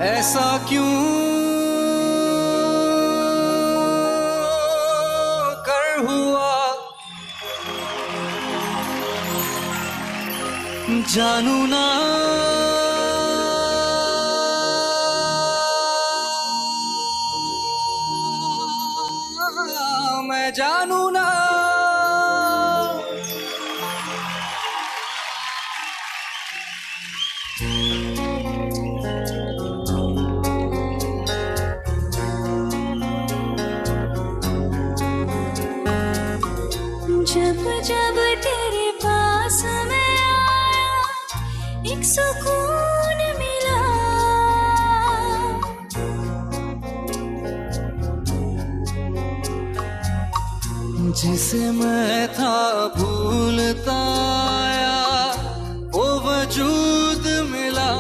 ऐसा क्यों कर हुआ, जानू ना मैं जानू ना। जब जब तेरे पास मैं आया एक सुकून मिला, जिसे मैं था भूलता आया वो वजूद मिला।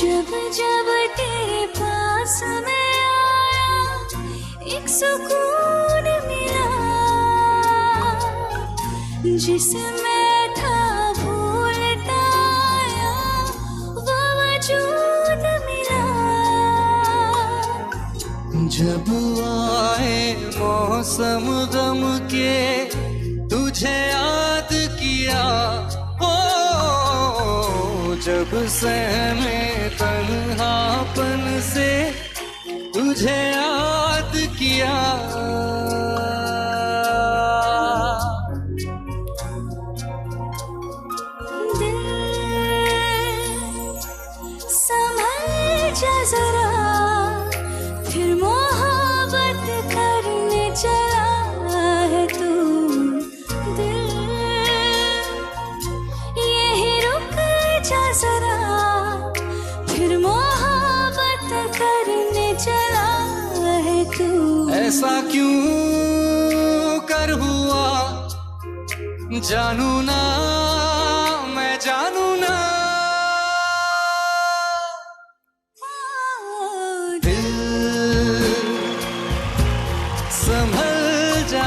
जब जब तेरे पास मैं आया एक सुकून मिला, जिसे मैं था भूलता आया वो वजूद मिला। जब आए मौसम गम के तुझे याद किया, ओ जब सहमे तन्हापन से तुझे याद किया। दिल संभल जा जरा, फिर मोहब्बत करने चला है तू। दिल यही रुक जा जरा, फिर मोहब्बत करने चला है तू। ऐसा क्यों कर हुआ, जानू ना मैं जानू ना। दिल संभल जा।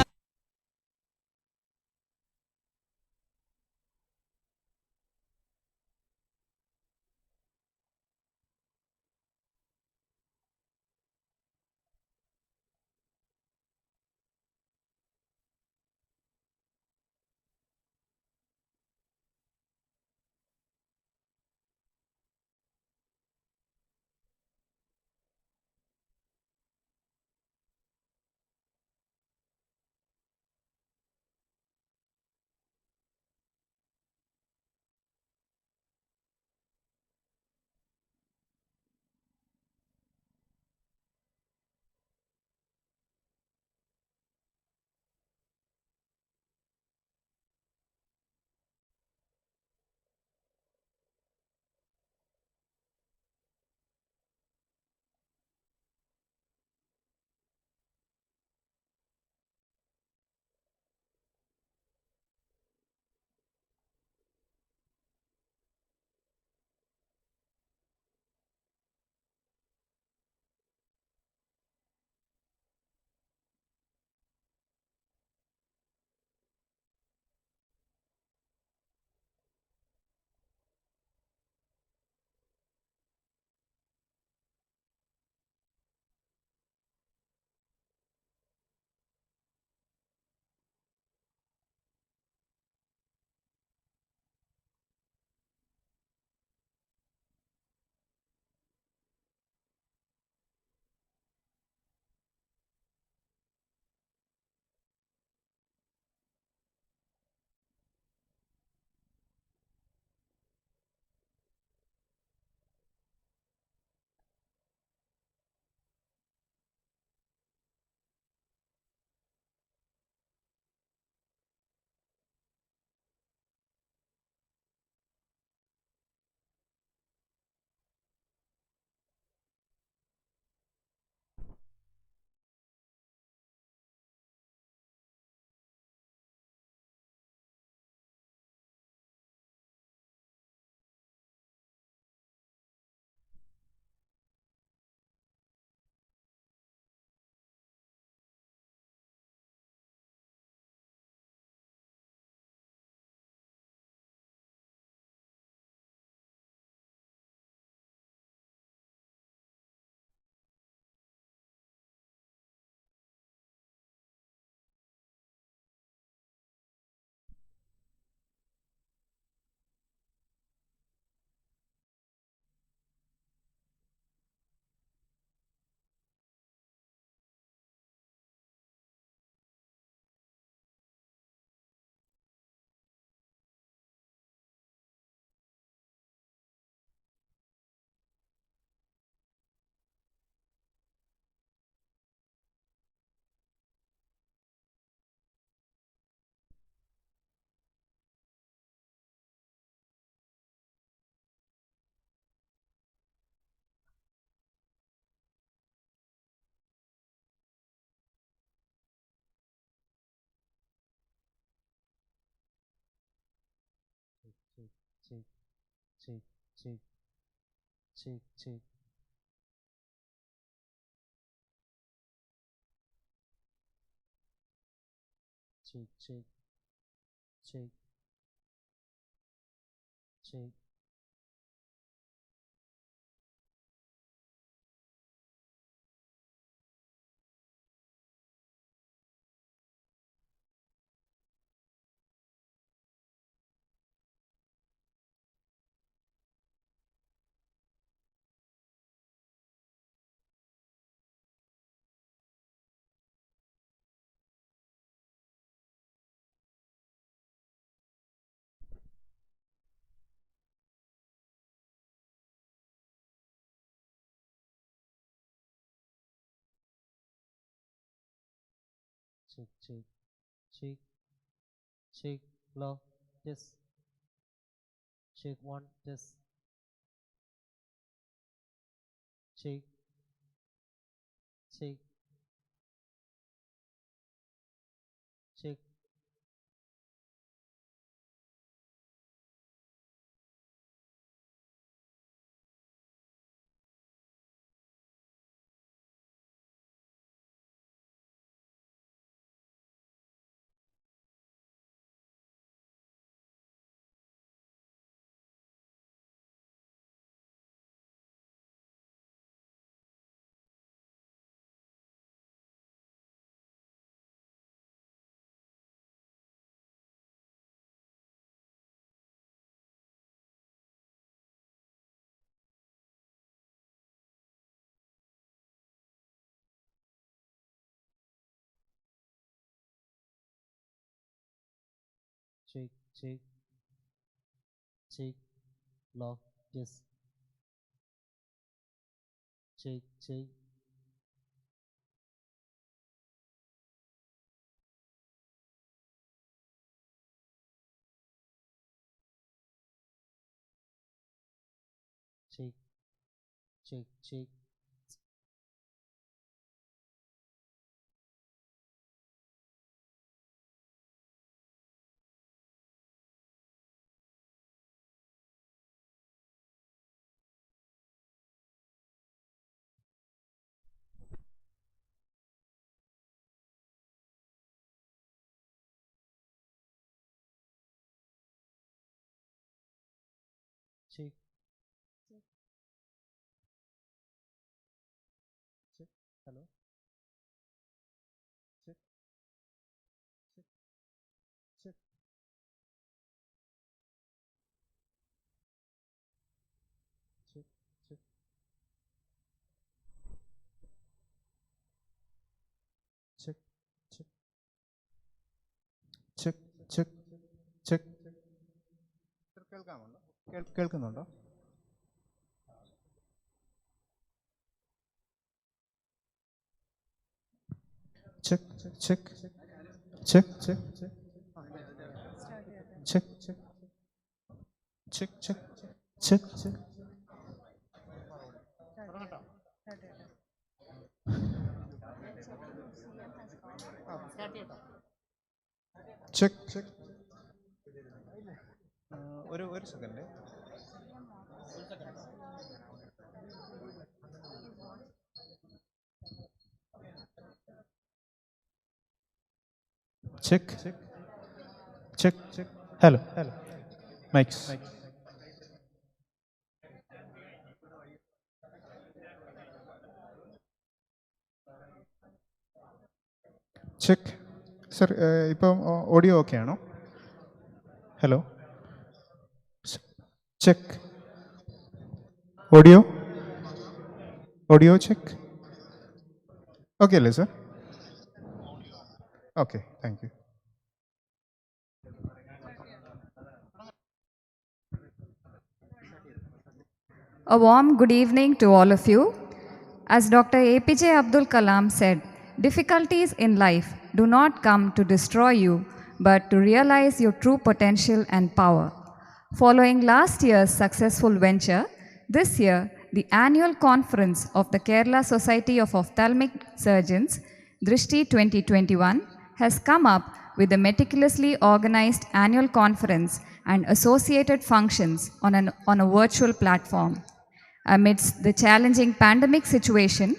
check, check. Check, check, check, check. Check, check, check, check, low, yes. Check one, yes. Check, check, check. Check, check, check, low, yes. Check, check, check, check, check. Check, check. Hello. Check, check, check. Check, check, check, check, check, check, check. കേൾക്കാമുണ്ടോ? കേൾക്കുന്നുണ്ടോ? Check, check, check, check, check, check, check, check, check, check. Check check. ഒരു second. Check, check, check. Hello, hello. Mics. Check. Sir, ഇപ്പം audio okay ആണോ? Hello, check. Audio audio check. Okay അല്ലേ sir? Okay, thank you. A warm good evening to all of you. As Dr. APJ Abdul Kalam said, difficulties in life do not come to destroy you, but to realize your true potential and power. Following last year's successful venture, this year the annual conference of the Kerala Society of Ophthalmic Surgeons, Drishti 2021, has come up with a meticulously organized annual conference and associated functions on a virtual platform. Amidst the challenging pandemic situation,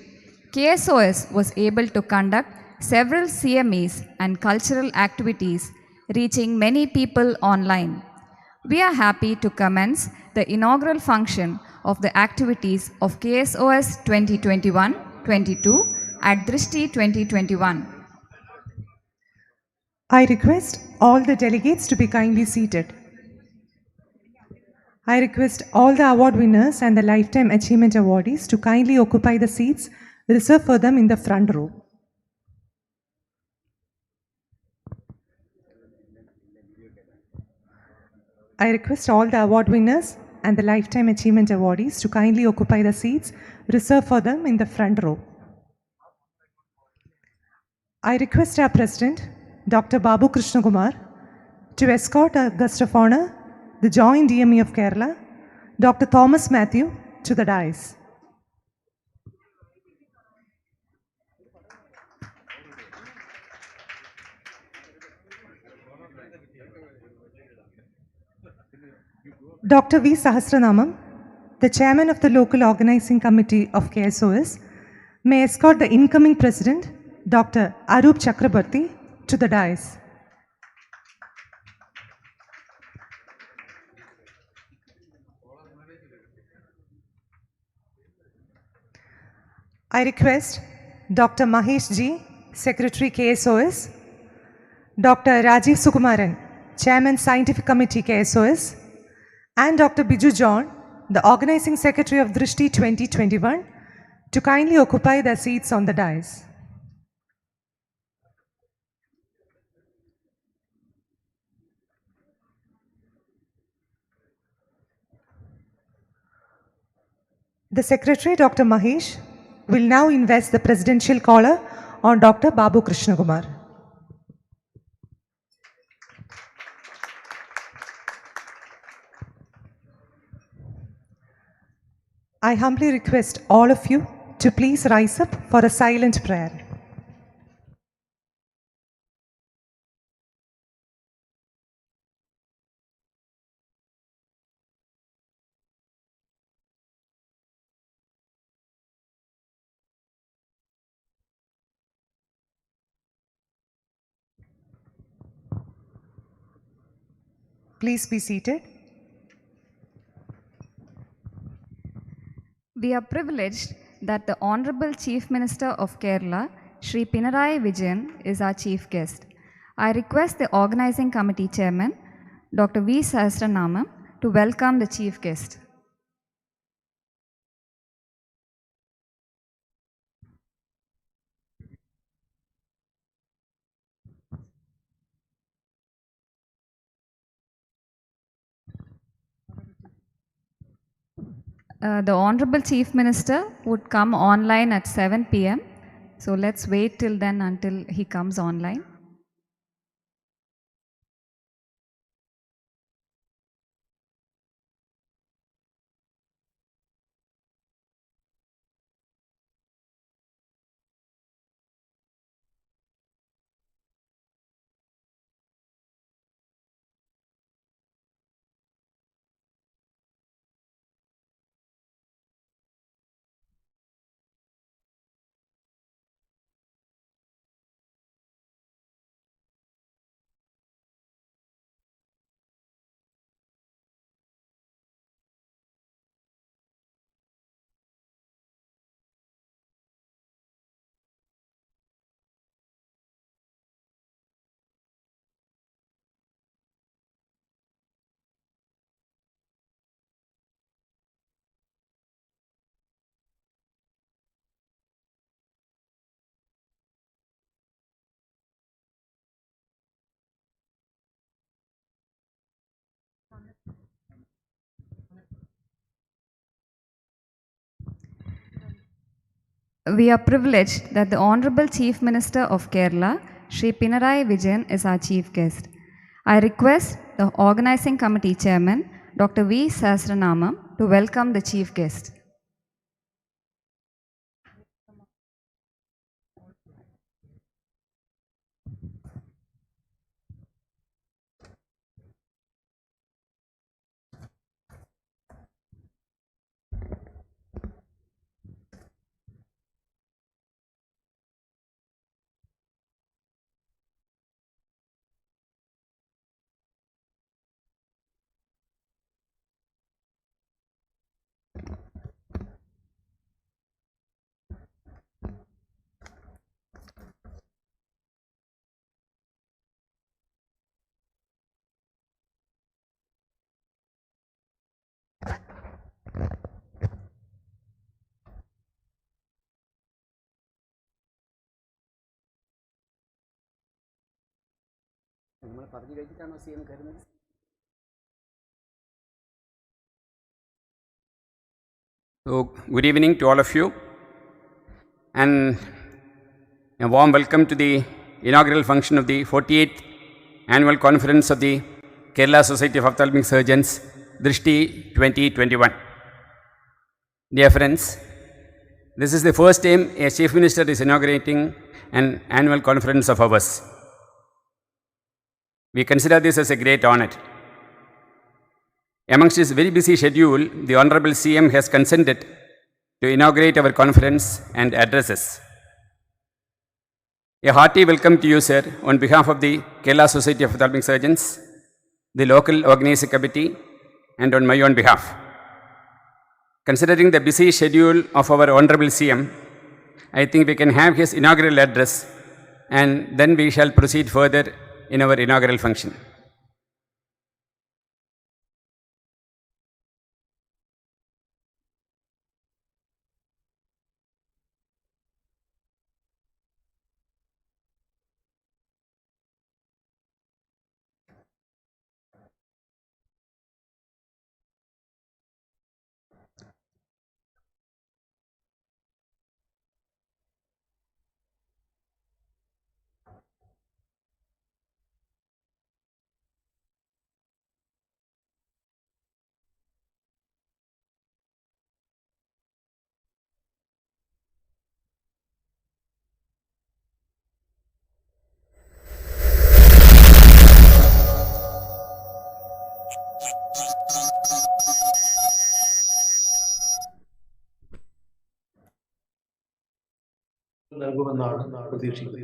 KSOS was able to conduct several CMEs and cultural activities, reaching many people online. We are happy to commence the inaugural function of the activities of KSOS 2021-22 at Drishti 2021. I request all the delegates to be kindly seated. I request all the award winners and the Lifetime Achievement awardees to kindly occupy the seats reserved for them in the front row. I request all the award winners and the Lifetime Achievement awardees to kindly occupy the seats reserved for them in the front row. I request our President, Dr. Babu Krishnakumar, to escort our guest of honor, the Joint DME of Kerala, Dr. Thomas Matthew, to the dais. Dr. V. Sahasranamam, the Chairman of the Local Organizing Committee of KSOS, may escort the incoming President, Dr. Arup Chakrabarti, to the dais. I request Dr. Mahesh G, Secretary KSOS, Dr. Rajiv Sukumaran, Chairman Scientific Committee KSOS, and Dr. Biju John, the Organizing Secretary of Drishti 2021, to kindly occupy their seats on the dais. The Secretary, Dr. Mahesh, will now invest the presidential collar on Dr. Babu Krishnakumar. I humbly request all of you to please rise up for a silent prayer. Please be seated. We are privileged that the Honorable Chief Minister of Kerala, Shri Pinarayi Vijayan, is our chief guest. I request the Organizing Committee Chairman, Dr. V. Sahasranamam, to welcome the chief guest. The Honorable Chief Minister would come online at 7 p.m. So let's wait till then until he comes online. We are privileged that the Honorable Chief Minister of Kerala, Shri Pinarayi Vijayan, is our chief guest. I request the Organizing Committee Chairman, Dr. V. Sahasranamam, to welcome the chief guest. So, good evening to all of you, and a warm welcome to the inaugural function of the 48th Annual Conference of the Kerala Society of Ophthalmic Surgeons, Drishti 2021. Dear friends, this is the first time a Chief Minister is inaugurating an annual conference of ours. We consider this as a great honor. Amongst his very busy schedule, the Honorable CM has consented to inaugurate our conference and address us. A hearty welcome to you, sir, on behalf of the Kerala Society of Ophthalmic Surgeons, the local organizing committee, and on my own behalf. Considering the busy schedule of our Honorable CM, I think we can have his inaugural address, and then we shall proceed further in our inaugural function. നൽകുമെന്നാണ് പ്രതീക്ഷിക്കുന്നത്.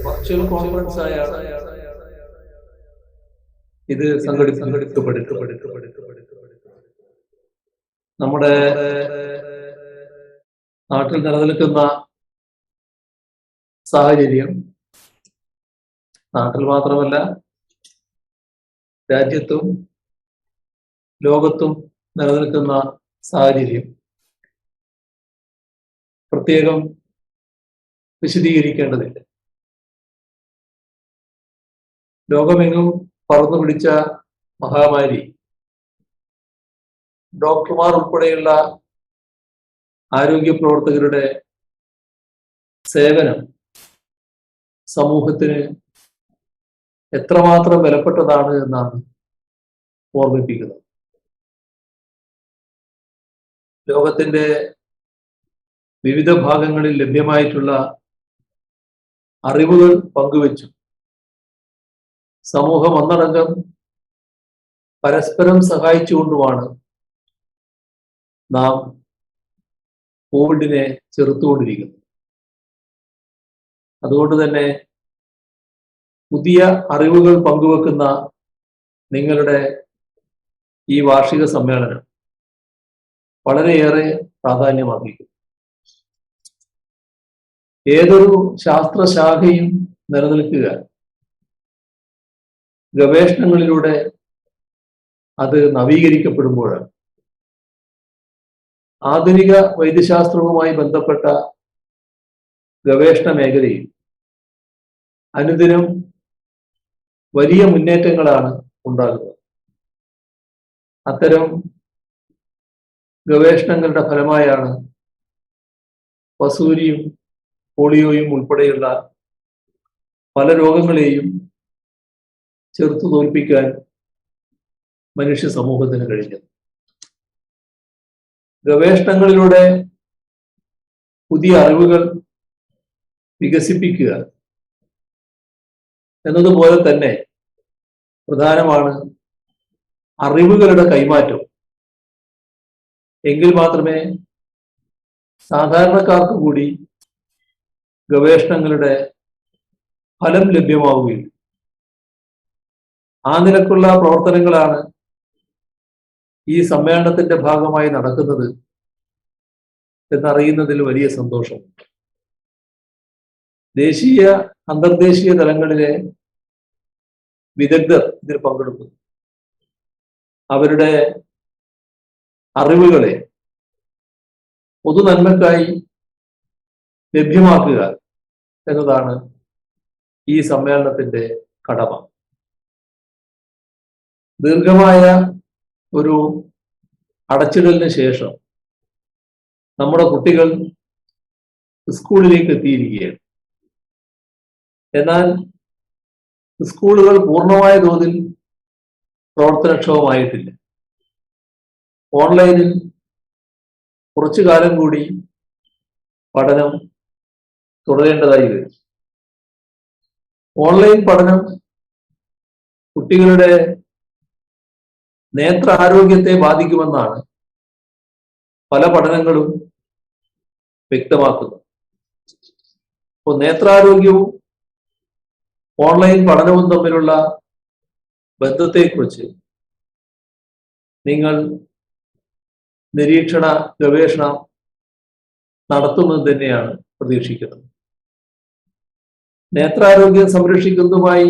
Virtual conference ആയാണ് ഇത് സംഘടിപ്പിക്കപ്പെടുന്നത്. നമ്മുടെ നാട്ടിൽ നിലനിൽക്കുന്ന സാഹചര്യം, നാട്ടിൽ മാത്രമല്ല രാജ്യത്തും ലോകത്തും നിലനിൽക്കുന്ന സാഹചര്യം പ്രത്യേകം വിശദീകരിക്കേണ്ടതില്ല. ലോകമെങ്ങും പടർന്നു പിടിച്ച മഹാമാരി ഡോക്ടർമാർ ഉൾപ്പെടെയുള്ള ആരോഗ്യ പ്രവർത്തകരുടെ സേവനം സമൂഹത്തിന് എത്രമാത്രം വിലപ്പെട്ടതാണ് എന്നാണ് ഓർമ്മിപ്പിക്കുന്നത്. ലോകത്തിന്റെ വിവിധ ഭാഗങ്ങളിൽ ലഭ്യമായിട്ടുള്ള അറിവുകൾ പങ്കുവച്ചു സമൂഹം ഒന്നടങ്കം പരസ്പരം സഹായിച്ചുകൊണ്ടുമാണ് നാം കോവിഡിനെ ചെറുത്തുകൊണ്ടിരിക്കുന്നത്. അതുകൊണ്ട് തന്നെ പുതിയ അറിവുകൾ പങ്കുവെക്കുന്ന നിങ്ങളുടെ ഈ വാർഷിക സമ്മേളനം വളരെയേറെ പ്രാധാന്യമർഹിക്കുന്നു. ഏതൊരു ശാസ്ത്രശാഖയും നിലനിൽക്കുക ഗവേഷണങ്ങളിലൂടെ അത് നവീകരിക്കപ്പെടുമ്പോഴാണ്. ആധുനിക വൈദ്യശാസ്ത്രവുമായി ബന്ധപ്പെട്ട ഗവേഷണ മേഖലയിൽ അനുദിനം വലിയ മുന്നേറ്റങ്ങളാണ് ഉണ്ടാകുന്നത്. അത്തരം ഗവേഷണങ്ങളുടെ ഫലമായാണ് വസൂരിയും പോളിയോയും ഉൾപ്പെടെയുള്ള പല രോഗങ്ങളെയും ചെറുത്തു തോൽപ്പിക്കാൻ മനുഷ്യ സമൂഹത്തിന് കഴിഞ്ഞത്. ഗവേഷണങ്ങളിലൂടെ പുതിയ അറിവുകൾ വികസിപ്പിക്കുക എന്നതുപോലെ തന്നെ പ്രധാനമാണ് അറിവുകളുടെ കൈമാറ്റം. എങ്കിൽ മാത്രമേ സാധാരണക്കാർക്ക് കൂടി ഗവേഷണങ്ങളുടെ ഫലം ലഭ്യമാവുകയുള്ളൂ. ആ നിലക്കുള്ള പ്രവർത്തനങ്ങളാണ് ഈ സമ്മേളനത്തിന്റെ ഭാഗമായി നടക്കുന്നത് എന്നറിയുന്നതിൽ വലിയ സന്തോഷമുണ്ട്. ദേശീയ അന്തർദേശീയ തലങ്ങളിലെ വിദഗ്ധർ ഇതിൽ പങ്കെടുക്കുന്നു. അവരുടെ അറിവുകളെ പൊതുനന്മക്കായി ലഭ്യമാക്കുക എന്നതാണ് ഈ സമ്മേളനത്തിന്റെ കടമ. ദീർഘമായ ഒരു അടച്ചിടലിന് ശേഷം നമ്മുടെ കുട്ടികൾ സ്കൂളിലേക്ക് എത്തിയിരിക്കുകയാണ്. എന്നാൽ സ്കൂളുകൾ പൂർണ്ണമായ തോതിൽ പ്രവർത്തനക്ഷമമായിട്ടില്ല. ഓൺലൈനിൽ കുറച്ചു കാലം കൂടി പഠനം തുടരേണ്ടതായി വരും. ഓൺലൈൻ പഠനം കുട്ടികളുടെ നേത്രാരോഗ്യത്തെ ബാധിക്കുമെന്നാണ് പല പഠനങ്ങളും വ്യക്തമാക്കുന്നത്. അപ്പോൾ നേത്രാരോഗ്യവും ഓൺലൈൻ പഠനവും തമ്മിലുള്ള ബന്ധത്തെക്കുറിച്ച് നിങ്ങൾ നിരീക്ഷണ ഗവേഷണം നടത്തുമെന്ന് തന്നെയാണ് പ്രതീക്ഷിക്കുന്നത്. നേത്രാരോഗ്യം സംരക്ഷിക്കുന്നതുമായി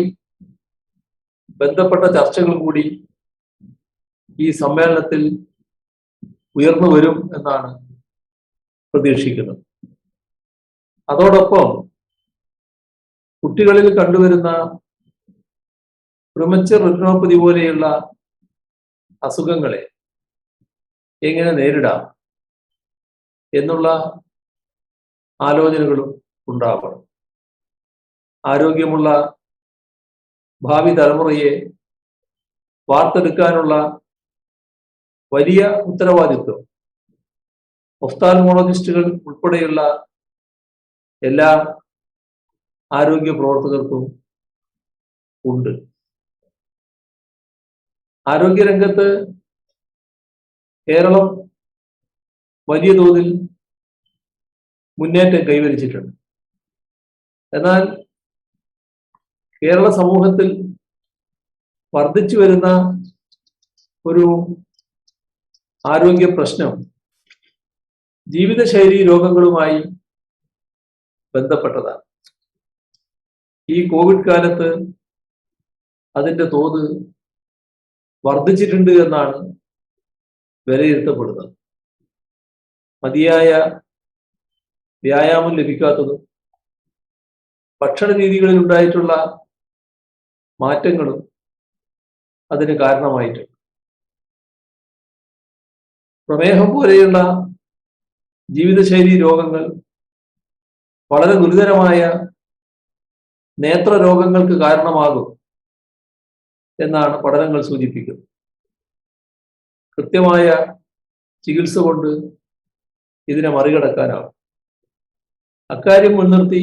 ബന്ധപ്പെട്ട ചർച്ചകൾ കൂടി ഈ സമ്മേളനത്തിൽ ഉയർന്നു വരും എന്നാണ് പ്രതീക്ഷിക്കുന്നത്. അതോടൊപ്പം കുട്ടികളിൽ കണ്ടുവരുന്ന പ്രിമച്ചർ റെറ്റിനോപ്പതി പോലെയുള്ള അസുഖങ്ങളെ എങ്ങനെ നേരിടാം എന്നുള്ള ആലോചനകളും ഉണ്ടാവണം. ആരോഗ്യമുള്ള ഭാവി തലമുറയെ വാർത്തെടുക്കാനുള്ള വലിയ ഉത്തരവാദിത്വം ഒഫ്താൽമോളജിസ്റ്റുകൾ ഉൾപ്പെടെയുള്ള എല്ലാ ആരോഗ്യ പ്രവർത്തകർക്കും ഉണ്ട്. ആരോഗ്യരംഗത്ത് കേരളം വലിയ തോതിൽ മുന്നേറ്റം കൈവരിച്ചിട്ടുണ്ട്. എന്നാൽ കേരള സമൂഹത്തിൽ വർദ്ധിച്ചു വരുന്ന ഒരു ആരോഗ്യ പ്രശ്നം ജീവിതശൈലി രോഗങ്ങളുമായി ബന്ധപ്പെട്ടതാണ്. ഈ കോവിഡ് കാലത്ത് അതിൻ്റെ തോത് വർദ്ധിച്ചിട്ടുണ്ട് എന്നാണ് വിലയിരുത്തപ്പെടുന്നത്. മതിയായ വ്യായാമം ലഭിക്കാത്തതും ഭക്ഷണ രീതികളിൽ ഉണ്ടായിട്ടുള്ള മാറ്റങ്ങളും അതിന് കാരണമായിട്ടുണ്ട്. പ്രമേഹം പോലെയുള്ള ജീവിതശൈലി രോഗങ്ങൾ വളരെ ഗുരുതരമായ നേത്രരോഗങ്ങൾക്ക് കാരണമാകും എന്നാണ് പഠനങ്ങൾ സൂചിപ്പിക്കുന്നത്. കൃത്യമായ ചികിത്സ കൊണ്ട് ഇതിനെ മറികടക്കാനാവും. അക്കാര്യം മുൻനിർത്തി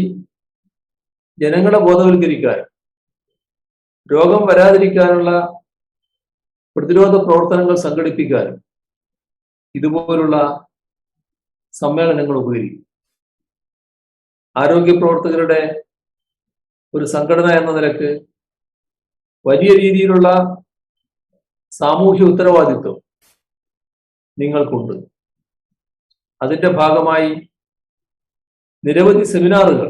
ജനങ്ങളെ ബോധവൽക്കരിക്കാൻ, രോഗം വരാതിരിക്കാനുള്ള പ്രതിരോധ പ്രവർത്തനങ്ങൾ സംഘടിപ്പിക്കാനും ഇതുപോലുള്ള സമ്മേളനങ്ങൾ ഉപകരിക്കും. ആരോഗ്യ പ്രവർത്തകരുടെ ഒരു സംഘടന എന്ന നിലക്ക് വലിയ രീതിയിലുള്ള സാമൂഹ്യ ഉത്തരവാദിത്വം നിങ്ങൾക്കുണ്ട്. അതിൻ്റെ ഭാഗമായി നിരവധി സെമിനാറുകൾ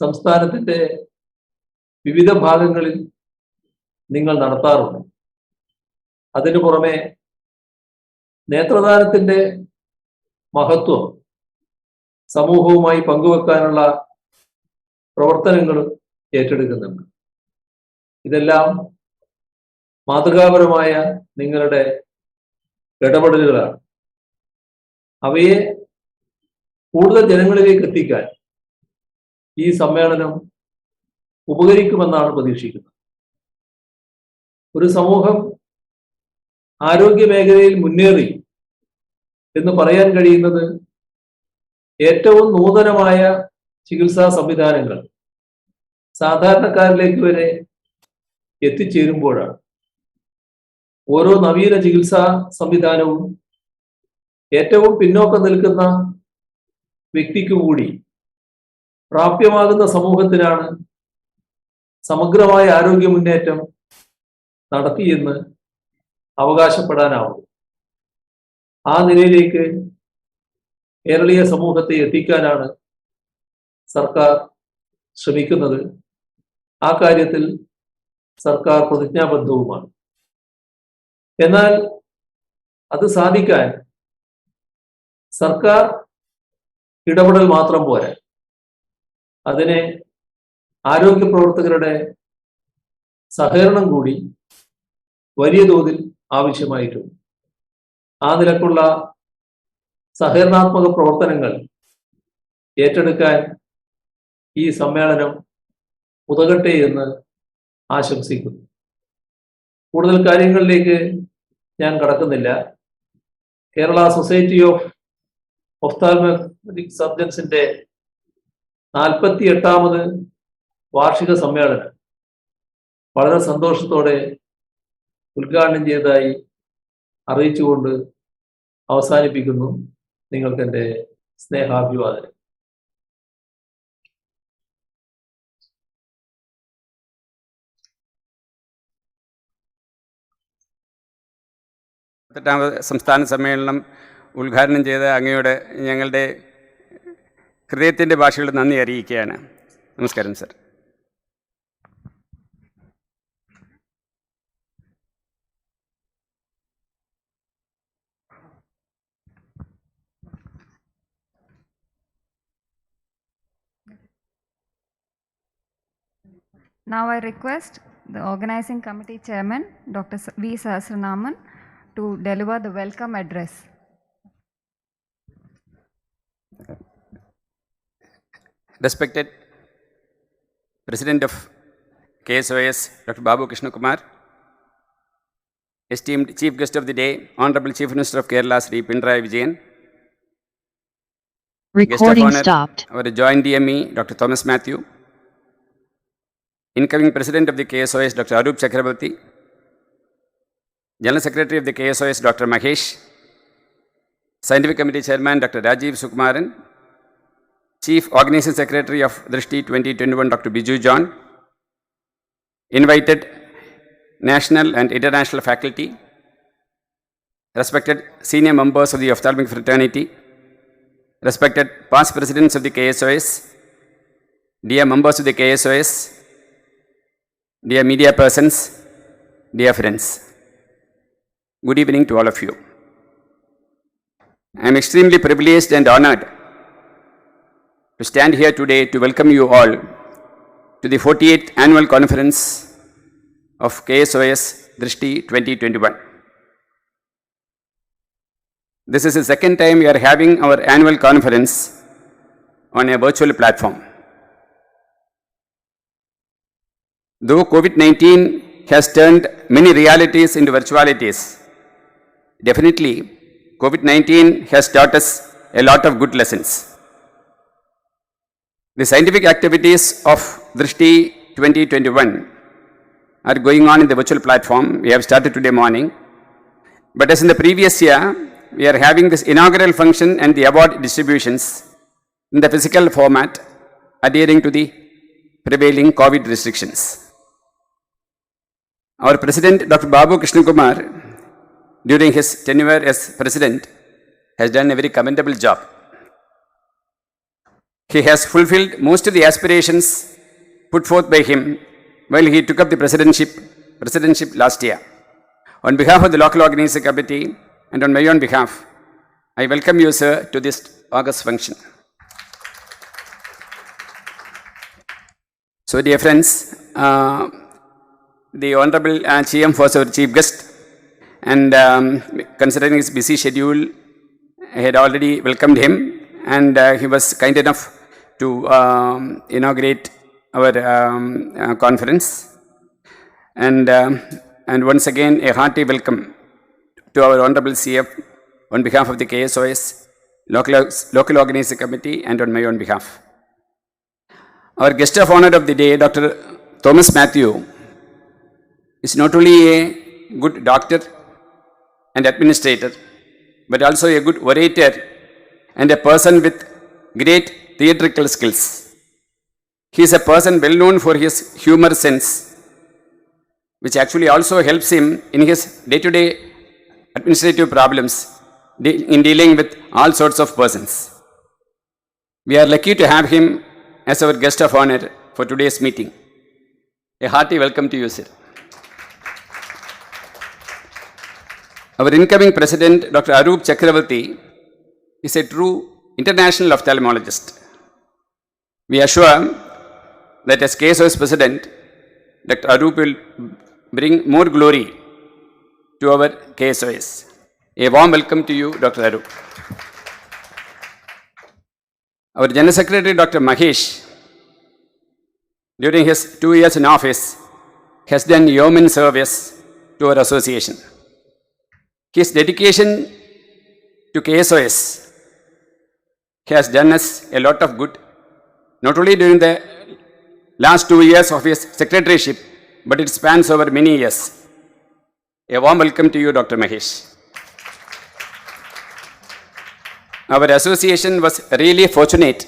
സംസ്ഥാനത്തിൻ്റെ വിവിധ ഭാഗങ്ങളിൽ നിങ്ങൾ നടത്താറുണ്ട്. അതിനു പുറമെ നേത്രദാനത്തിൻ്റെ മഹത്വം സമൂഹവുമായി പങ്കുവെക്കാനുള്ള പ്രവർത്തനങ്ങളും ഏറ്റെടുക്കുന്നുണ്ട്. ഇതെല്ലാം മാതൃകാപരമായ നിങ്ങളുടെ ഇടപെടലുകളാണ്. അവയെ കൂടുതൽ ജനങ്ങളിലേക്ക് എത്തിക്കാൻ ഈ സമ്മേളനം ഉപകരിക്കുമെന്നാണ് പ്രതീക്ഷിക്കുന്നത്. ഒരു സമൂഹം ആരോഗ്യ മേഖലയിൽ മുന്നേറി എന്ന് പറയാൻ കഴിയുന്നത് ഏറ്റവും നൂതനമായ ചികിത്സാ സംവിധാനങ്ങൾ സാധാരണക്കാരിലേക്ക് വരെ എത്തിച്ചേരുമ്പോഴാണ്. ഓരോ നവീന ചികിത്സാ സംവിധാനവും ഏറ്റവും പിന്നോക്കം നിൽക്കുന്ന വ്യക്തിക്ക് കൂടി പ്രാപ്യമാകുന്ന സമൂഹത്തിനാണ് സമഗ്രമായ ആരോഗ്യ മുന്നേറ്റം നടത്തിയെന്ന് അവകാശപ്പെടാനാവും. ആ നിലയിലേക്ക് കേരളീയ സമൂഹത്തെ എത്തിക്കാനാണ് സർക്കാർ ശ്രമിക്കുന്നത്. ആ കാര്യത്തിൽ സർക്കാർ പ്രതിജ്ഞാബദ്ധവുമാണ്. എന്നാൽ അത് സാധിക്കാൻ സർക്കാർ ഇടപെടൽ മാത്രം പോരാ. അതിനെ ആരോഗ്യ പ്രവർത്തകരുടെ സഹകരണം കൂടി വലിയ തോതിൽ ആവശ്യമായിട്ടുണ്ട്. ആ നിലക്കുള്ള സഹകരണാത്മക പ്രവർത്തനങ്ങൾ ഏറ്റെടുക്കാൻ ഈ സമ്മേളനം ഉതകട്ടെ എന്ന് ആശംസിക്കുന്നു. കൂടുതൽ കാര്യങ്ങളിലേക്ക് ഞാൻ കടക്കുന്നില്ല. കേരള സൊസൈറ്റി ഓഫ് ഒഫ്താൽമോളജിക് സർജൻസിന്റെ 48ാമത് വാർഷിക സമ്മേളനം വളരെ സന്തോഷത്തോടെ ഉദ്ഘാടനം ചെയ്തതായി അറിയിച്ചുകൊണ്ട് അവസാനിപ്പിക്കുന്നു. നിങ്ങൾക്ക് എൻ്റെ സ്നേഹാഭിവാദനം. ാമത് സംസ്ഥാന സമ്മേളനം ഉദ്ഘാടനം ചെയ്ത അങ്ങയുടെ ഞങ്ങളുടെ ഹൃദയത്തിൻ്റെ ഭാഷയിൽ നന്ദി അറിയിക്കുകയാണ്. നമസ്കാരം sir. Now I request the organizing committee chairman, Dr. V. Sahasranaman, to deliver the welcome address. Respected President of KSOS, Dr. Babu Krishna Kumar, esteemed Chief Guest of the Day, Honorable Chief Minister of Kerala, Sri Pinarayi Vijayan, Recording Guest of Honor, stopped. our Joint DME, Dr. Thomas Matthew, Incoming President of the KSOS, Dr. Arup Chakrabarti, General Secretary of the KSOS, Dr. Mahesh, Scientific Committee Chairman, Dr. Rajiv Sukumaran, Chief Organizing Secretary of Drishti 2021, Dr. Biju John, invited national and international faculty, respected senior members of the ophthalmic fraternity, respected past presidents of the KSOS, dear members of the KSOS, dear media persons, dear friends. Good evening to all of you. I am extremely privileged and honored to stand here today to welcome you all to the 48th annual conference of KSOS Drishti 2021. This is the second time we are having our annual conference on a virtual platform. Though COVID-19 has turned many realities into virtualities, definitely COVID-19 has taught us a lot of good lessons. The scientific activities of Drishti 2021 are going on in the virtual platform. We have started today morning. But as in the previous year, we are having this inaugural function and the award distributions in the physical format, adhering to the prevailing COVID restrictions. Our President, Dr. Babu Krishna Kumar, during his tenure as President, has done a very commendable job. He has fulfilled most of the aspirations put forth by him while he took up the presidency last year. On behalf of the local organizing committee and on my own behalf, I welcome you, sir, to this August function. So, dear friends, the Honorable GM was our chief guest, and considering his busy schedule, I had already welcomed him, and he was kind enough to inaugurate our conference. And once again, a hearty welcome to our Honorable CF on behalf of the KSOS, local organizing committee, and on my own behalf. Our guest of honor of the day, Dr. Thomas Matthew, is not only a good doctor and administrator, but also a good orator and a person with great theatrical skills. He is a person well known for his humor sense, which actually also helps him in his day-to-day administrative problems in dealing with all sorts of persons. We are lucky to have him as our guest of honor for today's meeting. A hearty welcome to you, sir. Our incoming President, Dr. Arup Chakrabarti, is a true international ophthalmologist. We assure that as KSOS President, Dr. Arup will bring more glory to our KSOS. A warm welcome to you, Dr. Arup. Our General Secretary, Dr. Mahesh, during his 2 years in office, has done yeoman service to our association. His dedication to KSOS has done us a lot of good, not only during the last 2 years of his secretaryship, but it spans over many years. A warm welcome to you, Dr. Mahesh. Our association was really fortunate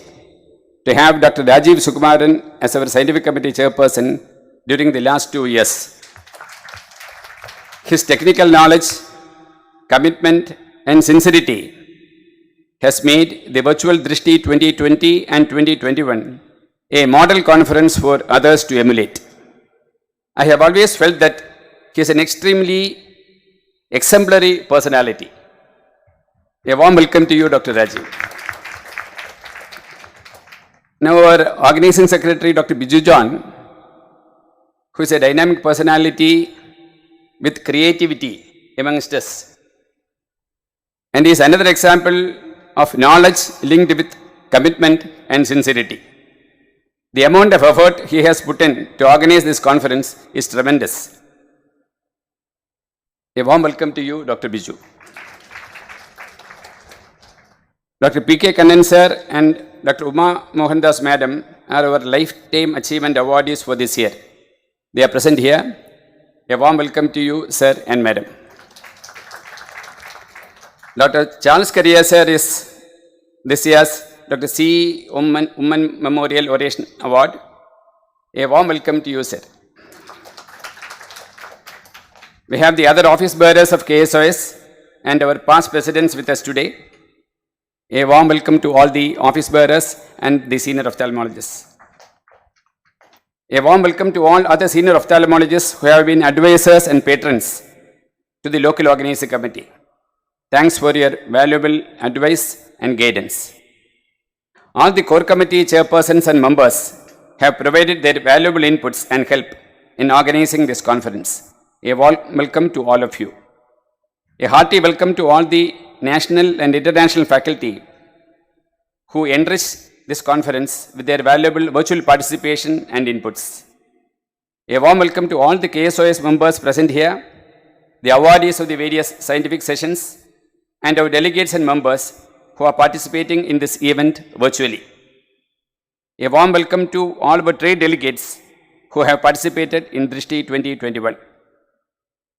to have Dr. Rajiv Sukumaran as our scientific committee chairperson during the last 2 years. His technical knowledge, commitment and sincerity has made the virtual Drishti 2020 and 2021 a model conference for others to emulate. I have always felt that he is an extremely exemplary personality. A warm welcome to you, Dr. Rajiv. Now our organizing secretary, Dr. Biju John, who is a dynamic personality with creativity amongst us, and is another example of knowledge linked with commitment and sincerity. The amount of effort he has put in to organize this conference is tremendous. A warm welcome to you, Dr. Biju. Dr. P.K. Kannan sir and Dr. Uma Mohandas madam are our Lifetime Achievement Awardees for this year. They are present here. A warm welcome to you, sir and madam. Dr. Charles Correa sir is this year's Dr. C. Woman Memorial Oration Award. A warm welcome to you, sir. We have the other office bearers of KSOS and our past presidents with us today. A warm welcome to all the office bearers and the senior ophthalmologists. A warm welcome to all other senior ophthalmologists who have been advisors and patrons to the local organizing committee. Thanks for your valuable advice and guidance. All the core committee chairpersons and members have provided their valuable inputs and help in organizing this conference. A warm welcome to all of you. A hearty welcome to all the national and international faculty who enrich this conference with their valuable virtual participation and inputs. A warm welcome to all the KSOS members present here, the awardees of the various scientific sessions, and our delegates and members who are participating in this event virtually. A warm welcome to all our trade delegates who have participated in Drishti 2021.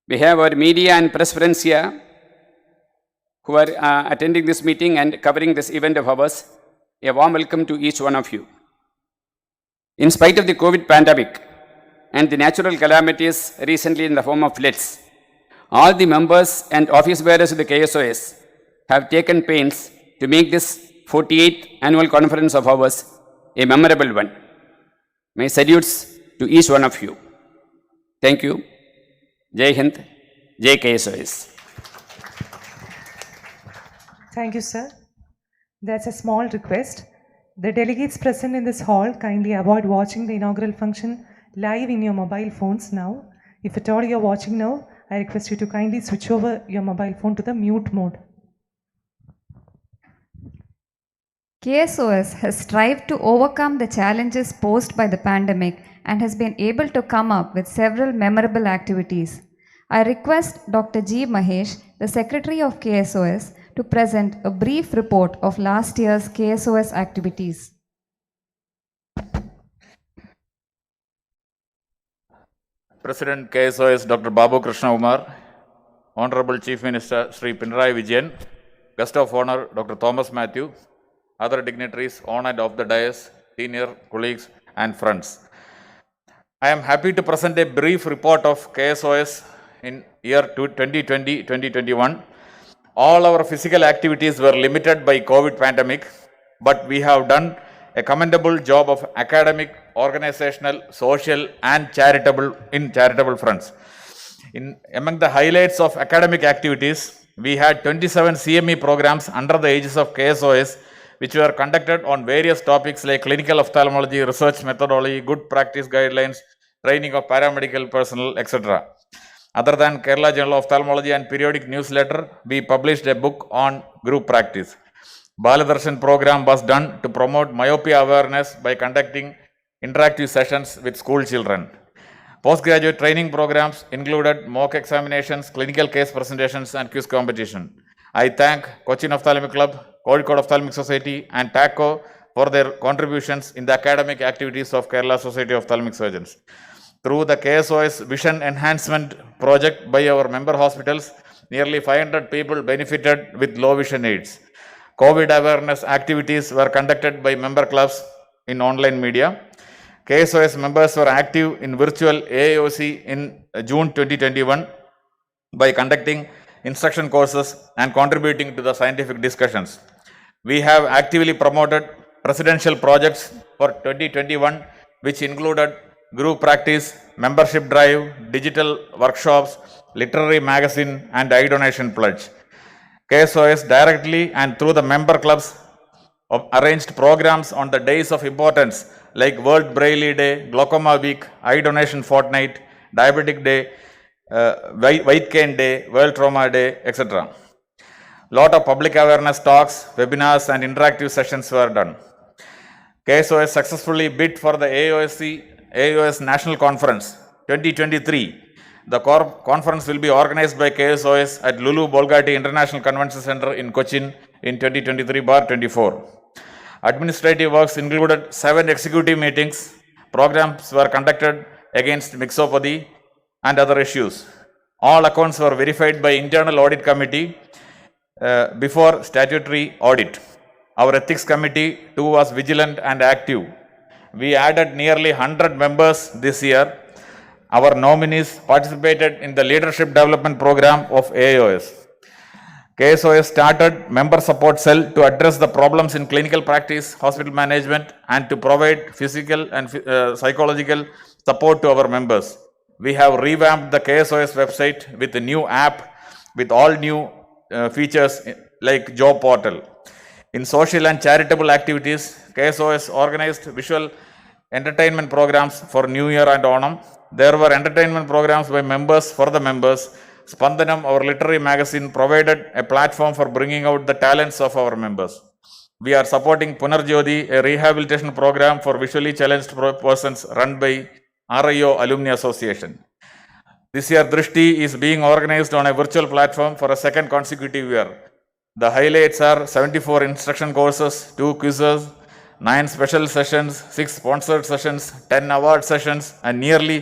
We have our media and press friends here who are attending this meeting and covering this event of ours. A warm welcome to each one of you. In spite of the COVID pandemic and the natural calamities recently in the form of floods, all the members and office bearers of the KSOS have taken pains to make this 48th annual conference of ours a memorable one. My salutes to each one of you. Thank you. Jai Hind, Jai KSOS. Thank you, sir. That's a small request. The delegates present in this hall kindly avoid watching the inaugural function live in your mobile phones now. If at all you're watching now, I request you to kindly switch over your mobile phone to the mute mode. KSOS has strived to overcome the challenges posed by the pandemic and has been able to come up with several memorable activities. I request Dr. G. Mahesh, the Secretary of KSOS, to present a brief report of last year's KSOS activities. President KSOS Dr. Babu Krishna Umar, Honorable Chief Minister Sri Pinarayi Vijayan, Guest of Honor Dr. Thomas Matthew, other dignitaries on and off the dais, senior colleagues and friends. I am happy to present a brief report of KSOS in year 2020-2021. All our physical activities were limited by COVID pandemic, but we have done a commendable job of academic, organizational, social and charitable fronts. Among the highlights of academic activities, we had 27 CME programs under the aegis of KSOS which were conducted on various topics like clinical ophthalmology, research methodology, good practice guidelines, training of paramedical personnel, etc. Other than Kerala Journal of Ophthalmology and periodic newsletter, we published a book on group practice. Baladarshan program was done to promote myopia awareness by conducting interactive sessions with school children. Postgraduate training programs included mock examinations, clinical case presentations, and quiz competition. I thank Cochin Ophthalmic Club, Kozhikode Ophthalmic Society, and TACO for their contributions in the academic activities of Kerala Society of Ophthalmic Surgeons. Through the KSOS Vision Enhancement Project by our member hospitals, nearly 500 people benefited with low vision aids. COVID awareness activities were conducted by member clubs in online media. KSOS members were active in virtual AIOC in June 2021 by conducting instruction courses and contributing to the scientific discussions. We have actively promoted presidential projects for 2021, which included group practice, membership drive, digital workshops, literary magazine, and eye donation pledge. KSOS directly and through the member clubs arranged programs on the days of importance like World Braille Day, Glaucoma Week, Eye Donation Fortnight, Diabetic Day, White Cane Day, World Trauma Day, etc. Lot of public awareness talks, webinars, and interactive sessions were done. KSOS successfully bid for the AOS National Conference 2023. The conference will be organized by KSOS at Lulu Bolgatti International Convention Center in Cochin in 2023/24. Administrative works included 7 executive meetings. Programs were conducted against mixopathy and other issues. All accounts were verified by internal audit committee before statutory audit. Our ethics committee too was vigilant and active. We added nearly 100 members this year. Our nominees participated in the leadership development program of AIOS. KSOS started member support cell to address the problems in clinical practice, hospital management, and to provide physical and psychological support to our members. We have revamped the KSOS website with a new app with all new features like job portal. In social and charitable activities, KSOS organized visual entertainment programs for New Year and Onam. There were entertainment programs by members for the members. Spandanam, our literary magazine, provided a platform for bringing out the talents of our members. We are supporting Punarjyoti, a rehabilitation program for visually challenged persons run by RIO Alumni Association. This year, Drishti is being organized on a virtual platform for a second consecutive year. The highlights are 74 instruction courses, 2 quizzes, 9 special sessions, 6 sponsored sessions, 10 award sessions, and nearly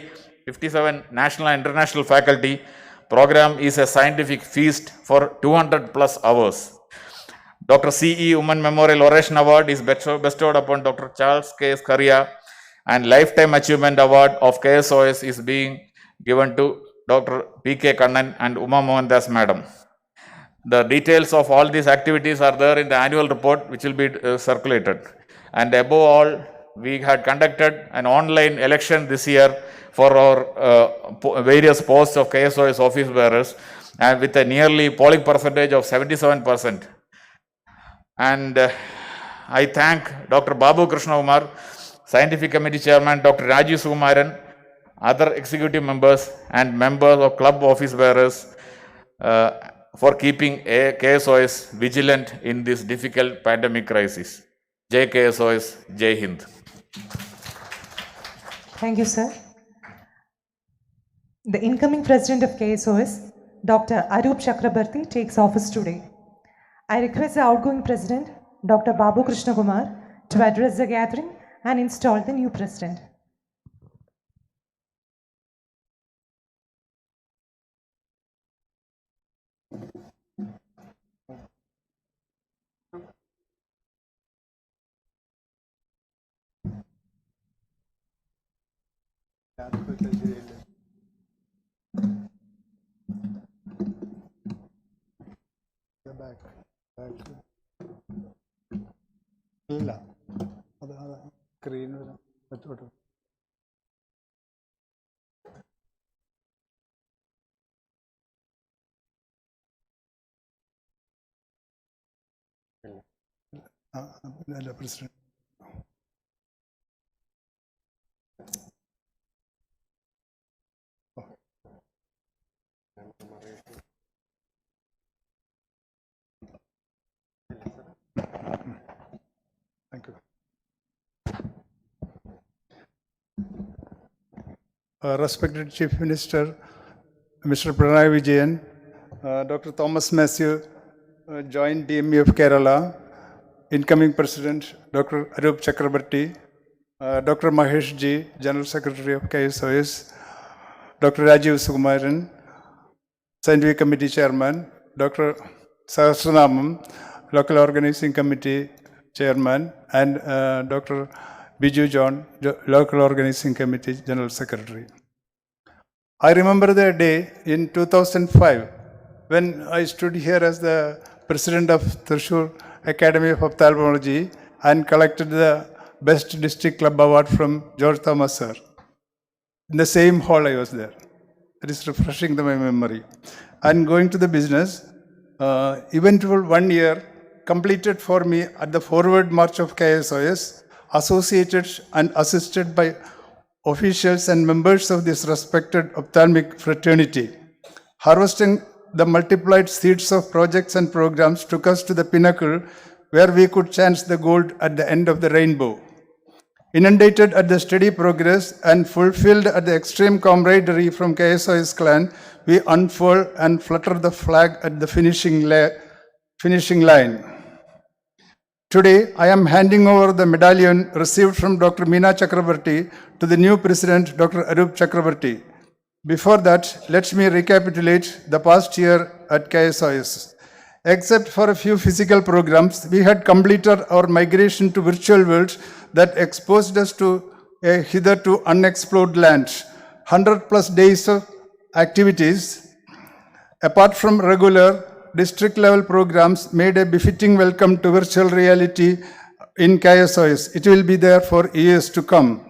57 national and international faculty. Program is a scientific feast for 200 plus hours. Dr. C.E. Women Memorial Oration Award is bestowed upon Dr. Charles K. Scaria, and Lifetime Achievement Award of KSOS is being given to Dr. P.K. Kannan and Uma Mohandas Madam. The details of all these activities are there in the annual report, which will be circulated. And above all, we had conducted an online election this year for our various posts of KSOS office bearers, and with a nearly polling percentage of 77%. And I thank Dr. Babu Krishna Umar, Scientific Committee Chairman, Dr. Rajiv Sukumaran, other executive members, and members of club office bearers for keeping KSOS vigilant in this difficult pandemic crisis. Jai KSOS, Jai Hind. Thank you, sir. The incoming president of KSOS, Dr. Arup Chakrabarti, takes office today. I request the outgoing president, Dr. Babu Krishna Kumar, to address the gathering and install the new president. ഇല്ല അത് screen വെച്ചോട്ടെ. President. Thank you. Respected Chief Minister, Mr. Pinarayi Vijayan, Dr. Thomas Matthew, Joint DME of Kerala, incoming President Dr. Arup Chakrabarti, Dr. Mahesh G, General Secretary of KSOS, Dr. Rajiv Sukumaran, Scientific Committee Chairman, Dr. Sahasranamam, Local Organizing Committee Chairman, and Dr. Biju John, Local Organizing Committee General Secretary. I remember the day in 2005 when I stood here as the President of Thrissur Academy of Ophthalmology and collected the Best District Club Award from George Thomas Sir. In the same hall I was there. It is refreshing my memory. And going to the business, eventful 1 year completed for me at the forward march of KSOS, associated and assisted by officials and members of this respected ophthalmic fraternity. Harvesting the multiplied seeds of projects and programs took us to the pinnacle where we could chance the gold at the end of the rainbow. Inundated at the steady progress and fulfilled at the extreme camaraderie from KSOS clan, we unfurl and flutter the flag at the finishing line. Today, I am handing over the medallion received from Dr. Meena Chakrabarti to the new President, Dr. Arup Chakrabarti. Before that, let me recapitulate the past year at KSOS. Except for a few physical programs, we had completed our migration to virtual world that exposed us to a hitherto unexplored land. 100+ days of activities, apart from regular district level programs, made a befitting welcome to virtual reality in KSOS. It will be there for years to come.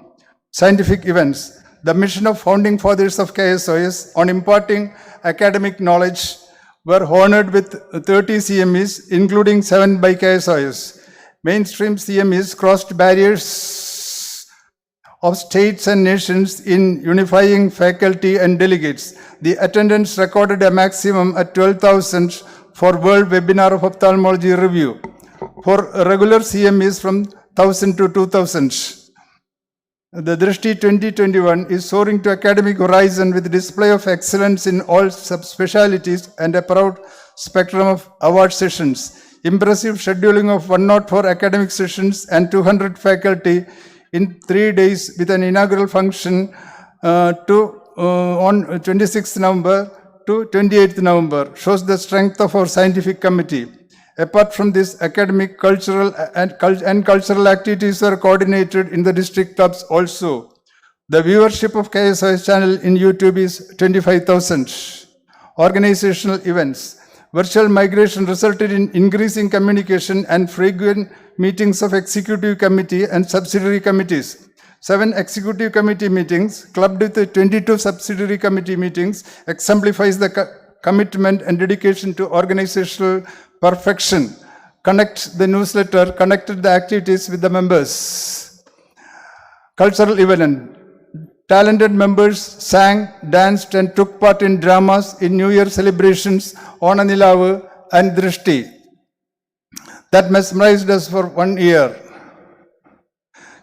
Scientific events. The mission of founding fathers of KSOS on imparting academic knowledge were honored with 30 CMEs, including 7 by KSOS. Mainstream CMEs crossed barriers of states and nations in unifying faculty and delegates. The attendance recorded a maximum at 12,000 for World Webinar of Ophthalmology Review. For regular CMEs from 1,000 to 2,000. The Drishti 2021 is soaring to academic horizon with display of excellence in all subspecialties and a proud spectrum of award sessions. Impressive scheduling of 104 academic sessions and 200 faculty in 3 days with an inaugural function on 26th November to 28th November shows the strength of our scientific committee. Apart from this, academic, cultural and cultural activities are coordinated in the district clubs also. The viewership of KSOS channel in YouTube is 25,000. Organizational events. Virtual migration resulted in increasing communication and frequent meetings of executive committee and subsidiary committees. 7 executive committee meetings, clubbed with 22 subsidiary committee meetings, exemplifies the commitment and dedication to organizational perfection. Connect the newsletter, connected the activities with the members. Cultural event. Talented members sang, danced and took part in dramas in New Year celebrations, Onanilavu and Drishti. That mesmerized us for 1 year.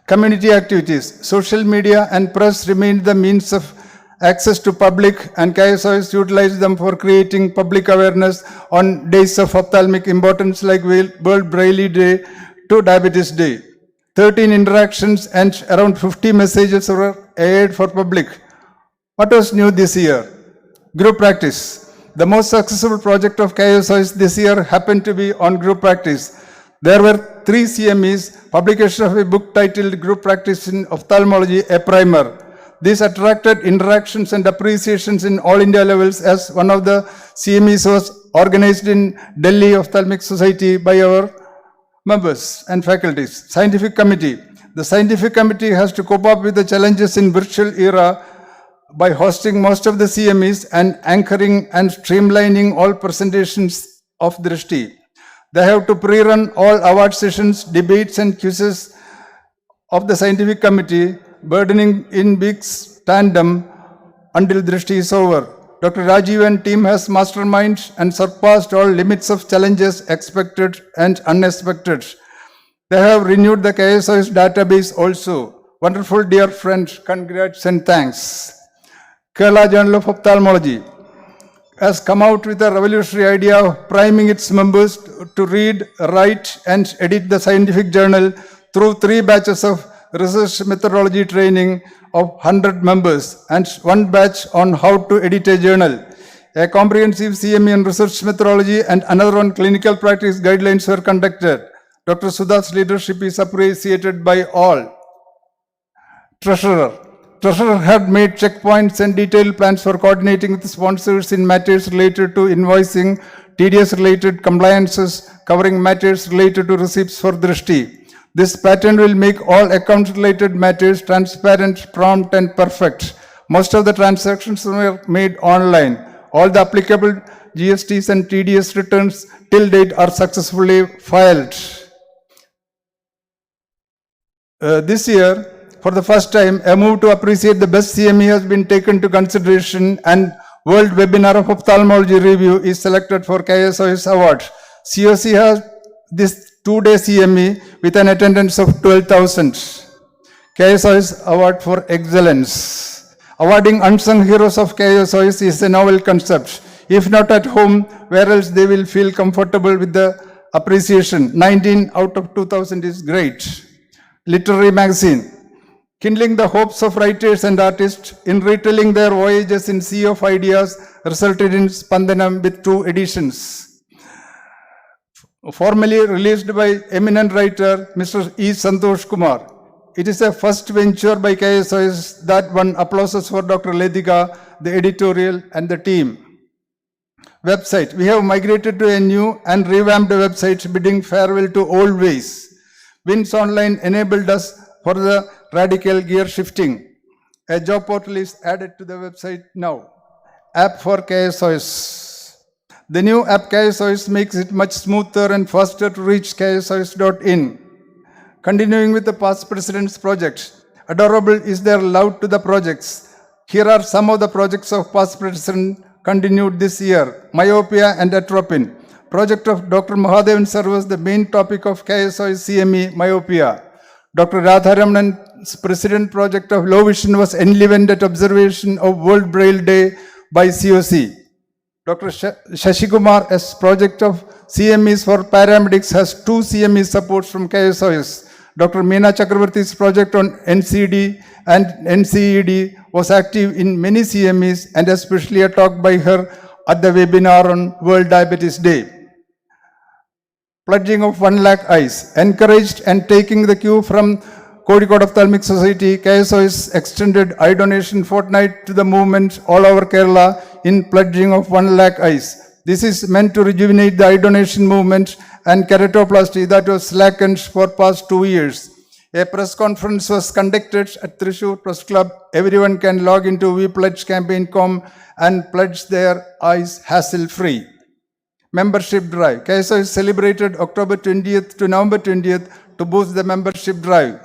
Community activities. Social media and press remained the means of access to public, and KSOS utilized them for creating public awareness on days of ophthalmic importance like World Braille Day to Diabetes Day. 13 interactions and around 50 messages were aired for public. What was new this year? Group practice. The most successful project of KSOS this year happened to be on group practice. There were 3 CMEs, publication of a book titled Group Practice in Ophthalmology, a Primer. This attracted interactions and appreciations in all India levels, as one of the CMEs was organized in Delhi Ophthalmic Society by our members and faculties. Scientific Committee. The Scientific Committee has to cope up with the challenges in virtual era by hosting most of the CMEs and anchoring and streamlining all presentations of Drishti. They have to pre-run all award sessions, debates and quizzes of the scientific committee, burdening in weeks tandem until Drishti is over. Dr. Rajiv and team has masterminded and surpassed all limits of challenges expected and unexpected. They have renewed the KSOS database also. Wonderful dear friends, congrats and thanks. Kerala Journal of Ophthalmology has come out with a revolutionary idea of priming its members to read, write and edit the scientific journal through 3 batches of research methodology training of 100 members and 1 batch on how to edit a journal. A comprehensive CME on research methodology and another on clinical practice guidelines were conducted. Dr. Sudha's leadership is appreciated by all. Treasurer had made checkpoints and detailed plans for coordinating with sponsors in matters related to invoicing, TDS related compliances, covering matters related to receipts for Drishti. This pattern will make all account related matters transparent, prompt and perfect. Most of the transactions were made online. All the applicable GSTs and TDS returns till date are successfully filed. This year, for the first time, a move to appreciate the best CME has been taken to consideration and World Webinar of Ophthalmology Review is selected for KSOS Award. COC has this 2-day CME with an attendance of 12,000. KSOS Award for Excellence. Awarding unsung heroes of KSOS is a novel concept. If not at home, where else they will feel comfortable with the appreciation. 19 out of 2,000 is great. Literary magazine. Kindling the hopes of writers and artists in retelling their voyages in sea of ideas resulted in Spandanam with 2 editions. Formally released by eminent writer Mr. E. Santosh Kumar. It is a first venture by KSOS that won applauses for Dr. Ledika, the editorial and the team. Website. We have migrated to a new and revamped website bidding farewell to old ways. Wins Online enabled us for the radical gear shifting. A job portal is added to the website now. App for KSOS. The new app KSOS makes it much smoother and faster to reach KSOS.in. Continuing with the past president's project. Adorable is their love to the projects. Here are some of the projects of past president continued this year. Myopia and atropine. Project of Dr. Mahadevan sir was the main topic of KSOS CME myopia. Dr. Radharamanan's president project of low vision was enlivened at observation of World Braille Day by COC. Dr. Shashikumar project of CMEs for paramedics has 2 CME supports from KSOS. Dr. Meena Chakravarti's project on NCD and NCED was active in many CMEs and especially a talk by her at the webinar on World Diabetes Day. Pledging of 1 lakh eyes. Encouraged and taking the cue from Kozhikode Ophthalmic Society, KSOS extended eye donation fortnight to the movement all over Kerala in pledging of 1 lakh eyes. This is meant to rejuvenate the eye donation movement and keratoplasty that was slackened for past 2 years. A press conference was conducted at Thrissur Press Club. Everyone can log into WePledgeCampaign.com and pledge their eyes hassle-free. Membership drive. KSOS celebrated October 20th to November 20th to boost the membership drive.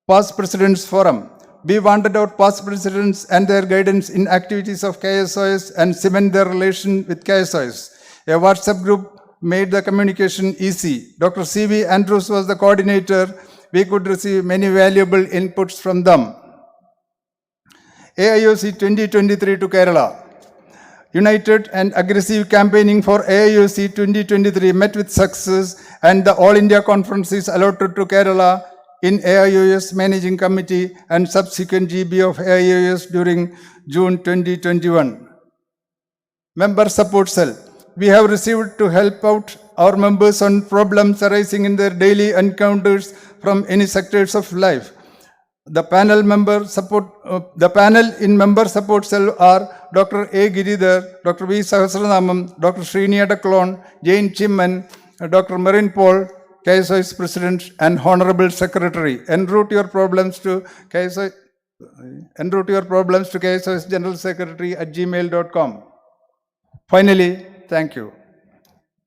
Past Presidents Forum. We wanted out past presidents and their guidance in activities of KSOS and cement their relation with KSOS. A WhatsApp group made the communication easy. Dr. C.V. Andrews was the coordinator. We could receive many valuable inputs from them. AIOC 2023 to Kerala. United and aggressive campaigning for AIOC 2023 met with success and the All India Conference is allotted to Kerala in AIOS Managing Committee and subsequent GB of AIOS during June 2021. Member Support Cell. We have received to help out our members on problems arising in their daily encounters from any sectors of life. The panel in member support cell are Dr. A. Giridhar, Dr. V. Sahasranamam, Dr. Srini Adaklon, Jane Chimman, Dr. Marin Paul, KSOS President and Honorable Secretary. En route your problems to KSOS General Secretary at gmail.com. Finally, thank you.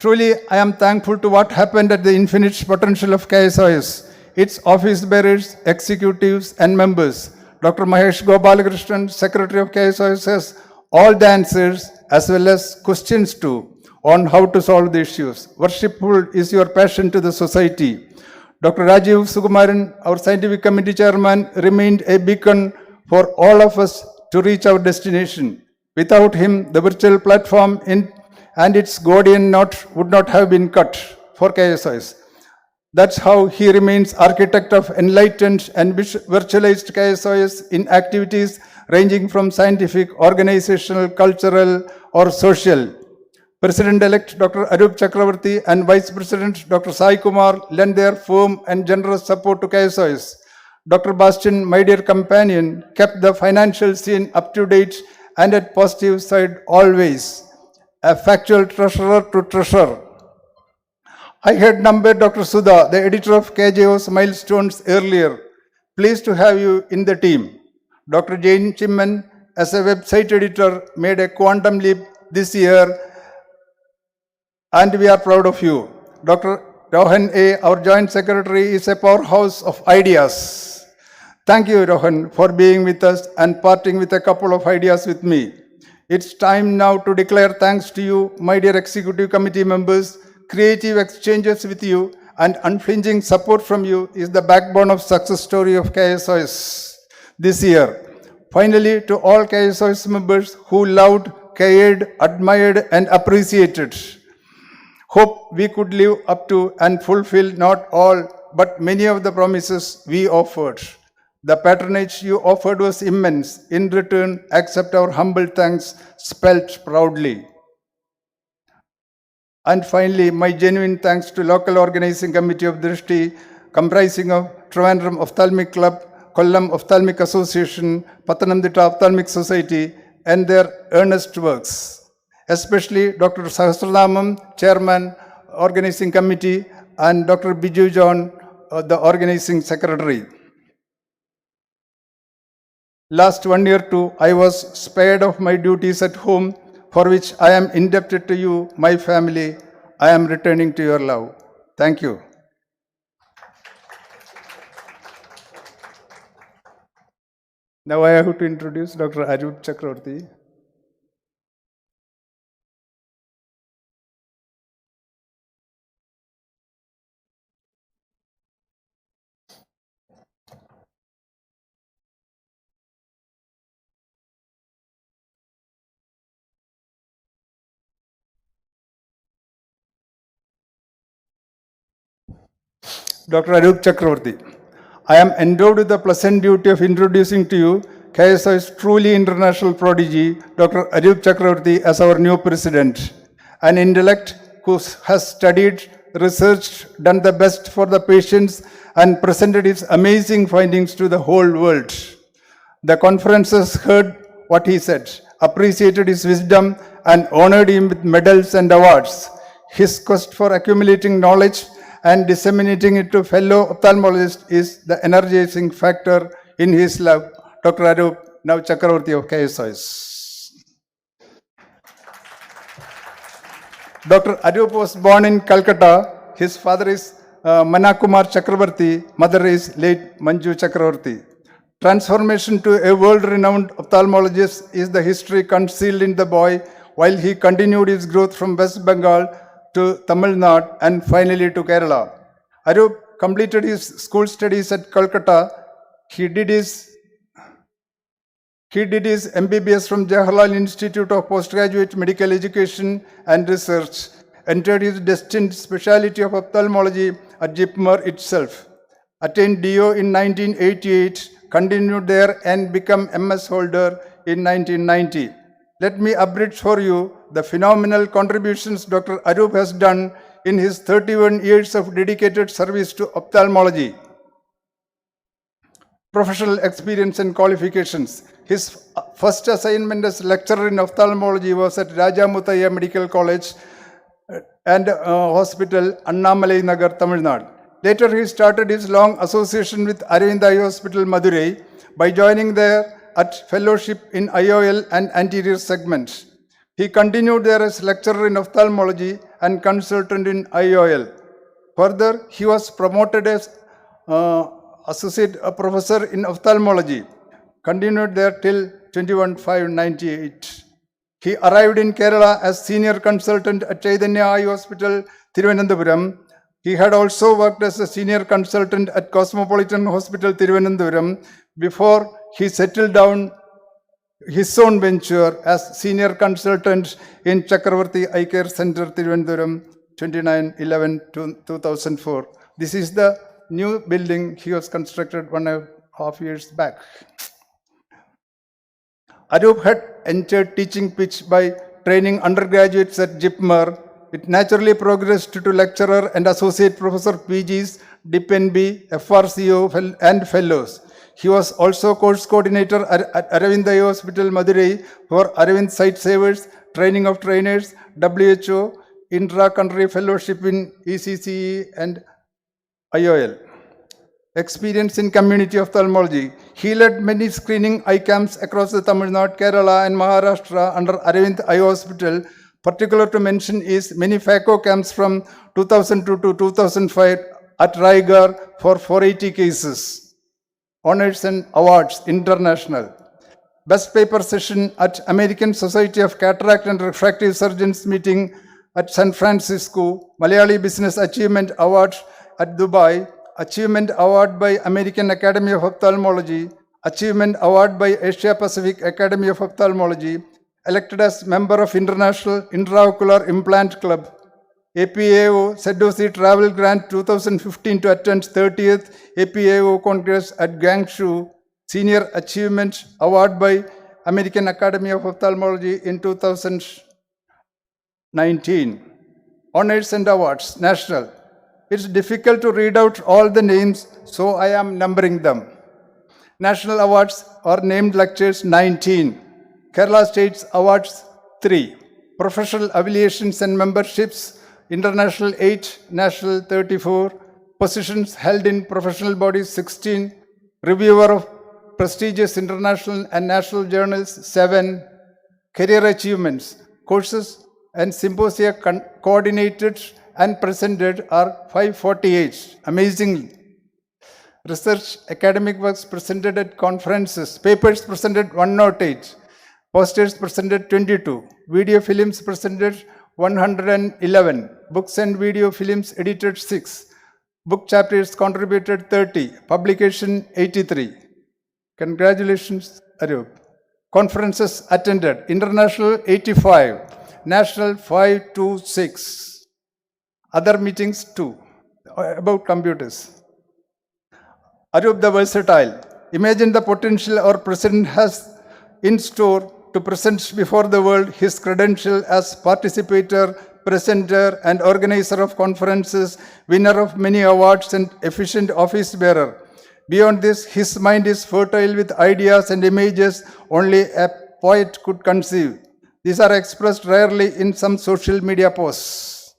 Truly, I am thankful to what happened at the infinite potential of KSOS, its office bearers, executives, and members. Dr. Mahesh Gopalakrishnan, Secretary of KSOS, has all the answers as well as questions too on how to solve the issues. Worshipful is your passion to the society. Dr. Rajiv Sukumaran, our scientific committee chairman, remained a beacon for all of us to reach our destination. Without him, the virtual platform and its Gordian knot would not have been cut for KSOS. That's how he remains architect of enlightened and virtualized KSOS in activities ranging from scientific, organizational, cultural, or social. President-elect Dr. Arup Chakravarti and Vice President Dr. Sai Kumar lend their firm and generous support to KSOS. Dr. Bastian, my dear companion, kept the financial scene up to date and at positive side always. A factual treasurer to treasure. I had numbered Dr. Sudha, the editor of KSOS Milestones earlier. Pleased to have you in the team. Dr. Jane Chimman, as a website editor, made a quantum leap this year, and we are proud of you. Dr. Rohan A., our Joint Secretary, is a powerhouse of ideas. Thank you, Rohan, for being with us and parting with a couple of ideas with me. It's time now to declare thanks to you, my dear Executive Committee members. Creative exchanges with you and unflinching support from you is the backbone of success story of KSOS this year. Finally, to all KSOS members who loved, cared, admired, and appreciated, hope we could live up to and fulfill not all, but many of the promises we offered. The patronage you offered was immense. In return, accept our humble thanks, spelt proudly. And finally, my genuine thanks to local organizing committee of Drishti, comprising of Trivandrum Ophthalmic Club, Kollam Ophthalmic Association, Pathanamthitta Ophthalmic Society, and their earnest works. Especially Dr. Sahasranamam, Chairman, Organizing Committee, and Dr. Biju John, the Organizing Secretary. Last 1 year too, I was spared of my duties at home, for which I am indebted to you, my family. I am returning to your love. Thank you. Now I have to introduce Dr. Arup Chakravarti. Dr. Arup Chakravarti. I am endowed with the pleasant duty of introducing to you KSO's truly international prodigy, Dr. Arup Chakravarti, as our new president. An intellect who has studied, researched, done the best for the patients, and presented his amazing findings to the whole world. The conferences heard what he said, appreciated his wisdom, and honored him with medals and awards. His quest for accumulating knowledge and disseminating it to fellow ophthalmologists is the energizing factor in his love. Dr. Arup, now Chakravarti of KSOS. Dr. Arup was born in Calcutta. His father is Manakumar Chakravarti, mother is late Manju Chakravarti. Transformation to a world-renowned ophthalmologist is the history concealed in the boy while he continued his growth from West Bengal to Tamil Nadu and finally to Kerala. Arup completed his school studies at Calcutta. He did his MBBS from Jawaharlal Institute of Postgraduate Medical Education and Research, entered his destined specialty of ophthalmology at JIPMER itself, attained DO in 1988, continued there and became MS holder in 1990. Let me abridge for you the phenomenal contributions Dr. Arup has done in his 31 years of dedicated service to ophthalmology. Professional experience and qualifications. His first assignment as lecturer in ophthalmology was at Raja Mutaya Medical College and Hospital, Annamalai Nagar, Tamil Nadu. Later, he started his long association with Aravind Eye Hospital, Madurai, by joining there at fellowship in IOL and anterior segments. He continued there as lecturer in ophthalmology and consultant in IOL. Further, he was promoted as associate professor in ophthalmology. Continued there till 21/5/98. He arrived in Kerala as senior consultant at Chaitanya Eye Hospital, Thiruvananthapuram. He had also worked as a senior consultant at Cosmopolitan Hospital, Thiruvananthapuram, before he settled down his own venture as senior consultant in Chakravarti Eye Care Center, Thiruvananthapuram, 29/11/2004. This is the new building he was constructed 1.5 years back. Arup had entered teaching pitch by training undergraduates at JIPMER. It naturally progressed to lecturer and associate professor PGs, DPNB, FRCO, and fellows. He was also course coordinator at Aravind Eye Hospital, Madurai for Aravind Site Savers, training of trainers, WHO, intra-country fellowship in ECCE and IOL. Experience in community ophthalmology. He led many screening eye camps across the Tamil Nadu, Kerala and Maharashtra under Aravind Eye Hospital. Particular to mention is many FACO camps from 2002 to 2005 at Raigarh for 480 cases. Honors and awards, international. Best paper session at American Society of Cataract and Refractive Surgeons meeting at San Francisco. Malayali Business Achievement Award at Dubai. Achievement Award by American Academy of Ophthalmology. Achievement Award by Asia Pacific Academy of Ophthalmology. Elected as member of International Intraocular Implant Club. APAO Sedosi Travel Grant 2015 to attend 30th APAO Congress at Guangzhou. Senior Achievement Award by American Academy of Ophthalmology in 2019. Honors and awards, national. It's difficult to read out all the names, so I am numbering them. National awards or named lectures 19. Kerala State's awards 3. Professional affiliations and memberships, international 8, national 34. Positions held in professional bodies 16. Reviewer of prestigious international and national journals 7. Career achievements, courses and symposia coordinated and presented are 548. Amazing. Research academic works presented at conferences. Papers presented 108. Posters presented 22. Video films presented 111. Books and video films edited 6. Book chapters contributed 30. Publication 83. Congratulations, Arup. Conferences attended. International 85. National 526. Other meetings 2. About computers. Arup the versatile. Imagine the potential our president has in store to present before the world his credential as participator, presenter and organizer of conferences, winner of many awards and efficient office bearer. Beyond this, his mind is fertile with ideas and images only a poet could conceive. These are expressed rarely in some social media posts.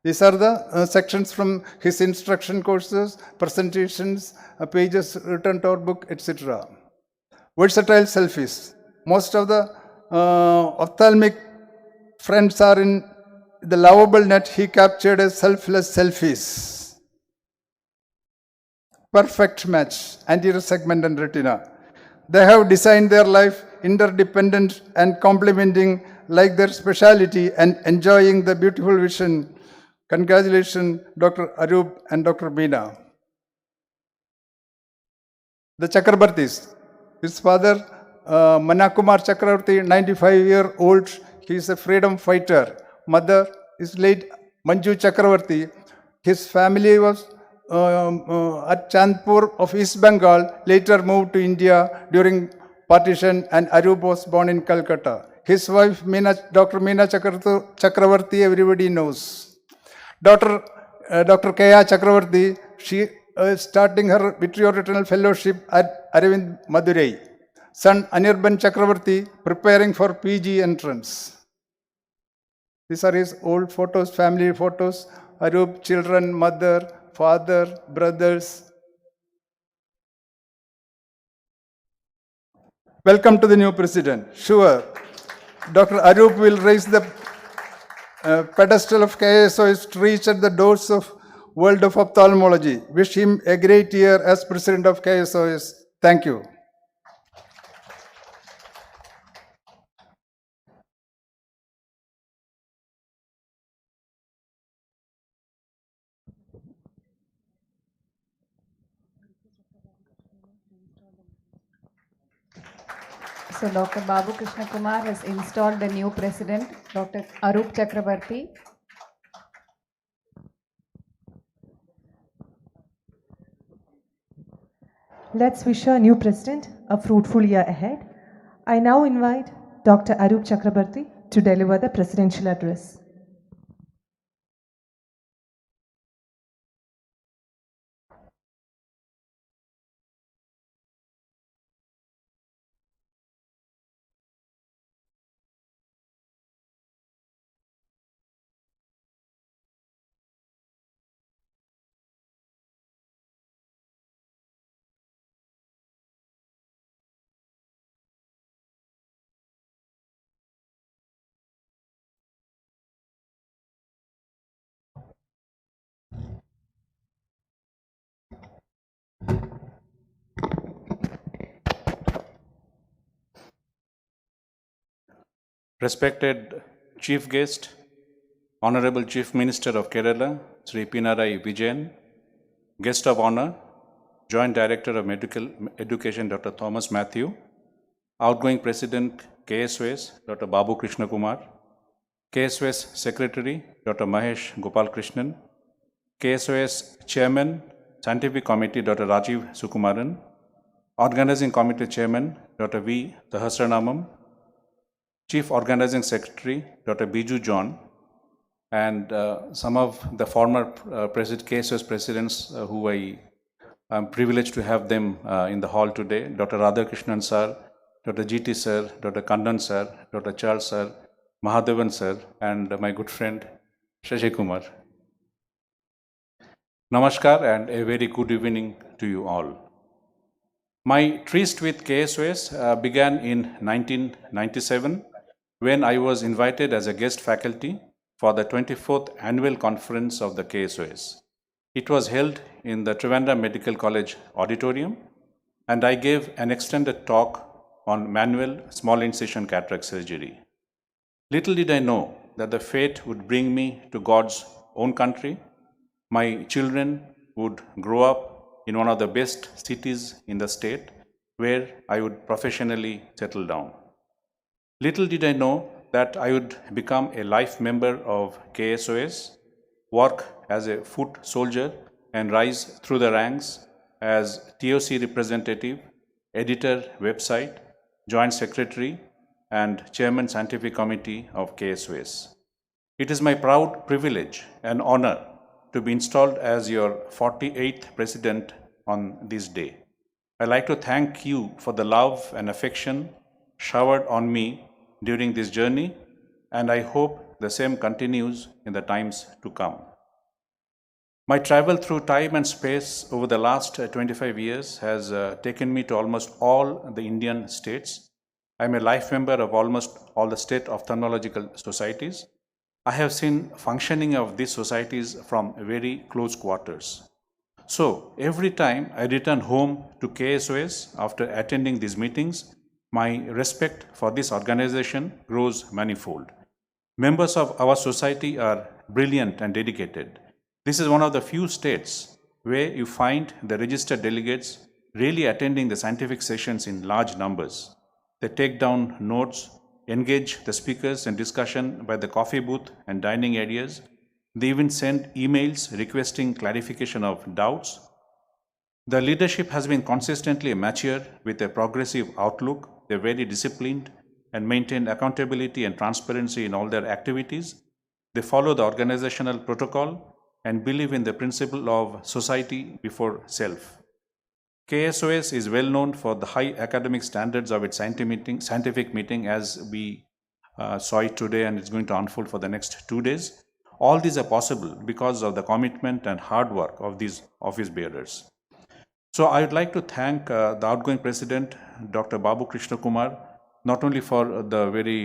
These are the sections from his instruction courses, presentations, pages written to our book, etc. Versatile selfies. Most of the ophthalmic friends are in the lovable net he captured as selfless selfies. Perfect match, anterior segment and retina. They have designed their life interdependent and complementing like their speciality and enjoying the beautiful vision. Congratulations, Dr. Arup and Dr. Meena. The Chakrabartis. His father, Manakumar Chakravarti, 95-year-old. He is a freedom fighter. Mother is late Manju Chakravarti. His family was at Chandpur of East Bengal, later moved to India during partition, and Arup was born in Calcutta. His wife, Dr. Meena Chakravarti, everybody knows. Dr. K.A. Chakravarti, she is starting her vitreoretinal fellowship at Aravind Madurai. Son Anirban Chakravarti, preparing for PG entrance. These are his old photos, family photos. Arup, children, mother, father, brothers. Welcome to the new president. Sure, Dr. Arup will raise the pedestal of KSOS to reach at the doors of world of ophthalmology. Wish him a great year as president of KSOS. Thank you. So Dr. Babu Krishna Kumar has installed the new president, Dr. Arup Chakrabarti. Let's wish our new president a fruitful year ahead. I now invite Dr. Arup Chakrabarti to deliver the presidential address. Respected Chief Guest, Honorable Chief Minister of Kerala, Sri Pinarayi Vijayan, Guest of Honor, Joint Director of Medical Education, Dr. Thomas Matthew, Outgoing President, KSOS, Dr. Babu Krishna Kumar, KSOS Secretary, Dr. Mahesh Gopal Krishnan, KSOS Chairman, Scientific Committee, Dr. Rajiv Sukumaran, Organizing Committee Chairman, Dr. V. Sahasranamam, Chief Organizing Secretary, Dr. Biju John, and some of the former KSOS presidents who I am privileged to have them in the hall today, Dr. Radhakrishnan sir, Dr. GT sir, Dr. Kannan sir, Dr. Charles sir, Mahadevan sir, and my good friend Shashi Kumar. Namaskar and a very good evening to you all. My tryst with KSOS began in 1997 when I was invited as a guest faculty for the 24th annual conference of the KSOS. It was held in the Trivandrum Medical College auditorium, and I gave an extended talk on manual small incision cataract surgery. Little did I know that the fate would bring me to God's own country. My children would grow up in one of the best cities in the state where I would professionally settle down. Little did I know that I would become a life member of KSOS, work as a foot soldier, and rise through the ranks as TOC representative, editor, website, joint secretary, and chairman scientific committee of KSOS. It is my proud privilege and honor to be installed as your 48th president on this day. I'd like to thank you for the love and affection showered on me during this journey, and I hope the same continues in the times to come. My travel through time and space over the last 25 years has taken me to almost all the Indian states. I'm a life member of almost all the state ophthalmological societies. I have seen functioning of these societies from very close quarters. So every time I return home to KSOS after attending these meetings, my respect for this organization grows manifold. Members of our society are brilliant and dedicated. This is one of the few states where you find the registered delegates really attending the scientific sessions in large numbers. They take down notes, engage the speakers in discussion by the coffee booth and dining areas. They even send emails requesting clarification of doubts. The leadership has been consistently mature with a progressive outlook. They're very disciplined and maintain accountability and transparency in all their activities. They follow the organizational protocol and believe in the principle of society before self. KSOS is well known for the high academic standards of its scientific meeting, as we saw it today, and it's going to unfold for the next 2 days. All these are possible because of the commitment and hard work of these office bearers. So I would like to thank the outgoing president, Dr. Babu Krishna Kumar, not only for the very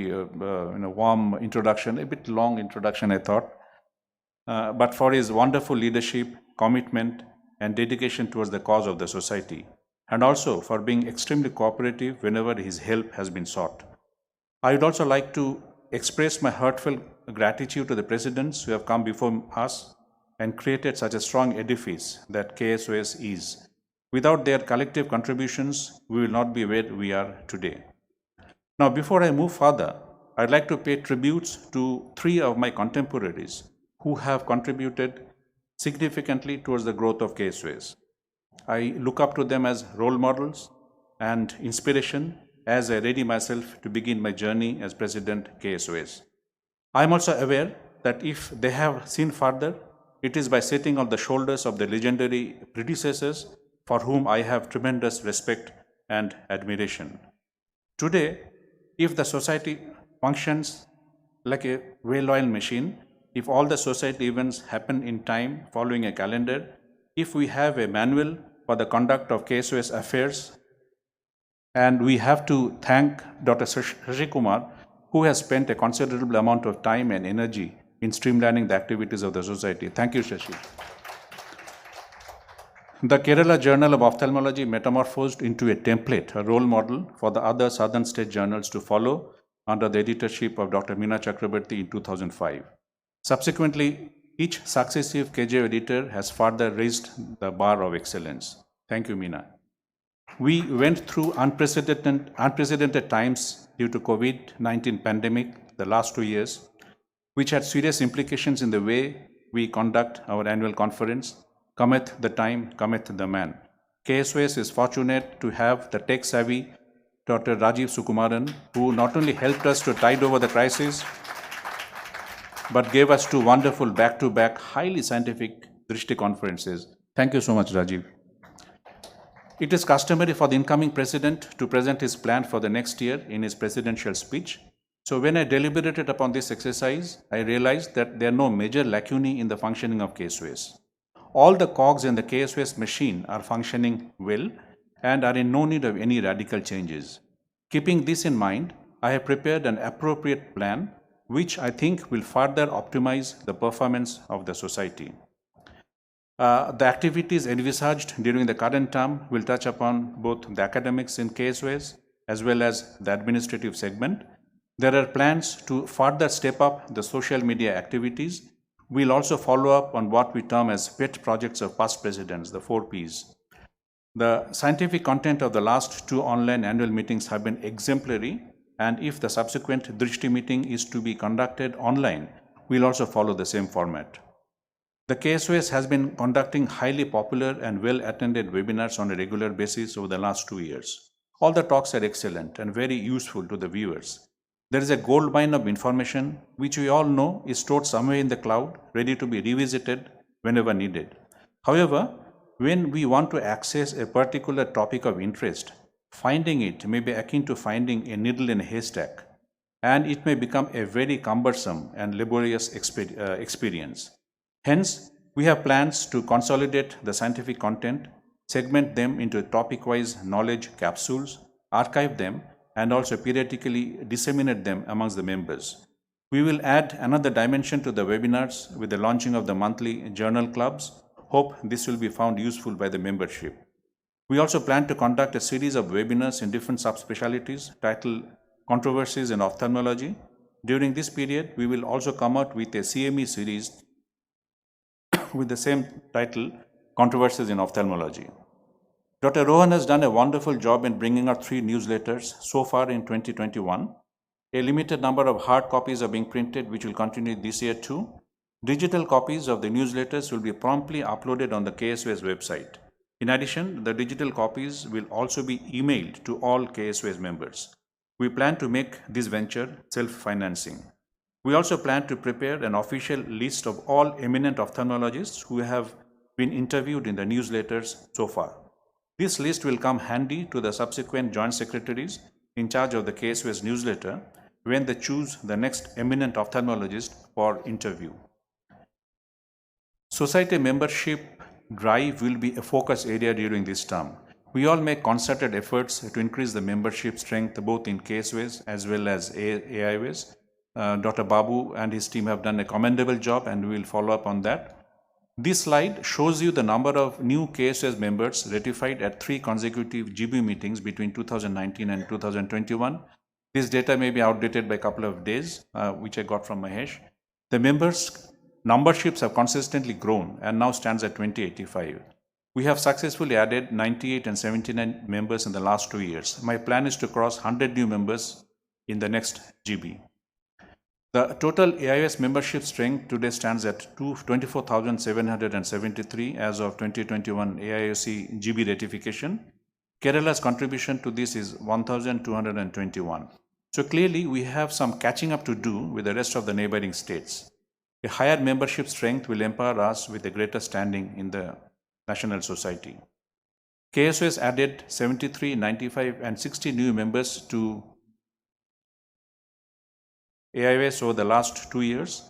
warm introduction, a bit long introduction I thought, but for his wonderful leadership, commitment, and dedication towards the cause of the society, and also for being extremely cooperative whenever his help has been sought. I would also like to express my heartfelt gratitude to the presidents who have come before us and created such a strong edifice that KSOS is. Without their collective contributions, we will not be where we are today. Now, before I move further, I'd like to pay tributes to 3 of my contemporaries who have contributed significantly towards the growth of KSOS. I look up to them as role models and inspiration as I ready myself to begin my journey as President KSOS. I am also aware that if they have seen further, it is by sitting on the shoulders of the legendary predecessors for whom I have tremendous respect and admiration. Today, if the society functions like a well-oiled machine, if all the society events happen in time following a calendar, if we have a manual for the conduct of KSOS affairs, and we have to thank Dr. Shashi Kumar, who has spent a considerable amount of time and energy in streamlining the activities of the society. Thank you, Shashi. The Kerala Journal of Ophthalmology metamorphosed into a template, a role model for the other southern state journals to follow under the editorship of Dr. Meena Chakrabarty in 2005. Subsequently, each successive KJO editor has further raised the bar of excellence. Thank you, Meena. We went through unprecedented times due to COVID-19 pandemic the last 2 years, which had serious implications in the way we conduct our annual conference. Cometh the time, cometh the man. KSOS is fortunate to have the tech-savvy Dr. Rajiv Sukumaran, who not only helped us to tide over the crisis, but gave us 2 wonderful back-to-back, highly scientific Drishti conferences. Thank you so much, Rajiv. It is customary for the incoming president to present his plan for the next year in his presidential speech. So when I deliberated upon this exercise, I realized that there are no major lacunae in the functioning of KSOS. All the cogs in the KSOS machine are functioning well and are in no need of any radical changes. Keeping this in mind, I have prepared an appropriate plan which I think will further optimize the performance of the society. The activities envisaged during the current term will touch upon both the academics in KSOS as well as the administrative segment. There are plans to further step up the social media activities. We'll also follow up on what we term as pet projects of past presidents, the 4 Ps. The scientific content of the last 2 online annual meetings have been exemplary, and if the subsequent Drishti meeting is to be conducted online, we'll also follow the same format. The KSOS has been conducting highly popular and well-attended webinars on a regular basis over the last 2 years. All the talks are excellent and very useful to the viewers. There is a gold mine of information which we all know is stored somewhere in the cloud, ready to be revisited whenever needed. However, when we want to access a particular topic of interest, finding it may be akin to finding a needle in a haystack, and it may become a very cumbersome and laborious experience. Hence, we have plans to consolidate the scientific content, segment them into topic-wise knowledge capsules, archive them, and also periodically disseminate them amongst the members. We will add another dimension to the webinars with the launching of the monthly journal clubs. Hope this will be found useful by the membership. We also plan to conduct a series of webinars in different subspecialties titled Controversies in Ophthalmology. During this period, we will also come out with a CME series with the same title, Controversies in Ophthalmology. Dr. Rohan has done a wonderful job in bringing out 3 newsletters so far in 2021. A limited number of hard copies are being printed, which will continue this year too. Digital copies of the newsletters will be promptly uploaded on the KSOS website. In addition, the digital copies will also be emailed to all KSOS members. We plan to make this venture self-financing. We also plan to prepare an official list of all eminent ophthalmologists who have been interviewed in the newsletters so far. This list will come handy to the subsequent joint secretaries in charge of the KSOS newsletter when they choose the next eminent ophthalmologist for interview. Society membership drive will be a focus area during this term. We all make concerted efforts to increase the membership strength both in KSOS as well as AIOS. Dr. Babu and his team have done a commendable job, and we will follow up on that. This slide shows you the number of new KSOS members ratified at 3 consecutive GB meetings between 2019 and 2021. This data may be outdated by a couple of days, which I got from Mahesh. The members' numberships have consistently grown and now stands at 2085. We have successfully added 98 and 79 members in the last 2 years. My plan is to cross 100 new members in the next GB. The total AIOS membership strength today stands at 24,773 as of 2021 AIOC GB ratification. Kerala's contribution to this is 1,221. So clearly we have some catching up to do with the rest of the neighboring states. A higher membership strength will empower us with a greater standing in the national society. KSOS added 73, 95 and 60 new members to AIOS over the last 2 years,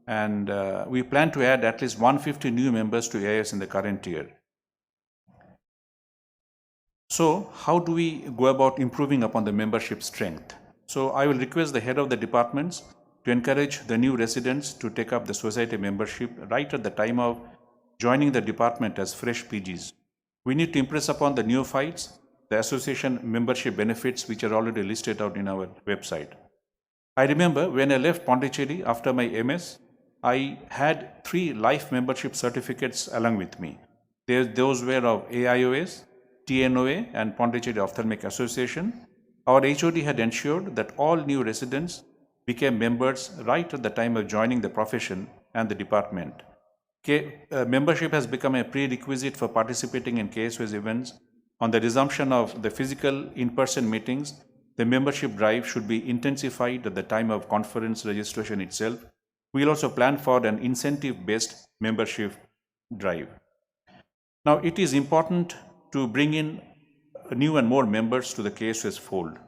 and we plan to add at least 150 new members to AIOS in the current year. So how do we go about improving upon the membership strength? So I will request the head of the departments to encourage the new residents to take up the society membership right at the time of joining the department as fresh PGs. We need to impress upon the neophytes the association membership benefits which are already listed out in our website. I remember when I left Pondicherry after my MS, I had 3 life membership certificates along with me. Those were of AIOS, TNOA and Pondicherry Ophthalmic Association. Our HOD had ensured that all new residents became members right at the time of joining the profession and the department. Membership has become a prerequisite for participating in KSOS events. On the resumption of the physical in-person meetings, the membership drive should be intensified at the time of conference registration itself. We will also plan for an incentive-based membership drive. Now, it is important to bring in new and more members to the KSOS fold.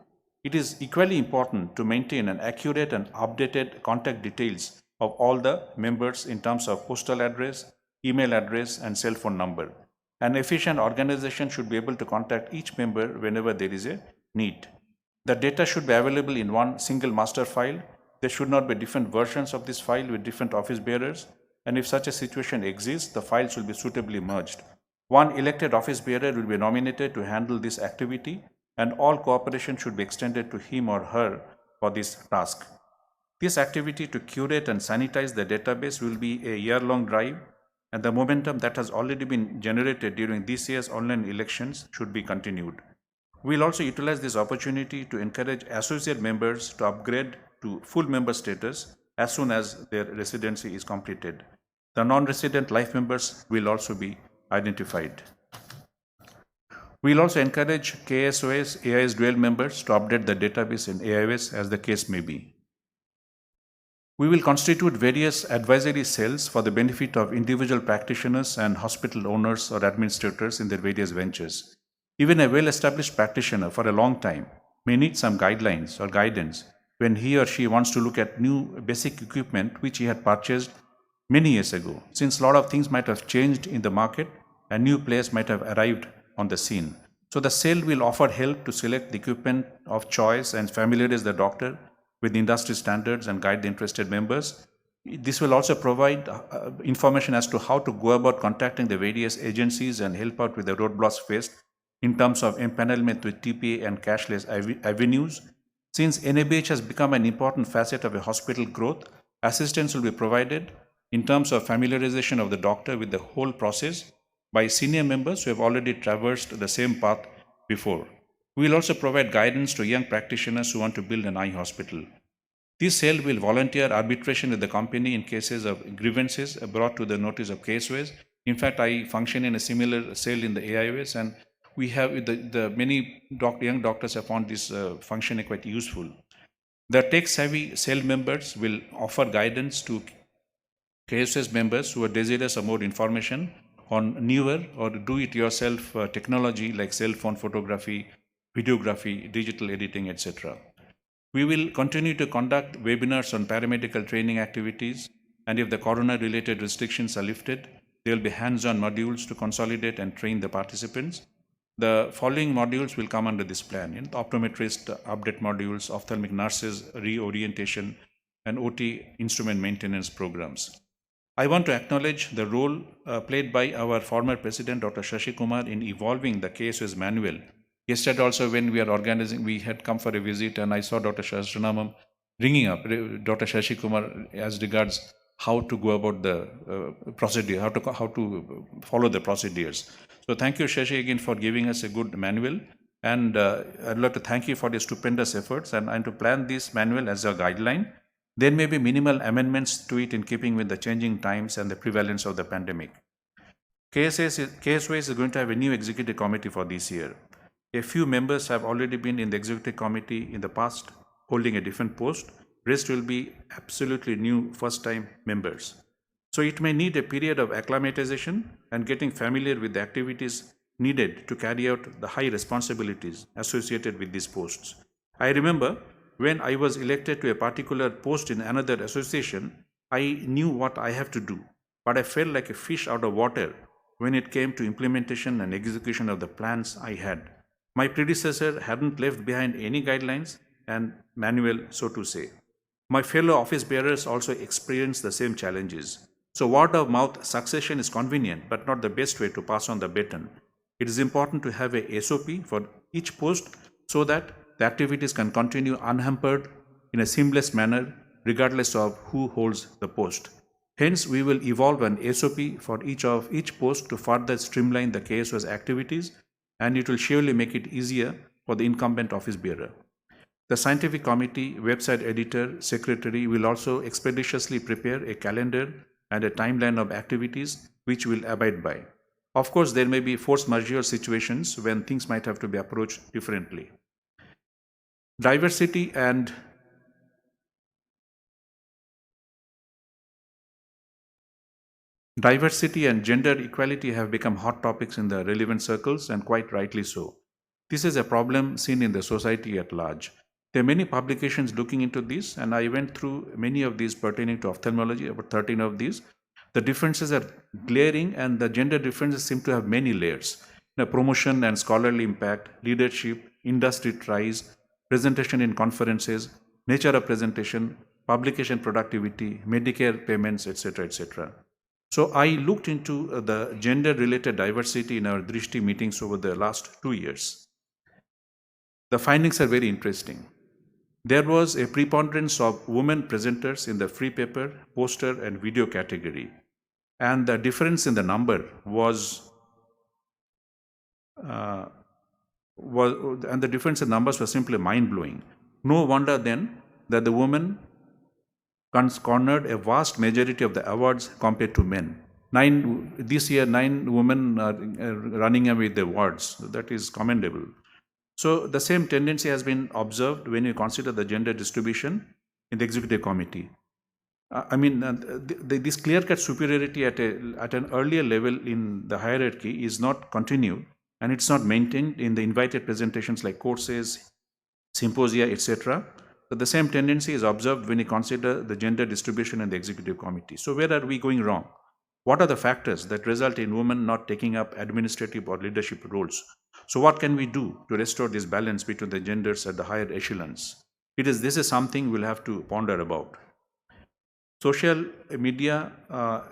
It is equally important to maintain an accurate and updated contact details of all the members in terms of postal address, email address, and cell phone number. An efficient organization should be able to contact each member whenever there is a need. The data should be available in one single master file. There should not be different versions of this file with different office bearers, and if such a situation exists, the files will be suitably merged. One elected office bearer will be nominated to handle this activity, and all cooperation should be extended to him or her for this task. This activity to curate and sanitize the database will be a year-long drive, and the momentum that has already been generated during this year's online elections should be continued. We will also utilize this opportunity to encourage associate members to upgrade to full member status as soon as their residency is completed. The non-resident life members will also be identified. We will also encourage KSOS AIS dual members to update the database in AIOS as the case may be. We will constitute various advisory cells for the benefit of individual practitioners and hospital owners or administrators in their various ventures. Even a well-established practitioner for a long time may need some guidelines or guidance when he or she wants to look at new basic equipment which he had purchased many years ago, since a lot of things might have changed in the market and new players might have arrived on the scene. So the cell will offer help to select the equipment of choice and familiarize the doctor with industry standards and guide the interested members. This will also provide information as to how to go about contacting the various agencies and help out with the roadblocks faced in terms of empanelment with TPA and cashless avenues. Since NABH has become an important facet of a hospital growth, assistance will be provided in terms of familiarization of the doctor with the whole process by senior members who have already traversed the same path before. We will also provide guidance to young practitioners who want to build an eye hospital. This cell will volunteer arbitration with the company in cases of grievances brought to the notice of KSOS. In fact, I function in a similar cell in the AIOS, and we have many young doctors have found this function quite useful. The tech-savvy cell members will offer guidance to KSOS members who are desirous of more information on newer or do-it-yourself technology like cell phone photography, videography, digital editing, etc. We will continue to conduct webinars on paramedical training activities, and if the corona-related restrictions are lifted, there will be hands-on modules to consolidate and train the participants. The following modules will come under this plan: the optometrist update modules, ophthalmic nurses reorientation, and OT instrument maintenance programs. I want to acknowledge the role played by our former president, Dr. Shashi Kumar, in evolving the KSOS manual. Yesterday also, when we are organizing, we had come for a visit, and I saw Dr. Shastranamam bringing up Dr. Shashi Kumar as regards how to go about the procedure, how to follow the procedures. So thank you, Shashi, again for giving us a good manual. And I'd like to thank you for your stupendous efforts and to plan this manual as a guideline. There may be minimal amendments to it in keeping with the changing times and the prevalence of the pandemic. KSOS is going to have a new executive committee for this year. A few members have already been in the executive committee in the past, holding a different post. Rest will be absolutely new first-time members. So it may need a period of acclimatization and getting familiar with the activities needed to carry out the high responsibilities associated with these posts. I remember when I was elected to a particular post in another association, I knew what I have to do, but I felt like a fish out of water when it came to implementation and execution of the plans I had. My predecessor hadn't left behind any guidelines and manual, so to say. My fellow office bearers also experienced the same challenges. So word of mouth succession is convenient, but not the best way to pass on the baton. It is important to have a SOP for each post so that the activities can continue unhampered in a seamless manner, regardless of who holds the post. Hence, we will evolve an SOP for each post to further streamline the KSOS activities, and it will surely make it easier for the incumbent office bearer. The scientific committee, website editor, secretary will also expeditiously prepare a calendar and a timeline of activities which will abide by. Of course, there may be force majeure situations when things might have to be approached differently. Diversity and gender equality have become hot topics in the relevant circles, and quite rightly so. This is a problem seen in the society at large. There are many publications looking into this, and I went through many of these pertaining to ophthalmology, about 13 of these. The differences are glaring, and the gender differences seem to have many layers. Promotion and scholarly impact, leadership, industry ties, presentation in conferences, nature of presentation, publication productivity, Medicare payments, etc., etc. So I looked into the gender-related diversity in our Drishti meetings over the last 2 years. The findings are very interesting. There was a preponderance of women presenters in the free paper, poster, and video category. And the difference in the number and the difference in numbers was simply mind-blowing. No wonder then that the women cornered a vast majority of the awards compared to men. This year, 9 women are running away with the awards. That is commendable. So the same tendency has been observed when you consider the gender distribution in the executive committee. This clear-cut superiority at an earlier level in the hierarchy is not continued, and it's not maintained in the invited presentations like courses, symposia, etc. But the same tendency is observed when you consider the gender distribution in the executive committee. So where are we going wrong? What are the factors that result in women not taking up administrative or leadership roles? So what can we do to restore this balance between the genders at the higher echelons? This is something we'll have to ponder about. Social media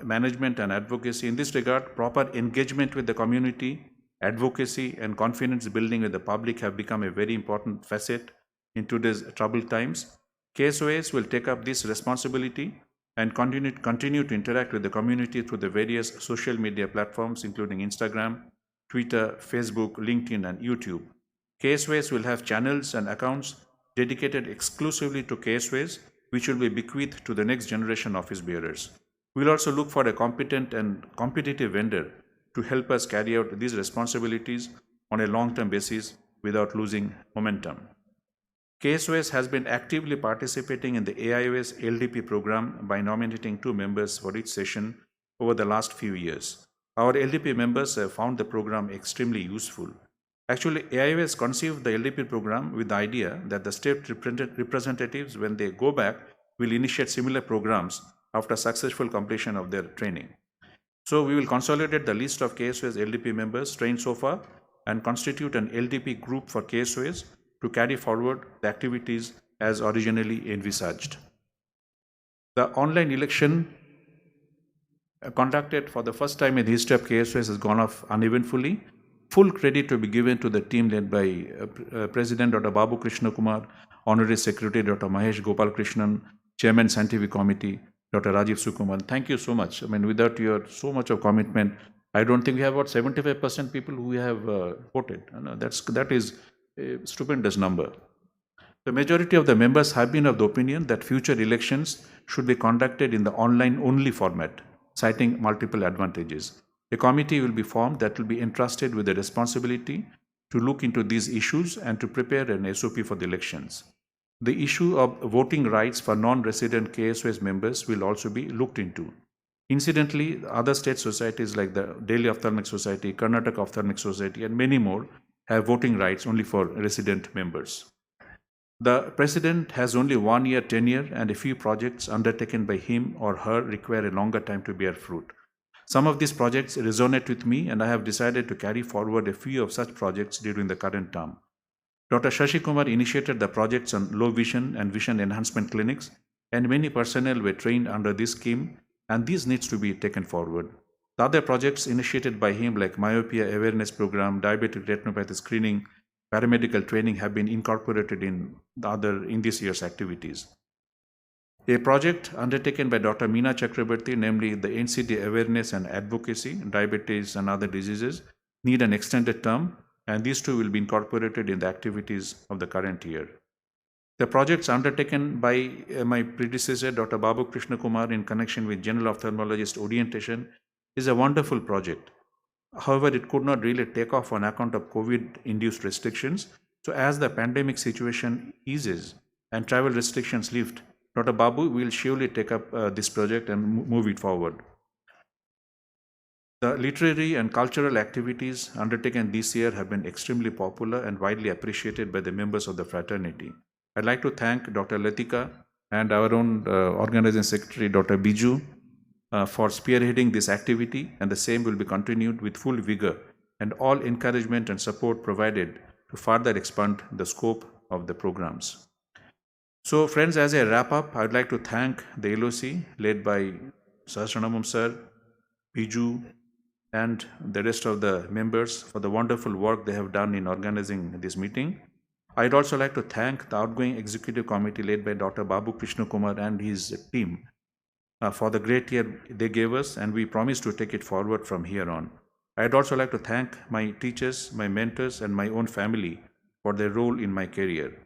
management and advocacy. In this regard, proper engagement with the community, advocacy, and confidence building with the public have become a very important facet in today's troubled times. KSOS will take up this responsibility and continue to interact with the community through the various social media platforms, including Instagram, Twitter, Facebook, LinkedIn, and YouTube. KSOS will have channels and accounts dedicated exclusively to KSOS, which will be bequeathed to the next generation office bearers. We'll also look for a competent and competitive vendor to help us carry out these responsibilities on a long-term basis without losing momentum. KSOS has been actively participating in the AIOS LDP program by nominating 2 members for each session over the last few years. Our LDP members have found the program extremely useful. Actually, AIOS conceived the LDP program with the idea that the state representatives, when they go back, will initiate similar programs after successful completion of their training. So we will consolidate the list of KSOS LDP members trained so far and constitute an LDP group for KSOS to carry forward the activities as originally envisaged. The online election conducted for the first time in the history of KSOS has gone off uneventfully. Full credit to be given to the team led by President Dr. Babu Krishna Kumar, Honorary Secretary Dr. Mahesh Gopal Krishnan, Chairman Scientific Committee Dr. Rajiv Sukuman. Thank you so much. I mean, without your so much of commitment, I don't think we have about 75% people who have voted. That is a stupendous number. The majority of the members have been of the opinion that future elections should be conducted in the online-only format, citing multiple advantages. A committee will be formed that will be entrusted with the responsibility to look into these issues and to prepare an SOP for the elections. The issue of voting rights for non-resident KSOS members will also be looked into. Incidentally, other state societies like the Delhi Ophthalmic Society, Karnataka Ophthalmic Society, and many more have voting rights only for resident members. The President has only 1 year tenure, and a few projects undertaken by him or her require a longer time to bear fruit. Some of these projects resonate with me, and I have decided to carry forward a few of such projects during the current term. Dr. Shashi Kumar initiated the projects on low vision and vision enhancement clinics, and many personnel were trained under this scheme, and these needs to be taken forward. The other projects initiated by him like myopia awareness program, diabetic retinopathy screening, paramedical training have been incorporated in this year's activities. A project undertaken by Dr. Meena Chakrabarti, namely the NCD awareness and advocacy, diabetes and other diseases, need an extended term, and these two will be incorporated in the activities of the current year. The projects undertaken by my predecessor, Dr. Babu Krishna Kumar, in connection with general ophthalmologist orientation is a wonderful project. However, it could not really take off on account of COVID-induced restrictions. So as the pandemic situation eases and travel restrictions lift, Dr. Babu will surely take up this project and move it forward. The literary and cultural activities undertaken this year have been extremely popular and widely appreciated by the members of the fraternity. I'd like to thank Dr. Latika and our own organizing secretary, Dr. Biju, for spearheading this activity, and the same will be continued with full vigor and all encouragement and support provided to further expand the scope of the programs. So friends, as I wrap up, I would like to thank the LOC led by Sahasranamam sir, Biju, and the rest of the members for the wonderful work they have done in organizing this meeting. I'd also like to thank the outgoing executive committee led by Dr. Babu Krishna Kumar and his team for the great year they gave us, and we promise to take it forward from here on. I'd also like to thank my teachers, my mentors, and my own family for their role in my career.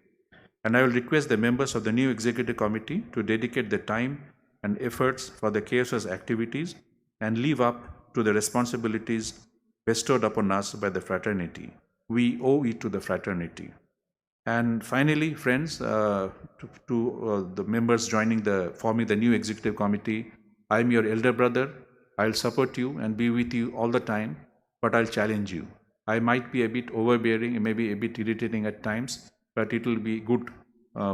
And I will request the members of the new executive committee to dedicate the time and efforts for the KSOS activities and live up to the responsibilities bestowed upon us by the fraternity. We owe it to the fraternity. And finally, friends, to the members forming the new executive committee, I'm your elder brother. I'll support you and be with you all the time, but I'll challenge you. I might be a bit overbearing, maybe a bit irritating at times, but it will be good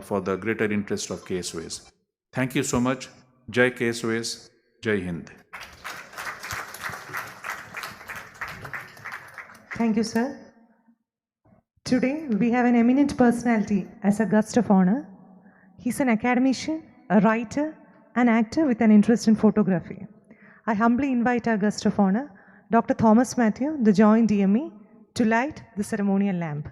for the greater interest of KSOS. Thank you so much. Jai KSOS, Jai Hind. Thank you, sir. Today, we have an eminent personality as a guest of honor. He's an academician, a writer, an actor with an interest in photography. I humbly invite our guest of honor, Dr. Thomas Matthew, the Joint DME, to light the ceremonial lamp.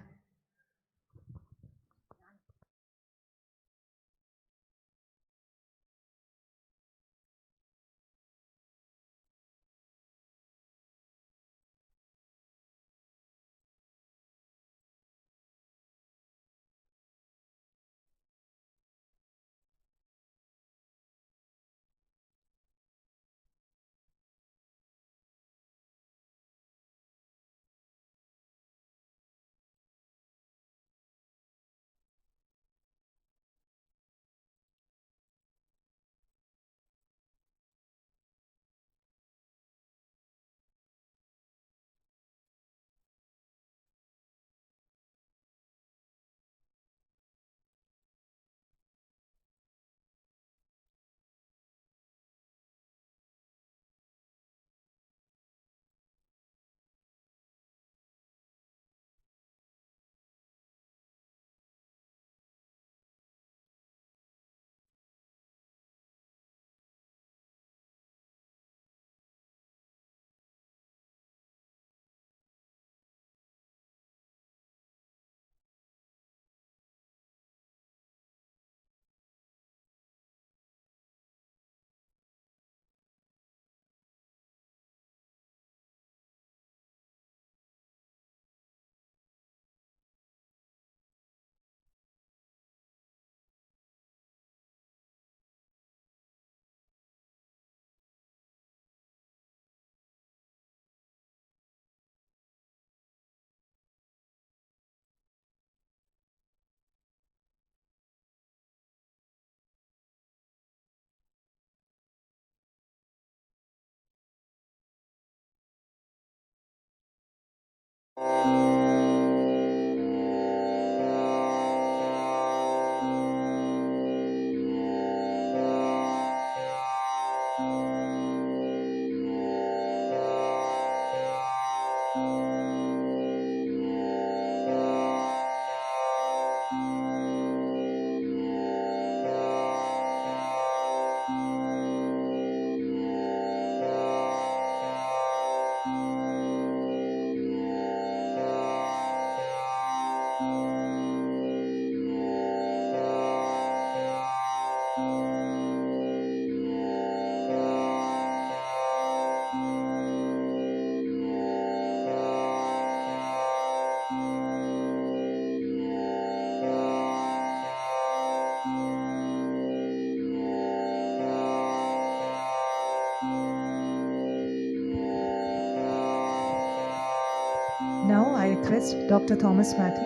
Now I request Dr. Thomas Matthew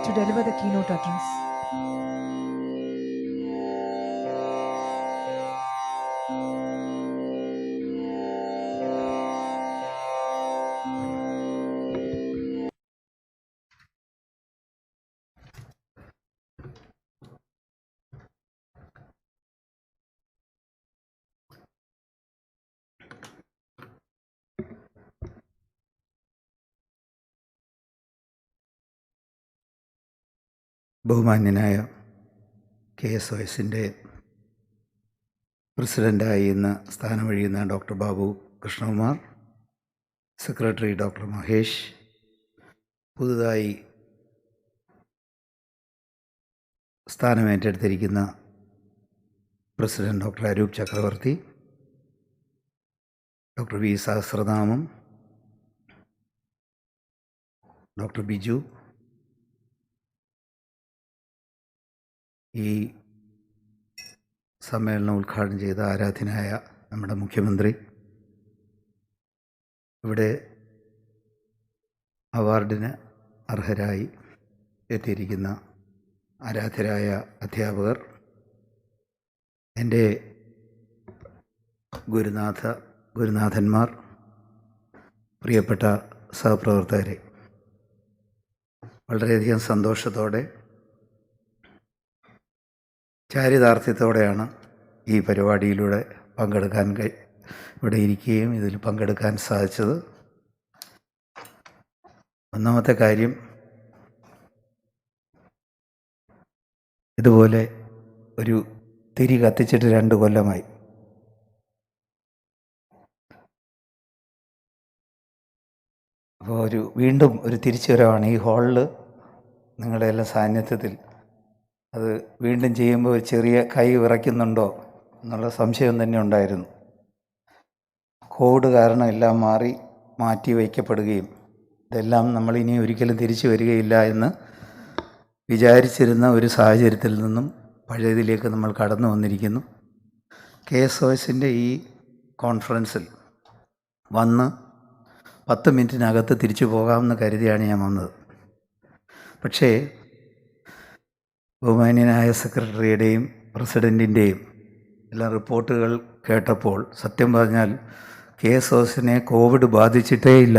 to deliver the keynote address. ബഹുമാന്യനായ KSOSൻ്റെ പ്രസിഡൻ്റായി ഇന്ന് സ്ഥാനമൊഴിയുന്ന doctor Babu Krishnakumar, secretary doctor Mahesh, പുതുതായി സ്ഥാനമേറ്റെടുത്തിരിക്കുന്ന president doctor Aroop Chakravarthy, doctor V Sahasranamam, doctor Biju, ഈ സമ്മേളനം ഉദ്ഘാടനം ചെയ്ത ആരാധ്യനായ നമ്മുടെ മുഖ്യമന്ത്രി, ഇവിടെ അവാർഡിന് അർഹരായി എത്തിയിരിക്കുന്ന ആരാധ്യരായ അധ്യാപകർ, എൻ്റെ ഗുരുനാഥന്മാർ, പ്രിയപ്പെട്ട സഹപ്രവർത്തകരെ, വളരെയധികം സന്തോഷത്തോടെ ചാരിതാർത്ഥ്യത്തോടെയാണ് ഈ പരിപാടിയിലൂടെ ഇവിടെ ഇരിക്കുകയും ഇതിൽ പങ്കെടുക്കാൻ സാധിച്ചത്. ഒന്നാമത്തെ കാര്യം, ഇതുപോലെ ഒരു തിരി കത്തിച്ചിട്ട് 2 കൊല്ലമായി. അപ്പോൾ വീണ്ടും ഒരു തിരിച്ചുവരവാണ് ഈ ഹാളിൽ നിങ്ങളുടെ എല്ലാം സാന്നിധ്യത്തിൽ. അത് വീണ്ടും ചെയ്യുമ്പോൾ ഒരു ചെറിയ കൈ വിറയ്ക്കുന്നുണ്ടോ എന്നുള്ള സംശയം തന്നെ ഉണ്ടായിരുന്നു. കോവിഡ് കാരണം എല്ലാം മാറ്റി വയ്ക്കപ്പെടുകയും ഇതെല്ലാം നമ്മളിനി ഒരിക്കലും തിരിച്ചു വരികയില്ല എന്ന് വിചാരിച്ചിരുന്ന ഒരു സാഹചര്യത്തിൽ നിന്നും പഴയതിലേക്ക് നമ്മൾ കടന്നു വന്നിരിക്കുന്നു. KSOSൻ്റെ ഈ കോൺഫറൻസിൽ വന്ന് 10 മിനിറ്റിനകത്ത് തിരിച്ചു പോകാമെന്ന് കരുതിയാണ് ഞാൻ വന്നത്. പക്ഷേ ബഹുമാന്യനായ സെക്രട്ടറിയുടെയും പ്രസിഡൻറ്റിൻ്റെയും എല്ലാം റിപ്പോർട്ടുകൾ കേട്ടപ്പോൾ സത്യം പറഞ്ഞാൽ KSOSനെ കോവിഡ് ബാധിച്ചിട്ടേ ഇല്ല,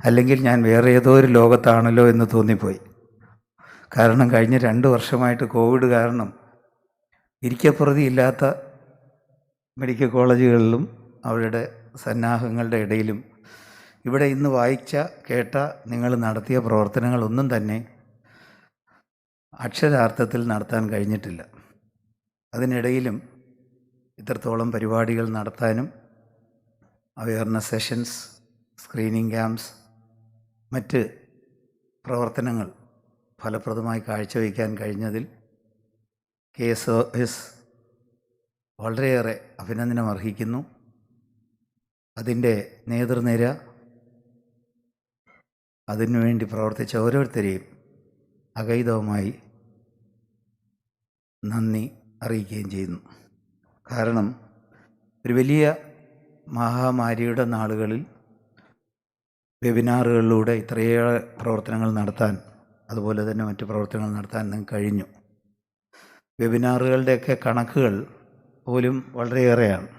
അല്ലെങ്കിൽ ഞാൻ വേറെ ഏതോ ഒരു ലോകത്താണല്ലോ എന്ന് തോന്നിപ്പോയി. കാരണം കഴിഞ്ഞ 2 വർഷമായിട്ട് കോവിഡ് കാരണം ഇരിക്കപ്പുറതിയില്ലാത്ത മെഡിക്കൽ കോളേജുകളിലും അവരുടെ സന്നാഹങ്ങളുടെ ഇടയിലും ഇവിടെ ഇന്ന് കേട്ട നിങ്ങൾ നടത്തിയ പ്രവർത്തനങ്ങളൊന്നും തന്നെ അക്ഷരാർത്ഥത്തിൽ നടത്താൻ കഴിഞ്ഞിട്ടില്ല. അതിനിടയിലും ഇത്രത്തോളം പരിപാടികൾ നടത്താനും അവയർനെസ് സെഷൻസ്, സ്ക്രീനിങ് ക്യാമ്പ്സ്, മറ്റ് പ്രവർത്തനങ്ങൾ ഫലപ്രദമായി കാഴ്ചവയ്ക്കാൻ കഴിഞ്ഞതിൽ KSOS വളരെയേറെ അഭിനന്ദനം അർഹിക്കുന്നു. അതിൻ്റെ നേതൃനിര, അതിനുവേണ്ടി പ്രവർത്തിച്ച ഓരോരുത്തരെയും അഗൈതവുമായി നന്ദി അറിയിക്കുകയും ചെയ്യുന്നു. കാരണം ഒരു വലിയ മഹാമാരിയുടെ നാളുകളിൽ വെബിനാറുകളിലൂടെ ഇത്രയേറെ പ്രവർത്തനങ്ങൾ നടത്താൻ, അതുപോലെ തന്നെ മറ്റ് പ്രവർത്തനങ്ങൾ നടത്താൻ നിങ്ങൾക്ക് കഴിഞ്ഞു. വെബിനാറുകളുടെയൊക്കെ കണക്കുകൾ പോലും വളരെയേറെയാണ്.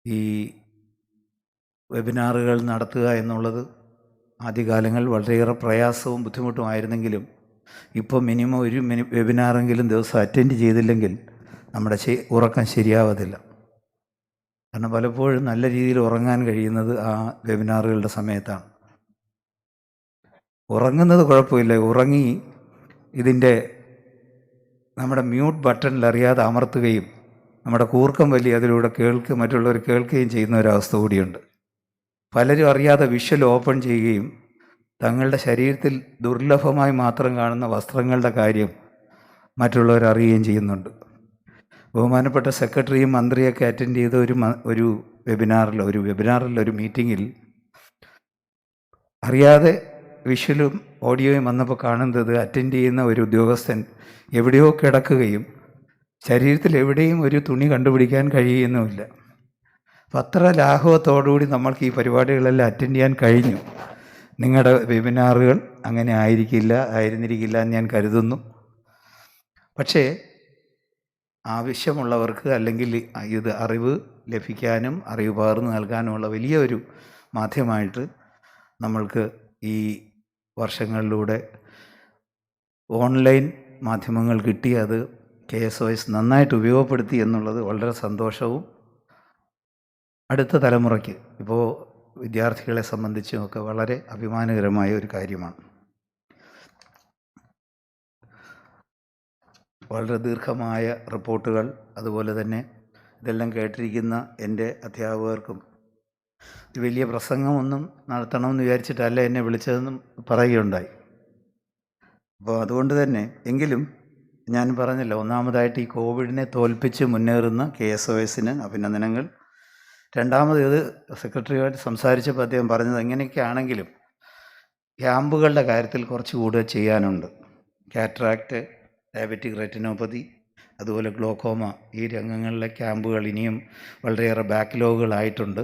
ഈ വെബിനാറുകൾ നടത്തുക എന്നുള്ളത് ആദ്യകാലങ്ങൾ വളരെയേറെ പ്രയാസവും ബുദ്ധിമുട്ടുമായിരുന്നെങ്കിലും ഇപ്പോൾ മിനിമം ഒരു വെബിനാറെങ്കിലും ദിവസം അറ്റൻഡ് ചെയ്തില്ലെങ്കിൽ നമ്മുടെ ഉറക്കം ശരിയാവത്തില്ല. കാരണം പലപ്പോഴും നല്ല രീതിയിൽ ഉറങ്ങാൻ കഴിയുന്നത് ആ വെബിനാറുകളുടെ സമയത്താണ്. ഉറങ്ങുന്നത് കുഴപ്പമില്ല, ഉറങ്ങി ഇതിൻ്റെ നമ്മുടെ മ്യൂട്ട് ബട്ടണിൽ അറിയാതെ അമർത്തുകയും നമ്മുടെ കൂർക്കം വലി അതിലൂടെ മറ്റുള്ളവർ കേൾക്കുകയും ചെയ്യുന്ന ഒരവസ്ഥ കൂടിയുണ്ട്. പലരും അറിയാതെ വിഷ്വൽ ഓപ്പൺ ചെയ്യുകയും തങ്ങളുടെ ശരീരത്തിൽ ദുർലഭമായി മാത്രം കാണുന്ന വസ്ത്രങ്ങളുടെ കാര്യം മറ്റുള്ളവർ അറിയുകയും ചെയ്യുന്നുണ്ട്. ബഹുമാനപ്പെട്ട സെക്രട്ടറിയും മന്ത്രിയൊക്കെ അറ്റൻഡ് ചെയ്ത ഒരു വെബിനാറിൽ ഒരു മീറ്റിങ്ങിൽ അറിയാതെ വിഷ്വലും ഓഡിയോയും വന്നപ്പോൾ കാണുന്നത് അറ്റൻഡ് ചെയ്യുന്ന ഒരു ഉദ്യോഗസ്ഥൻ എവിടെയോ കിടക്കുകയും ശരീരത്തിൽ എവിടെയും ഒരു തുണി കണ്ടുപിടിക്കാൻ കഴിയുന്നുമില്ല. അപ്പം അത്ര ലാഘവത്തോടുകൂടി നമ്മൾക്ക് ഈ പരിപാടികളെല്ലാം അറ്റൻഡ് ചെയ്യാൻ കഴിഞ്ഞു. നിങ്ങളുടെ വെബിനാറുകൾ അങ്ങനെ ആയിരുന്നിരിക്കില്ല എന്ന് ഞാൻ കരുതുന്നു. പക്ഷേ ആവശ്യമുള്ളവർക്ക് അല്ലെങ്കിൽ ഇത് അറിവ് ലഭിക്കാനും അറിവ് പകർന്നു നൽകാനുമുള്ള വലിയൊരു മാധ്യമമായിട്ട് നമ്മൾക്ക് ഈ വർഷങ്ങളിലൂടെ ഓൺലൈൻ മാധ്യമങ്ങൾ കിട്ടി. അത് KSOS നന്നായിട്ട് ഉപയോഗപ്പെടുത്തി എന്നുള്ളത് വളരെ സന്തോഷവും അടുത്ത തലമുറയ്ക്ക് ഇപ്പോൾ വിദ്യാർത്ഥികളെ സംബന്ധിച്ചുമൊക്കെ വളരെ അഭിമാനകരമായ ഒരു കാര്യമാണ്. വളരെ ദീർഘമായ റിപ്പോർട്ടുകൾ, അതുപോലെ തന്നെ ഇതെല്ലാം കേട്ടിരിക്കുന്ന എൻ്റെ അധ്യാപകർക്കും വലിയ പ്രസംഗമൊന്നും നടത്തണമെന്ന് വിചാരിച്ചിട്ടല്ല എന്നെ വിളിച്ചതെന്നും പറയുകയുണ്ടായി. അപ്പോൾ അതുകൊണ്ട് തന്നെ എങ്കിലും ഞാൻ പറഞ്ഞല്ലോ, ഒന്നാമതായിട്ട് ഈ കോവിഡിനെ തോൽപ്പിച്ച് മുന്നേറുന്ന KSOSന് അഭിനന്ദനങ്ങൾ. രണ്ടാമത് ഇത് സെക്രട്ടറിയുമായിട്ട് സംസാരിച്ചപ്പോൾ അദ്ദേഹം പറഞ്ഞത് എങ്ങനെയൊക്കെയാണെങ്കിലും ക്യാമ്പുകളുടെ കാര്യത്തിൽ കുറച്ച് കൂടുതൽ ചെയ്യാനുണ്ട്. കാറ്ററാക്റ്റ്, ഡയബറ്റിക് റെറ്റിനോപ്പതി, അതുപോലെ ഗ്ലോക്കോമ, ഈ രംഗങ്ങളിലെ ക്യാമ്പുകൾ ഇനിയും വളരെയേറെ ബാക്ക്ലോഗുകളായിട്ടുണ്ട്.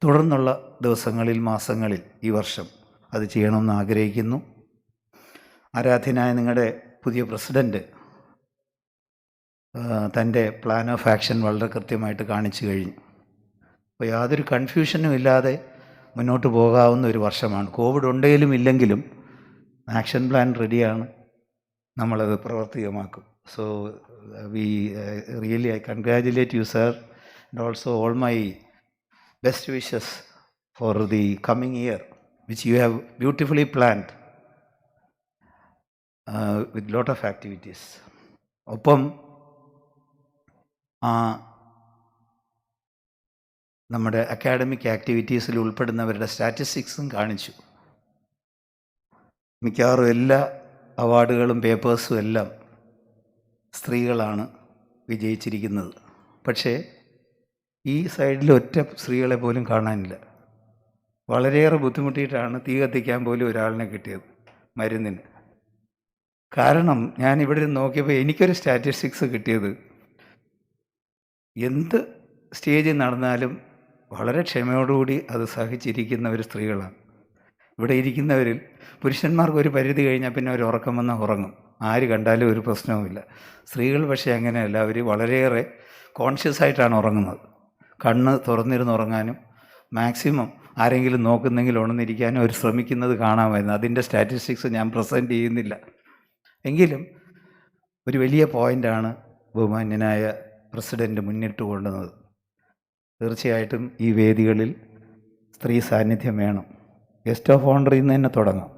തുടർന്നുള്ള ദിവസങ്ങളിൽ, മാസങ്ങളിൽ ഈ വർഷം അത് ചെയ്യണമെന്ന് ആഗ്രഹിക്കുന്നു. ആരാധ്യനായ നിങ്ങളുടെ പുതിയ പ്രസിഡൻറ്റ് തൻ്റെ പ്ലാൻ ഓഫ് ആക്ഷൻ വളരെ കൃത്യമായിട്ട് കാണിച്ചു കഴിഞ്ഞു. അപ്പോൾ യാതൊരു കൺഫ്യൂഷനും ഇല്ലാതെ മുന്നോട്ട് പോകാവുന്ന ഒരു വർഷമാണ്. കോവിഡ് ഉണ്ടെങ്കിലും ഇല്ലെങ്കിലും ആക്ഷൻ പ്ലാൻ റെഡിയാണ്, നമ്മളത് പ്രാവർത്തികമാക്കും. So we really I congratulate you sir, and also all my best wishes for the coming year which you have beautifully planned with lot of activities. ഒപ്പം നമ്മുടെ അക്കാഡമിക് ആക്ടിവിറ്റീസിൽ ഉൾപ്പെടുന്നവരുടെ സ്റ്റാറ്റിസ്റ്റിക്സും കാണിച്ചു. മിക്കവാറും എല്ലാ അവാർഡുകളും പേപ്പേഴ്സും എല്ലാം സ്ത്രീകളാണ് വിജയിച്ചിരിക്കുന്നത്. പക്ഷേ ഈ സൈഡിൽ ഒറ്റ സ്ത്രീകളെ പോലും കാണാനില്ല. വളരെയേറെ ബുദ്ധിമുട്ടിയിട്ടാണ് തീ കത്തിക്കാൻ പോലും ഒരാളിനെ കിട്ടിയത് മരുന്നിന്. കാരണം ഞാൻ ഇവിടെ നോക്കിയപ്പോൾ എനിക്കൊരു സ്റ്റാറ്റിസ്റ്റിക്സ് കിട്ടിയത്, എന്ത് സ്റ്റേജിൽ നടന്നാലും വളരെ ക്ഷമയോടുകൂടി അത് സഹിച്ചിരിക്കുന്നവർ സ്ത്രീകളാണ്. ഇവിടെ ഇരിക്കുന്നവരിൽ പുരുഷന്മാർക്ക് ഒരു പരിധി കഴിഞ്ഞാൽ പിന്നെ അവർ ഉറക്കം വന്നാൽ ഉറങ്ങും, ആര് കണ്ടാലും ഒരു പ്രശ്നവുമില്ല. സ്ത്രീകൾ പക്ഷേ അങ്ങനെയല്ല, അവർ വളരെയേറെ കോൺഷ്യസ് ആയിട്ടാണ് ഉറങ്ങുന്നത്. കണ്ണ് തുറന്നിരുന്ന് ഉറങ്ങാനും മാക്സിമം ആരെങ്കിലും നോക്കുന്നെങ്കിൽ ഉണർന്നിരിക്കാനും അവർ ശ്രമിക്കുന്നത് കാണാമായിരുന്നു. അതിൻ്റെ സ്റ്റാറ്റിസ്റ്റിക്സ് ഞാൻ പ്രസൻറ്റ് ചെയ്യുന്നില്ല. എങ്കിലും ഒരു വലിയ പോയിൻ്റാണ് ബഹുമാന്യനായ പ്രസിഡൻറ്റ് മുന്നിട്ട് കൊണ്ടുവന്നത്. തീർച്ചയായിട്ടും ഈ വേദികളിൽ സ്ത്രീ സാന്നിധ്യം വേണം. ഗസ്റ്റ് ഓഫ് ഓണറിൽ നിന്ന് തന്നെ തുടങ്ങാം.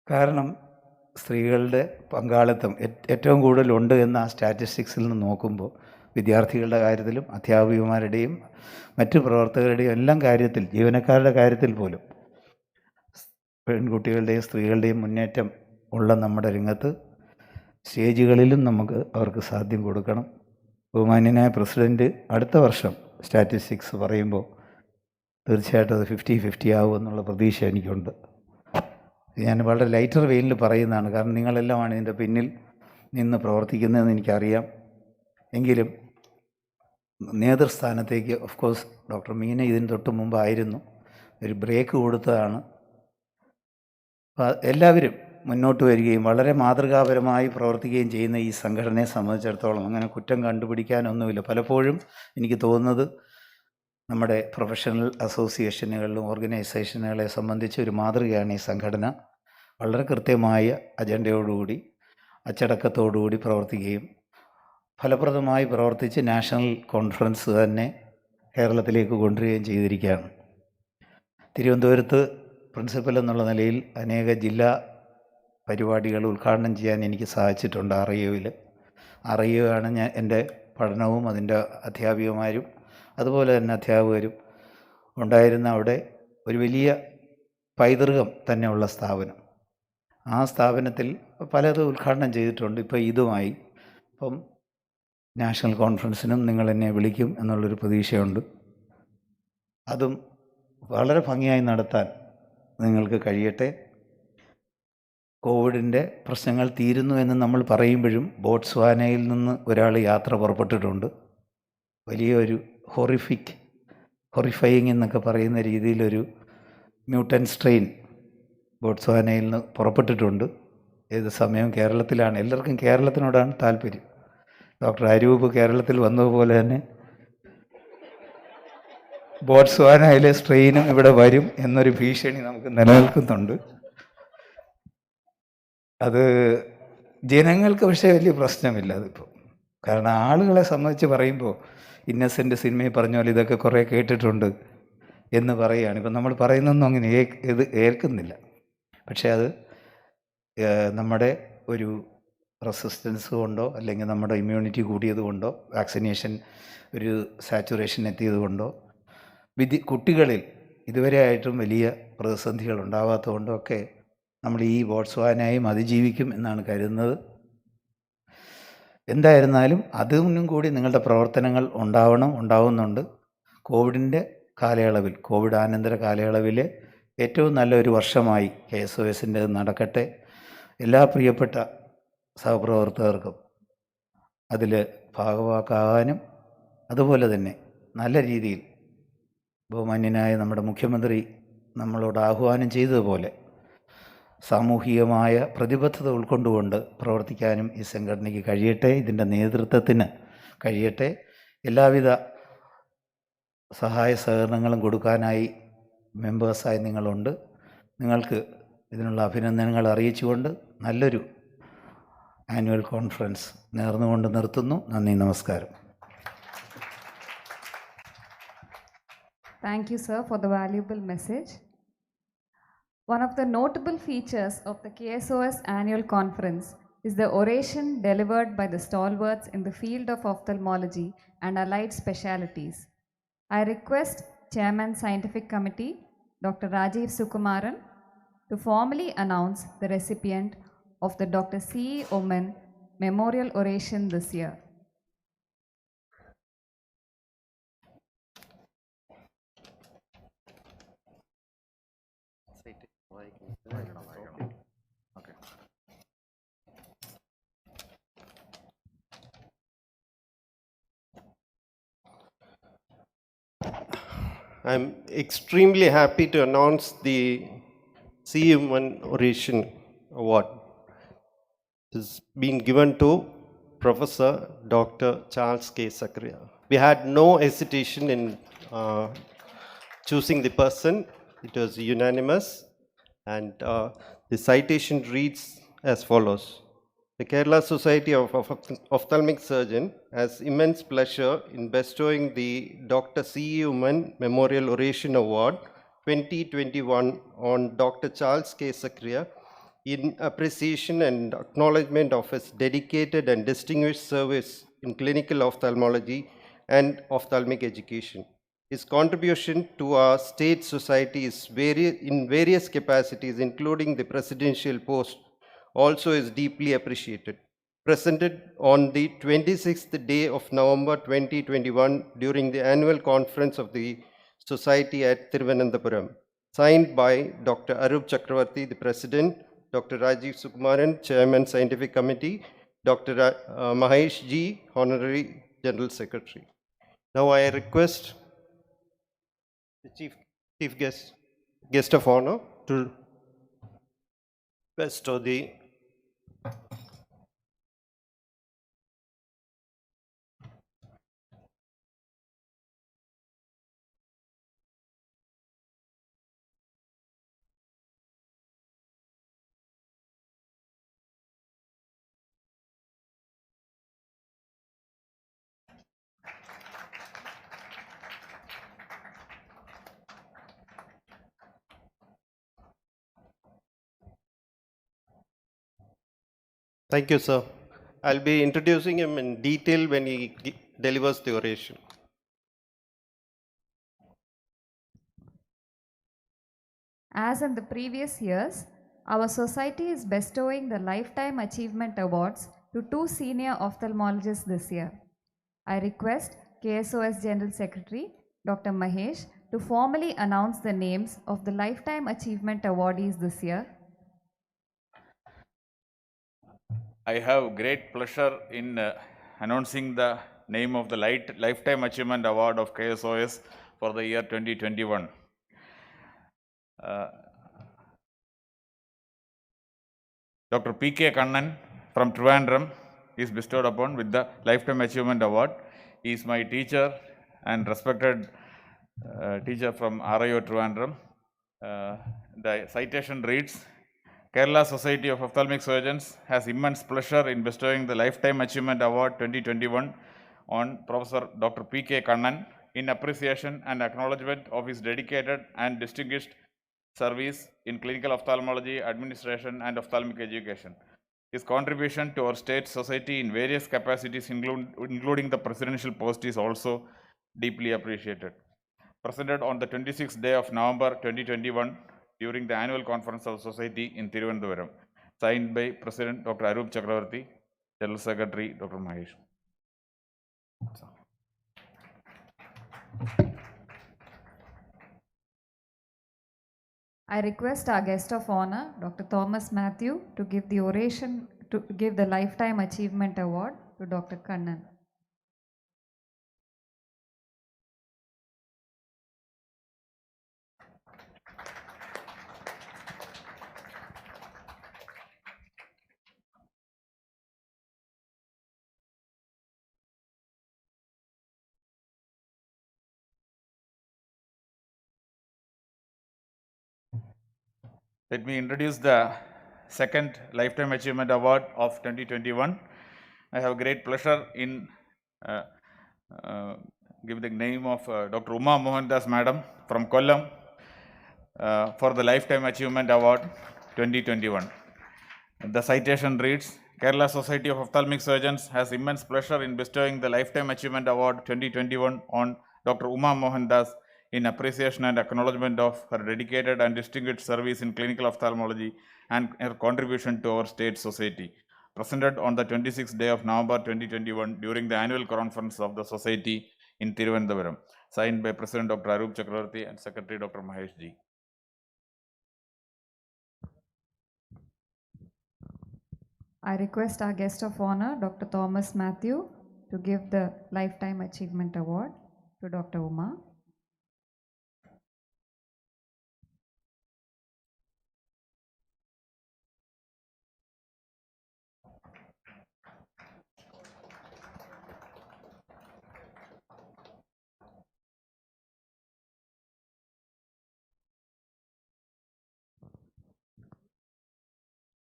കാരണം സ്ത്രീകളുടെ പങ്കാളിത്തം ഏറ്റവും കൂടുതലുണ്ട് എന്ന ആ സ്റ്റാറ്റിസ്റ്റിക്സിൽ നിന്ന് നോക്കുമ്പോൾ വിദ്യാർത്ഥികളുടെ കാര്യത്തിലും അധ്യാപികമാരുടെയും മറ്റു പ്രവർത്തകരുടെയും എല്ലാം കാര്യത്തിൽ, ജീവനക്കാരുടെ കാര്യത്തിൽ പോലും പെൺകുട്ടികളുടെയും സ്ത്രീകളുടെയും മുന്നേറ്റം ഉള്ള നമ്മുടെ രംഗത്ത് സ്റ്റേജുകളിലും നമുക്ക് അവർക്ക് സാധ്യം കൊടുക്കണം. ബഹുമാന്യനായ പ്രസിഡൻറ്റ് അടുത്ത വർഷം സ്റ്റാറ്റിസ്റ്റിക്സ് പറയുമ്പോൾ തീർച്ചയായിട്ടും അത് 50-50 ആവുമെന്നുള്ള പ്രതീക്ഷ എനിക്കുണ്ട്. ഞാൻ വളരെ ലൈറ്റർ വെയിനിൽ പറയുന്നതാണ്, കാരണം നിങ്ങളെല്ലാമാണ് ഇതിൻ്റെ പിന്നിൽ നിന്ന് പ്രവർത്തിക്കുന്നതെന്ന് എനിക്കറിയാം. എങ്കിലും നേതൃസ്ഥാനത്തേക്ക് ഓഫ് കോഴ്സ് ഡോക്ടർ മീന ഇതിന് തൊട്ട് മുമ്പായിരുന്നു, ഒരു ബ്രേക്ക് കൊടുത്തതാണ്. എല്ലാവരും മുന്നോട്ട് വരികയും വളരെ മാതൃകാപരമായി പ്രവർത്തിക്കുകയും ചെയ്യുന്ന ഈ സംഘടനയെ സംബന്ധിച്ചിടത്തോളം അങ്ങനെ കുറ്റം കണ്ടുപിടിക്കാനൊന്നുമില്ല. പലപ്പോഴും എനിക്ക് തോന്നുന്നത് നമ്മുടെ പ്രൊഫഷണൽ അസോസിയേഷനുകളിലും ഓർഗനൈസേഷനുകളെ സംബന്ധിച്ച് ഒരു മാതൃകയാണ് ഈ സംഘടന. വളരെ കൃത്യമായ അജണ്ടയോടുകൂടി അച്ചടക്കത്തോടുകൂടി പ്രവർത്തിക്കുകയും ഫലപ്രദമായി പ്രവർത്തിച്ച് നാഷണൽ കോൺഫറൻസ് തന്നെ കേരളത്തിലേക്ക് കൊണ്ടുവരികയും ചെയ്തിരിക്കുകയാണ്. തിരുവനന്തപുരത്ത് പ്രിൻസിപ്പൽ എന്നുള്ള നിലയിൽ അനേക ജില്ലാ പരിപാടികൾ ഉദ്ഘാടനം ചെയ്യാൻ എനിക്ക് സാധിച്ചിട്ടുണ്ട്. അറിയുകയാണ് ഞാൻ എൻ്റെ പഠനവും അതിൻ്റെ അധ്യാപികമാരും അതുപോലെ തന്നെ അധ്യാപകരും ഉണ്ടായിരുന്ന അവിടെ ഒരു വലിയ പൈതൃകം തന്നെയുള്ള സ്ഥാപനം. ആ സ്ഥാപനത്തിൽ പലതും ഉദ്ഘാടനം ചെയ്തിട്ടുണ്ട്. ഇപ്പോൾ ഇതുമായി ഇപ്പം നാഷണൽ കോൺഫറൻസിനും നിങ്ങൾ എന്നെ വിളിക്കും എന്നുള്ളൊരു പ്രതീക്ഷയുണ്ട്. അതും വളരെ ഭംഗിയായി നടത്താൻ നിങ്ങൾക്ക് കഴിയട്ടെ. കോവിഡിൻ്റെ പ്രശ്നങ്ങൾ തീരുന്നു എന്ന് നമ്മൾ പറയുമ്പോഴും ബോട്സ്വാനയിൽ നിന്ന് ഒരാൾ യാത്ര പുറപ്പെട്ടിട്ടുണ്ട്. വലിയൊരു ഹൊറിഫയിങ് എന്നൊക്കെ പറയുന്ന രീതിയിലൊരു മ്യൂട്ടൻ സ്ട്രെയിൻ ബോട്സ്വാനയിൽ നിന്ന് പുറപ്പെട്ടിട്ടുണ്ട്. ഏത് സമയവും കേരളത്തിലാണ്. എല്ലാവർക്കും കേരളത്തിനോടാണ് താല്പര്യം. ഡോക്ടർ അരൂപ് കേരളത്തിൽ വന്നതുപോലെ തന്നെ ബോട്സ്വാനയിലെ സ്ട്രെയിനും ഇവിടെ വരും എന്നൊരു ഭീഷണി നമുക്ക് നിലനിൽക്കുന്നുണ്ട്. അത് ജനങ്ങൾക്ക് പക്ഷേ വലിയ പ്രശ്നമില്ല അതിപ്പോൾ. കാരണം ആളുകളെ സംബന്ധിച്ച് പറയുമ്പോൾ ഇന്നസെൻ്റ് സിനിമയിൽ പറഞ്ഞ പോലെ ഇതൊക്കെ കുറേ കേട്ടിട്ടുണ്ട് എന്ന് പറയുകയാണ്. ഇപ്പം നമ്മൾ പറയുന്നൊന്നും അങ്ങനെ ഇത് ഏൽക്കുന്നില്ല. പക്ഷേ അത് നമ്മുടെ ഒരു റെസിസ്റ്റൻസ് കൊണ്ടോ അല്ലെങ്കിൽ നമ്മുടെ ഇമ്മ്യൂണിറ്റി കൂടിയത് കൊണ്ടോ വാക്സിനേഷൻ ഒരു സാച്ചുറേഷൻ എത്തിയത് കൊണ്ടോ കുട്ടികളിൽ ഇതുവരെ ആയിട്ടും വലിയ പ്രതിസന്ധികൾ ഉണ്ടാവാത്തത് കൊണ്ടോ ഒക്കെ നമ്മൾ ഈ ബോട്സ്വാനയും അതിജീവിക്കും എന്നാണ് കരുതുന്നത്. എന്തായിരുന്നാലും അതിനും കൂടി നിങ്ങളുടെ പ്രവർത്തനങ്ങൾ ഉണ്ടാവുന്നുണ്ട്. കോവിഡിൻ്റെ കാലയളവിൽ, കോവിഡ് ആനന്തര കാലയളവിൽ ഏറ്റവും നല്ലൊരു വർഷമായി KSOSൻ്റെ നടക്കട്ടെ. എല്ലാ പ്രിയപ്പെട്ട സഹപ്രവർത്തകർക്കും അതിൽ ഭാഗവാക്കാകാനും അതുപോലെ തന്നെ നല്ല രീതിയിൽ ബഹുമാന്യനായ നമ്മുടെ മുഖ്യമന്ത്രി നമ്മളോട് ആഹ്വാനം ചെയ്തതുപോലെ സാമൂഹികമായ പ്രതിബദ്ധത ഉൾക്കൊണ്ടുകൊണ്ട് പ്രവർത്തിക്കാനും ഈ സംഘടനയ്ക്ക് കഴിയട്ടെ. ഇതിൻ്റെ നേതൃത്വത്തിന് കഴിയട്ടെ. എല്ലാവിധ സഹായ സഹകരണങ്ങളും കൊടുക്കാനായി മെമ്പേഴ്സായി നിങ്ങളുണ്ട്. നിങ്ങൾക്ക് ഇതിനുള്ള അഭിനന്ദനങ്ങൾ അറിയിച്ചുകൊണ്ട് നല്ലൊരു ആനുവൽ കോൺഫറൻസ് നേർന്നുകൊണ്ട് നിർത്തുന്നു. നന്ദി, നമസ്കാരം. Thank you, sir, for the valuable message. One of the notable features of the KSOS annual conference is the oration delivered by the stalwarts in the field of ophthalmology and allied specialties. I request Chairman Scientific Committee, Dr. Rajiv Sukumaran, to formally announce the recipient of the Dr. C. Oman Memorial Oration this year. I'm extremely happy to announce the C1 Oration Award. It has been given to Professor Dr. Charles K. Sakria. We had no hesitation in choosing the person. It was unanimous, and the citation reads as follows. The Kerala Society of Ophthalmic Surgeons has immense pleasure in bestowing the Dr. C. Uman Memorial Oration Award 2021 on Dr. Charles K. Sakria in appreciation and acknowledgement of his dedicated and distinguished service in clinical ophthalmology and ophthalmic education. His contribution to our state society is in various capacities, including the presidential post, also is deeply appreciated. Presented on the 26th day of November 2021 during the annual conference of the society at Thiruvananthapuram. Signed by Dr. Arup Chakravarti, the President, Dr. Rajiv Sukumaran, Chairman Scientific Committee, Dr. Mahesh G, Honorary General Secretary. Now I request the Chief Guest of Honor to bestow the Thank you, sir. I'll be introducing him in detail when he delivers the oration. As in the previous years, our society is bestowing the Lifetime Achievement Awards to two senior ophthalmologists this year. I request KSOS General Secretary Dr. Mahesh to formally announce the names of the Lifetime Achievement Awardees this year. I have great pleasure in announcing the name of the Lifetime Achievement Award of KSOS for the year 2021. Dr. P.K. Kannan from Trivandrum is bestowed upon with the Lifetime Achievement Award. He is my teacher and respected teacher from RIO Trivandrum. The citation reads, Kerala Society of Ophthalmic Surgeons has immense pleasure in bestowing the Lifetime Achievement Award 2021 on Professor Dr. P.K. Kannan in appreciation and acknowledgement of his dedicated and distinguished service in clinical ophthalmology, administration, and ophthalmic education. His contribution to our state society in various capacities, including the presidential post, is also deeply appreciated. Presented on the 26th day of November 2021 during the annual conference of the society in Thiruvananthapuram. Signed by President Dr. Arup Chakravarti, General Secretary Dr. Mahesh. I request our guest of honor, Dr. Thomas Matthew, to give the oration, to give the Lifetime Achievement Award to Dr. Kannan. Let me introduce the second Lifetime Achievement Award of 2021. I have great pleasure in giving the name of Dr. Uma Mohandas Madam from Kollam for the Lifetime Achievement Award 2021. The citation reads, Kerala Society of Ophthalmic Surgeons has immense pleasure in bestowing the Lifetime Achievement Award 2021 on Dr. Uma Mohandas in appreciation and acknowledgement of her dedicated and distinguished service in clinical ophthalmology and her contribution to our state society. Presented on the 26th day of November 2021 during the annual conference of the society in Thiruvananthapuram. Signed by President Dr. Arup Chakravarti and Secretary Dr. Mahesh Ji. I request our guest of honor, Dr. Thomas Matthew, to give the Lifetime Achievement Award to Dr. Uma.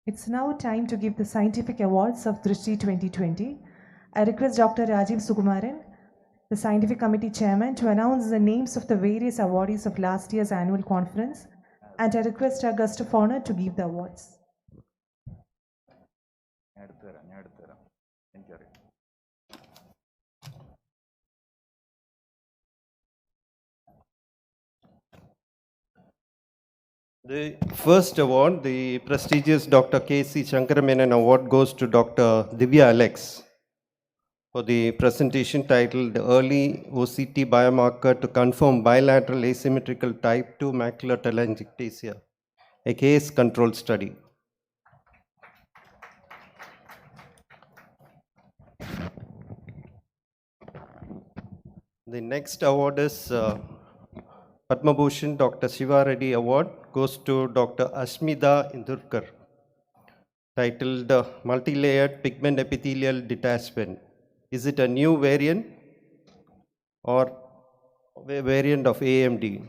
It's now time to give the scientific awards of Drishti 2020. I request Dr. Rajiv Sukumaran, the scientific committee chairman, to announce the names of the various awardees of last year's annual conference, and I request our guest of honor to give the awards. The first award, the prestigious Dr. K.C. Shankaramenan Award, goes to Dr. Divya Alex for the presentation titled The Early OCT Biomarker to Confirm Bilateral Asymmetrical Type 2 Macular Telangiectasia, a case control study. The next award is Padma Bhushan Dr. Shiva Reddy Award goes to Dr. Ashmita Indurkar, titled Multi-Layered Pigment Epithelial Detachment. Is it a new variant or a variant of AMD?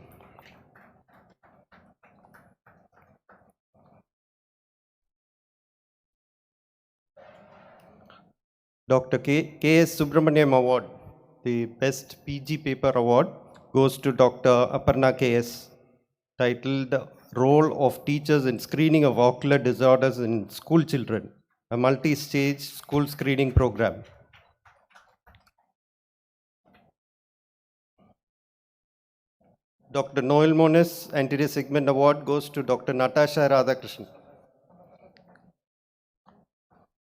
Dr. K.S. Subramaniam Award, the Best PG Paper Award, goes to Dr. Aparna K.S., titled Role of Teachers in Screening of Ocular Disorders in School Children, a multi-stage school screening program. Dr. Noel Moniz Anterior Segment Award goes to Dr. Natasha Radhakrishnan.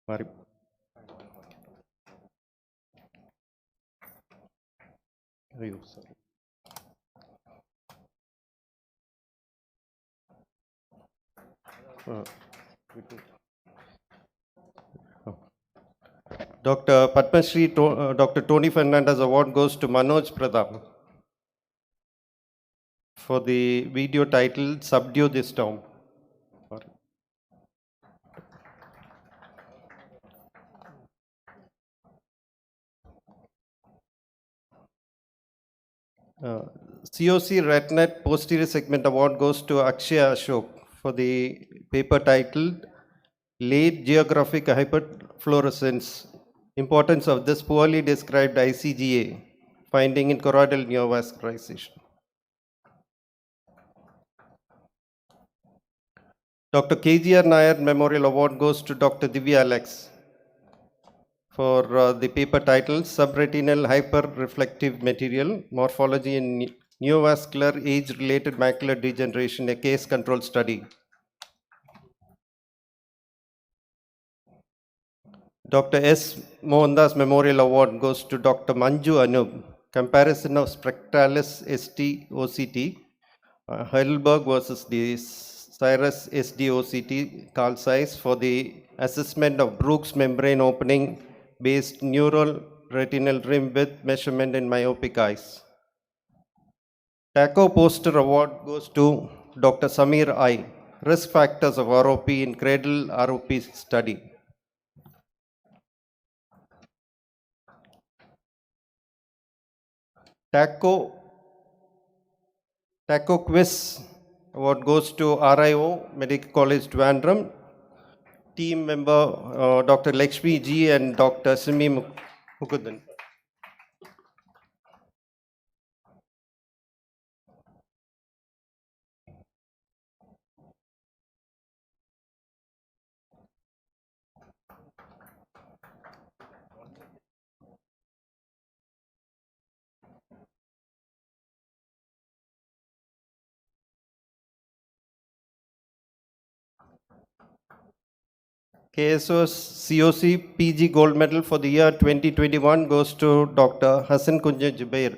Mari. Ayyo, sorry. Dr. Padma Shri, Dr. Tony Fernandez Award goes to Manoj Pradap for the video titled Subdue the Storm. COC RedNet Posterior Segment Award goes to Akshaya Ashok for the paper titled Late Geographic Hyperfluorescence, Importance of this Poorly Described ICGA, Finding in Choroidal Neovascularization. Dr. KGR Nair Memorial Award goes to Dr. Divya Alex for the paper titled Subretinal Hyperreflective Material, Morphology in Neovascular Age-Related Macular Degeneration, a case control study. Dr. S. Mohandas Memorial Award goes to Dr. Manju Anub, Comparison of Spectralis ST-OCT, Heidelberg versus the Cyrus SD-OCT, Carl Zeiss, for the assessment of Brooks membrane opening based neural retinal rim width measurement in myopic eyes. TACO Poster Award goes to Dr. Samir I, Risk Factors of ROP in Cradle ROP Study. TACO Quiz Award goes to RIO Medical College Trivandrum. Team member Dr. Lakshmi G and Dr. Simi Mukundan. KSOS COC PG Gold Medal for the year 2021 goes to Dr. Hassan Kunja Jubair.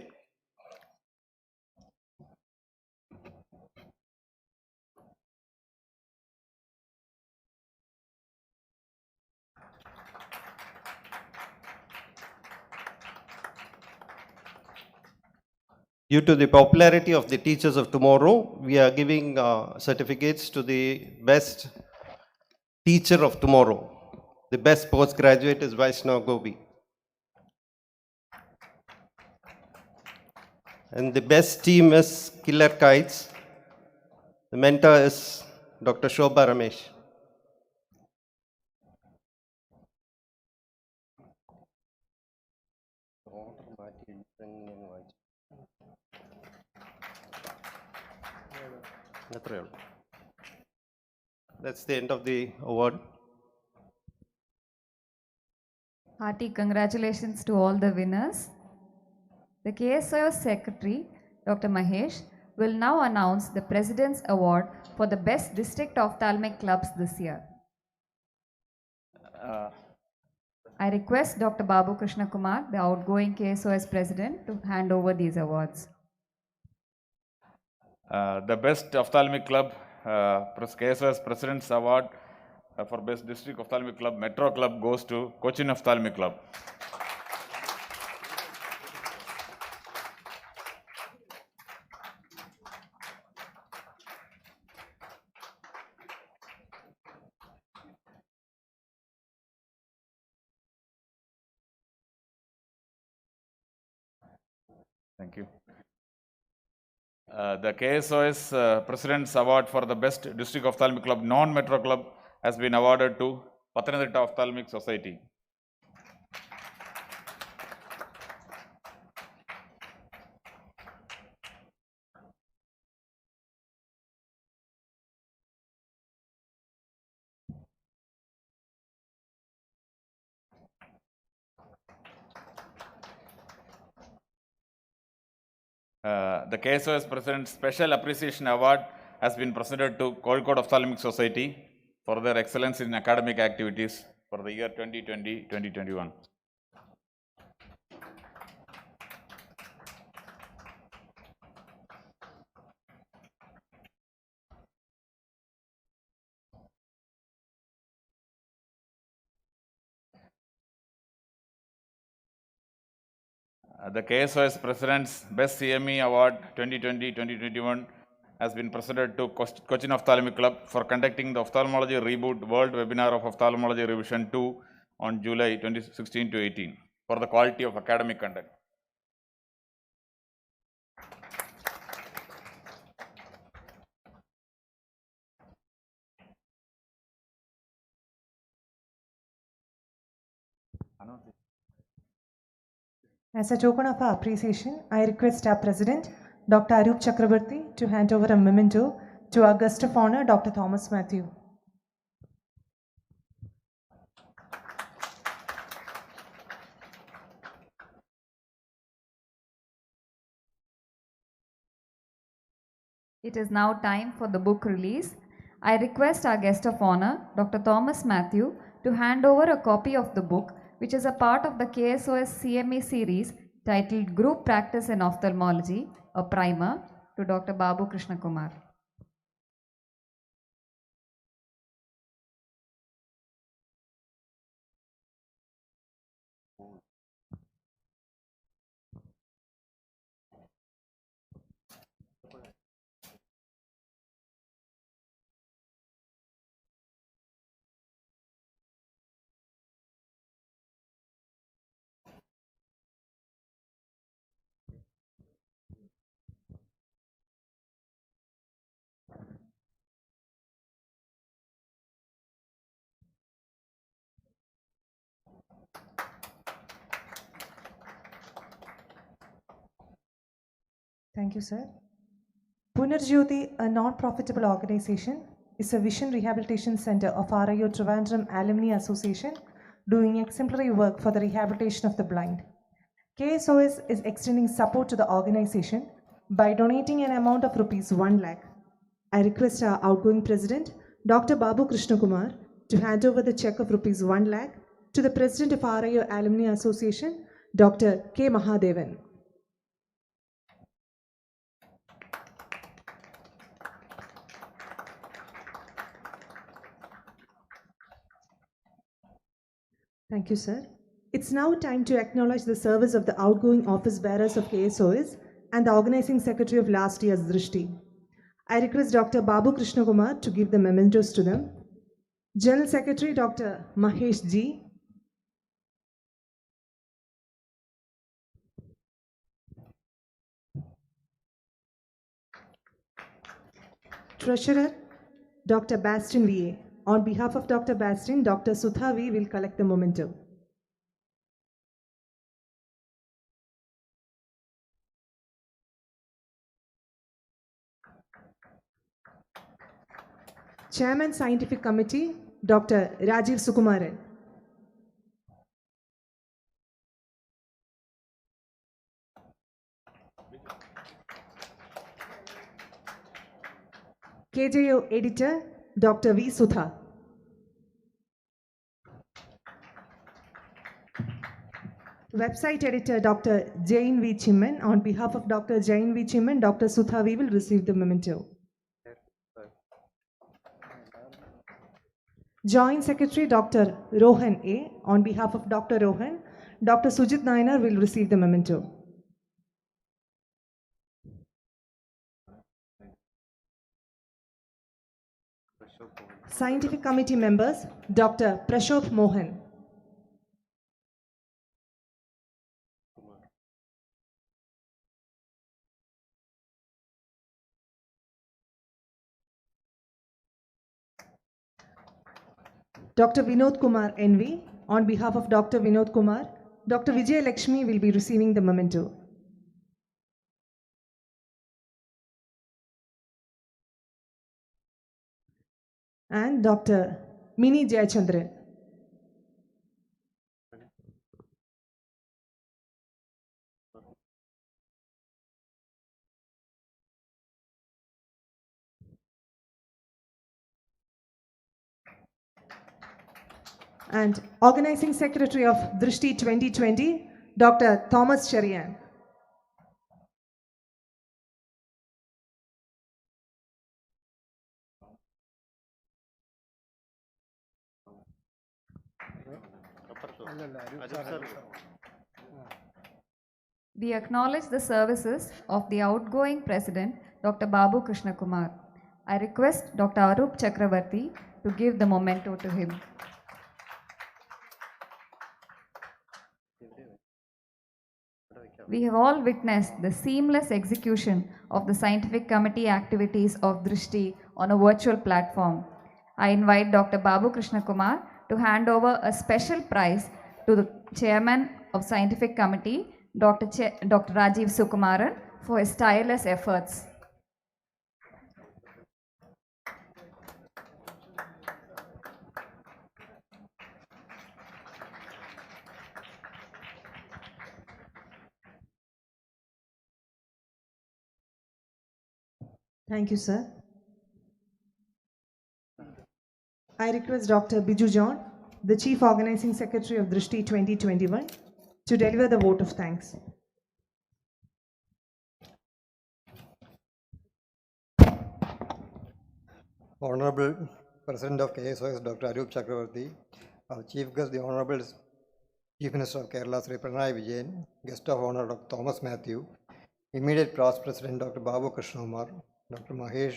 Due to the popularity of the teachers of tomorrow, we are giving certificates to the best teacher of tomorrow. The best postgraduate is Vaishnav Gobi. And the best team is Killer Kites. The mentor is Dr. Shobha Ramesh. That's the end of the award. Hearty congratulations to all the winners. The KSOS Secretary, Dr. Mahesh, will now announce the President's Award for the Best District Ophthalmic Clubs this year. I request Dr. Babu Krishna Kumar, the outgoing KSOS President, to hand over these awards. The Best Ophthalmic Club, KSOS President's Award for Best District Ophthalmic Club, Metro Club, goes to Cochin Ophthalmic Club. Thank you. The KSOS President's Award for the Best District Ophthalmic Club, Non-Metro Club, has been awarded to Pathanamthitta Ophthalmic Society. The KSOS President's Special Appreciation Award has been presented to Kozhikode Ophthalmic Society for their excellence in academic activities for the year 2020-2021. The KSOS President's Best CME Award 2020-2021 has been presented to Cochin Ophthalmic Club for conducting the Ophthalmology Reboot World Webinar of Ophthalmology Revision 2 on July 2016 to 18 for the quality of academic conduct. As a token of our appreciation, I request our President, Dr. Arup Chakrabarti, to hand over a memento to our guest of honor, Dr. Thomas Matthew. It is now time for the book release. I request our guest of honor, Dr. Thomas Matthew, to hand over a copy of the book, which is a part of the KSOS CME series titled Group Practice in Ophthalmology, a Primer, to Dr. Babu Krishna Kumar. Thank you, sir. Punarjyoti, a non-profitable organization, is a vision rehabilitation center of RIO Trivandrum Alumni Association doing exemplary work for the rehabilitation of the blind. KSOS is extending support to the organization by donating an amount of ₹1 lakh. I request our outgoing president, Dr. Babu Krishna Kumar, to hand over the check of ₹1 lakh to the president of RIO Alumni Association, Dr. K. Mahadevan. Thank you, sir. It's now time to acknowledge the service of the outgoing office bearers of KSOS and the organizing secretary of last year's Drishti. I request Dr. Babu Krishna Kumar to give the mementos to them. General Secretary Dr. Mahesh G. Treasurer Dr. Bastin V.A. On behalf of Dr. Bastin, Dr. Sudha V. will collect the memento. Chairman Scientific Committee, Dr. Rajiv Sukumaran. KJO Editor, Dr. V. Sudha. Website Editor, Dr. Jain V. Chimman. On behalf of Dr. Jain V. Chimman, Dr. Sudha V. will receive the memento. Joint Secretary Dr. Rohan A. On behalf of Dr. Rohan, Dr. Sujit Nayanar will receive the memento. Scientific Committee members, Dr. Prashop Mohan. Dr. Vinod Kumar NV. On behalf of Dr. Vinod Kumar, Dr. Vijay Lakshmi will be receiving the memento. And Dr. Mini Jayachandran. and Organizing Secretary of Drishti 2020, Dr. Thomas Cherian. We acknowledge the services of the outgoing President, Dr. Babu Krishna Kumar. I request Dr. Arup Chakravarti to give the memento to him. We have all witnessed the seamless execution of the scientific committee activities of Drishti on a virtual platform. I invite Dr. Babu Krishna Kumar to hand over a special prize to the Chairman of Scientific Committee, Dr. Rajiv Sukumaran, for his tireless efforts. Thank you, sir. I request Dr. Biju John, the Chief Organizing Secretary of Drishti 2021, to deliver the vote of thanks. Honorable President of KSOS, Dr. Arup Chakravarti, our Chief Guest, the Honorable Chief Minister of Kerala, Sri Pranay Vijayan, Guest of Honor, Dr. Thomas Matthew, Immediate Past President, Dr. Babu Krishna Kumar, Dr. Mahesh,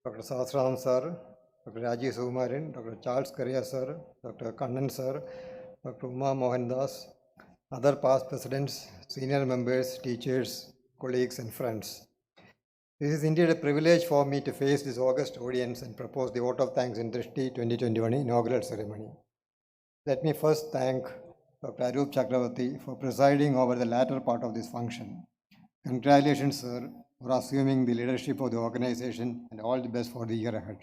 Dr. Sahasram Sir, Dr. Rajiv Sukumaran, Dr. Charles Correa Sir, Dr. Kannan Sir, Dr. Uma Mohandas, other past presidents, senior members, teachers, colleagues and friends. This is indeed a privilege for me to face this august audience and propose the vote of thanks in Drishti 2021 inaugural ceremony. Let me first thank Dr. Arup Chakravarti for presiding over the latter part of this function. Congratulations, sir, for assuming the leadership of the organization, and all the best for the year ahead.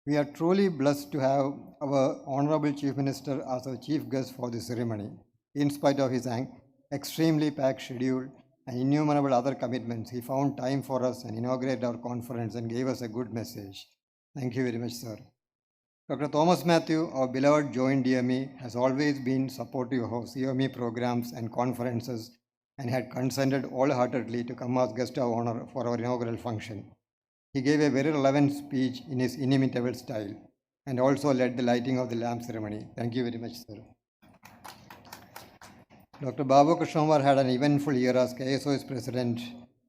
We are truly blessed to have our Honorable Chief Minister as our chief guest for this ceremony. In spite of his extremely packed schedule and innumerable other commitments, he found time for us and inaugurated our conference and gave us a good message. Thank you very much, sir. Dr. Thomas Matthew, our beloved joint DME, has always been supportive of COME programs and conferences and had consented wholeheartedly to come as guest of honor for our inaugural function. He gave a very relevant speech in his inimitable style and also led the lighting of the lamp ceremony. Thank you very much, sir. Dr. Babu Krishna Kumar had an eventful year as KSOS president,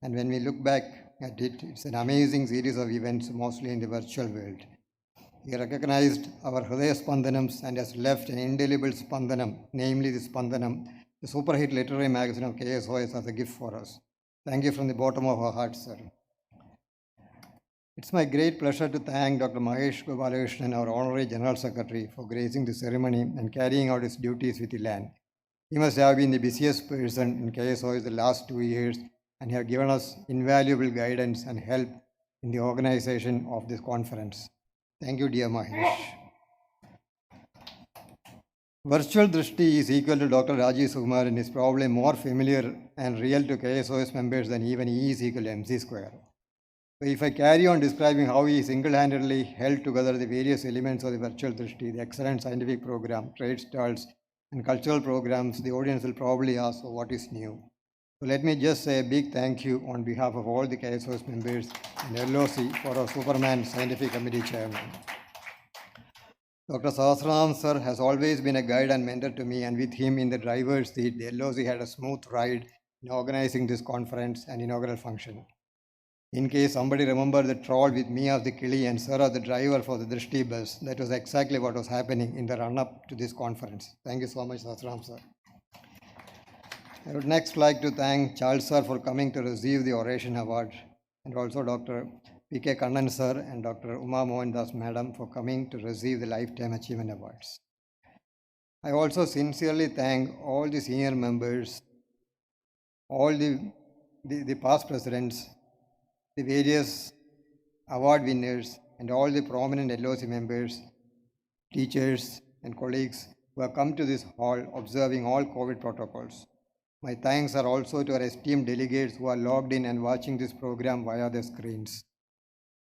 and when we look back at it, it's an amazing series of events, mostly in the virtual world. He recognized our Hridaya Spandanams and has left an indelible Spandanam, namely the Spandanam, the superhit literary magazine of KSOS, as a gift for us. Thank you from the bottom of our hearts, sir. It's my great pleasure to thank Dr. Mahesh Gopalakrishnan, our Honorary General Secretary, for gracing the ceremony and carrying out his duties with elan. He must have been the busiest person in KSOS the last 2 years and have given us invaluable guidance and help in the organization of this conference. Thank you, dear Mahesh. Virtual Drishti is equal to Dr. Rajiv Sukumaran and is probably more familiar and real to KSOS members than even E is equal to MC square. So if I carry on describing how he single-handedly held together the various elements of the virtual Drishti, the excellent scientific program, trade stalls, and cultural programs, the audience will probably ask, so what is new? So let me just say a big thank you on behalf of all the KSOS members and LOC for our Superman Scientific Committee Chairman. Dr. Sahasram sir has always been a guide and mentor to me, and with him in the driver's seat, the LOC had a smooth ride in organizing this conference and inaugural function. In case somebody remember the troll with me as the Kili and Sir as the driver for the Drishti bus, that was exactly what was happening in the run-up to this conference. Thank you so much, Sahasram sir. I would next like to thank Charles sir for coming to receive the Oration Award, and also Dr. P.K. Kannan sir and Dr. Uma Mohandas madam for coming to receive the Lifetime Achievement Awards. I also sincerely thank all the senior members, all the past presidents, the various award winners, and all the prominent LOC members, teachers, and colleagues who have come to this hall observing all COVID protocols. My thanks are also to our esteemed delegates who are logged in and watching this program via the screens.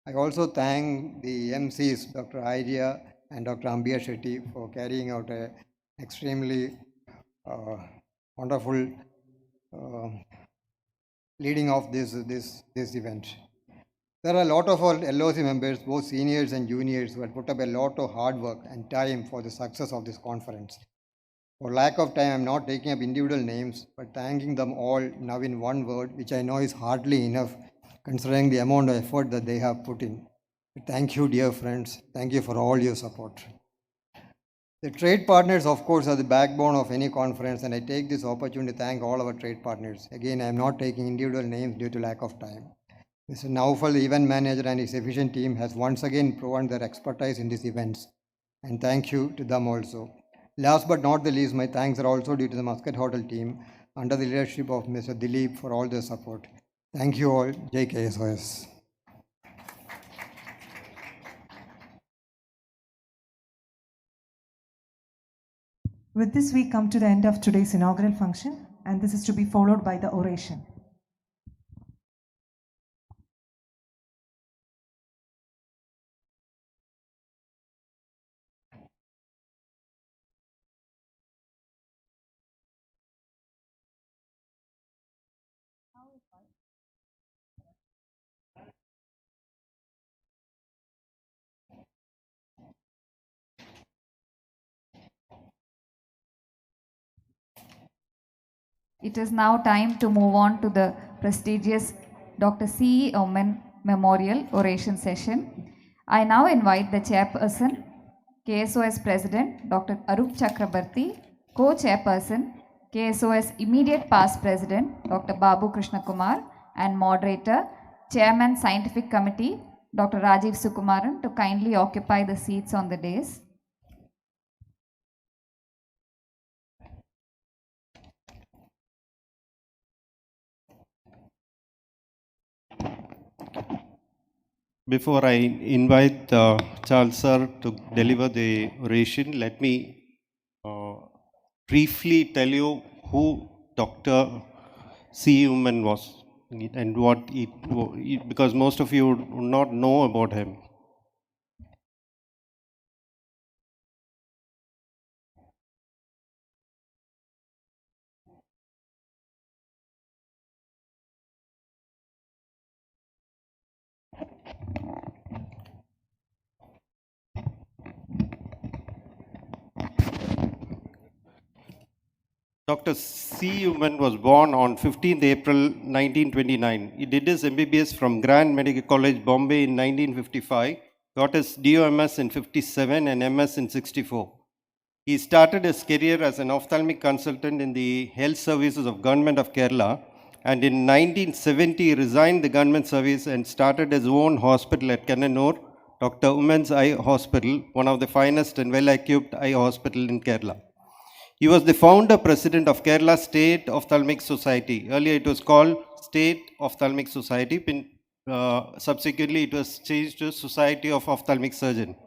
I also thank the MCs, Dr. Airia and Dr. Ambia Shetty for carrying out a extremely wonderful leading of this event. There are a lot of our LOC members, both seniors and juniors, who have put up a lot of hard work and time for the success of this conference. For lack of time, I am not taking up individual names, but thanking them all now in one word, which I know is hardly enough considering the amount of effort that they have put in. Thank you, dear friends. Thank you for all your support. The trade partners, of course, are the backbone of any conference, and I take this opportunity to thank all our trade partners. Again, I am not taking individual names due to lack of time. Mr. Naufal, the event manager, and his efficient team has once again proven their expertise in these events, and thank you to them also. Last but not the least, my thanks are also due to the Muscat Hotel team under the leadership of Mr. Dilip for all their support. Thank you all. Jai KSOS. With this, we come to the end of today's inaugural function, and this is to be followed by the oration. It is now time to move on to the prestigious Dr. C. Omen Memorial Oration Session. I now invite the Chairperson, KSOS President Dr. Arup Chakrabarti, Co-Chairperson, KSOS Immediate Past President Dr. Babu Krishna Kumar, and Moderator, Chairman Scientific Committee Dr. Rajiv Sukumaran to kindly occupy the seats on the dais. Before I invite Charles sir to deliver the oration, let me briefly tell you who Dr. C. Human was and what because most of you do not know about him. Dr. C. Human was born on 15th April 1929. He did his MBBS from Grand Medical College, Bombay in 1955, got his DOMS in 57 and MS in 64. He started his career as an ophthalmic consultant in the health services of Government of Kerala, and in 1970 he resigned the government service and started his own hospital at Kannanur, Dr. Women's Eye Hospital, one of the finest and well-equipped eye hospital in Kerala. He was the founder president of Kerala State Ophthalmic Society. Earlier it was called State Ophthalmic Society. Subsequently it was changed to Society of Ophthalmic Surgeons.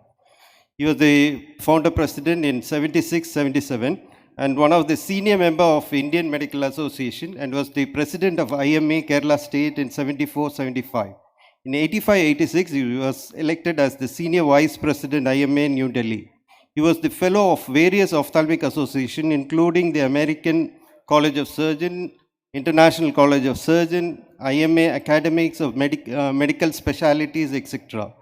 He was the founder president in 76-77 and one of the senior member of Indian Medical Association, and was the president of IMA Kerala State in 74-75. In 85-86 he was elected as the senior vice president IMA New Delhi. He was the fellow of various ophthalmic associations, including the American College of Surgeons, International College of Surgeons, IMA Academics of Medical Specialties, etc.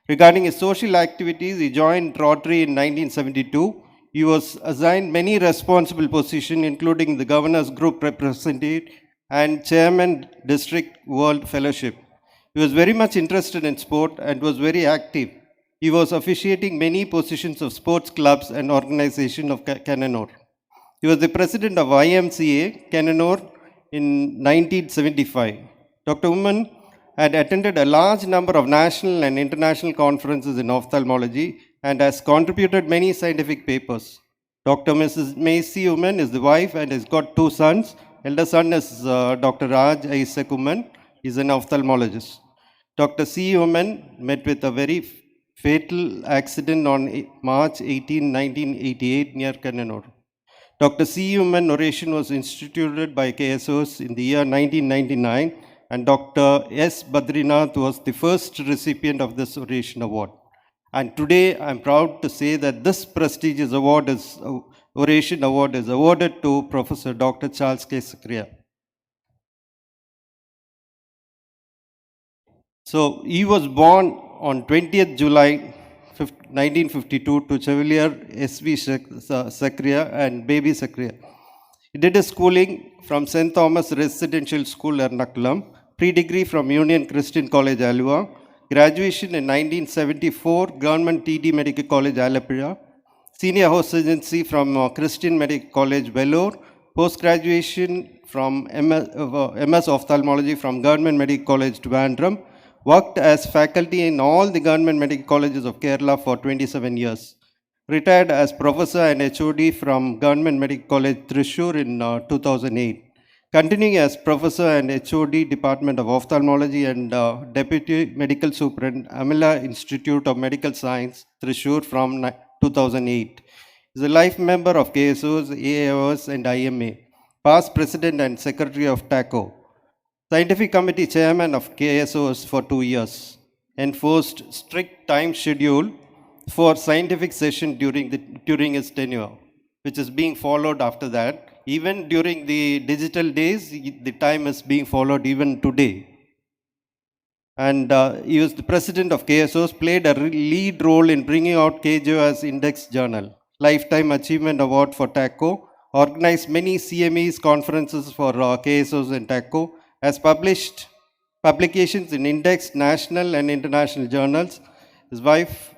Regarding his social activities, he joined Rotary in 1972. He was assigned many responsible positions, including the Governor's Group Representative and Chairman District World Fellowship. He was very much interested in sport and was very active. He was officiating many positions of sports clubs and organization of Kannanur. He was the president of IMCA Kannanur in 1975. Dr. Woman had attended a large number of national and international conferences in ophthalmology and has contributed many scientific papers. Dr. Mrs. Macy Woman is the wife and has got two sons. Elder son is Dr. Raj Isaac Woman. He is an ophthalmologist. Dr. C. Woman met with a very fatal accident on March 18, 1988 near Kannanur. Dr. C. Human oration was instituted by KSOS in the year 1999, and Dr. S. Badrinath was the first recipient of this oration award. And today I'm proud to say that this prestigious award is Oration Award is awarded to Professor Dr. Charles K. Sakria. So he was born on 20th July 1952 to Chevalier S.V. Sakria and Baby Sakria. He did his schooling from St. Thomas Residential School, Ernakulam, pre-degree from Union Christian College, Alua, graduation in 1974, Government TD Medical College, Alappuzha, senior house agency from Christian Medical College, Vellore, post-graduation from MS Ophthalmology from Government Medical College, Trivandrum, worked as faculty in all the government medical colleges of Kerala for 27 years. Retired as professor and HOD from Government Medical College, Thrissur in 2008. Continuing as professor and HOD Department of Ophthalmology and Deputy Medical Superintendent, Amila Institute of Medical Science, Thrissur from 2008. He is a life member of KSOS, AAOS and IMA. Past President and Secretary of TACO. Scientific Committee Chairman of KSOS for 2 years. Enforced strict time schedule for scientific session during his tenure, which is being followed after that. Even during the digital days, the time is being followed even today. And he was the president of KSOS, played a lead role in bringing out KSOS Index Journal. Lifetime Achievement Award for TACO. Organized many CMEs conferences for KSOS and TACO. Has published publications in Index, national and international journals. His wife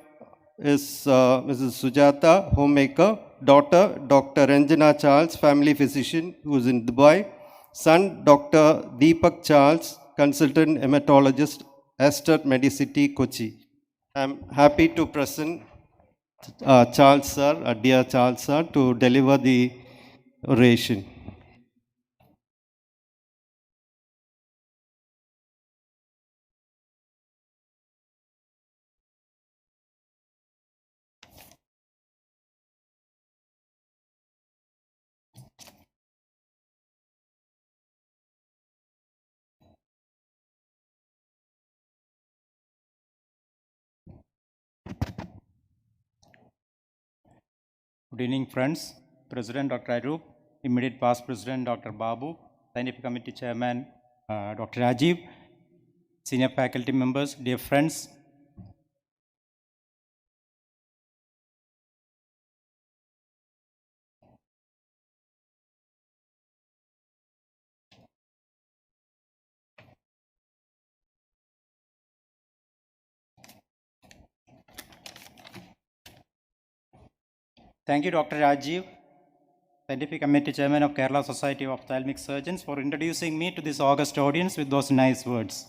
is Mrs. Sujata, homemaker. Daughter, Dr. Ranjana Charles, family physician who is in Dubai. Son, Dr. Deepak Charles, consultant hematologist, Aster Medicity, Kochi. I'm happy to present Charles sir, dear Charles sir, to deliver the oration. Good evening, friends. President Dr. Arup, immediate past President Dr. Babu, Scientific Committee Chairman Dr. Rajiv, senior faculty members, dear friends. Thank you, Dr. Rajiv, Scientific Committee Chairman of Kerala Society of Ophthalmic Surgeons, for introducing me to this august audience with those nice words.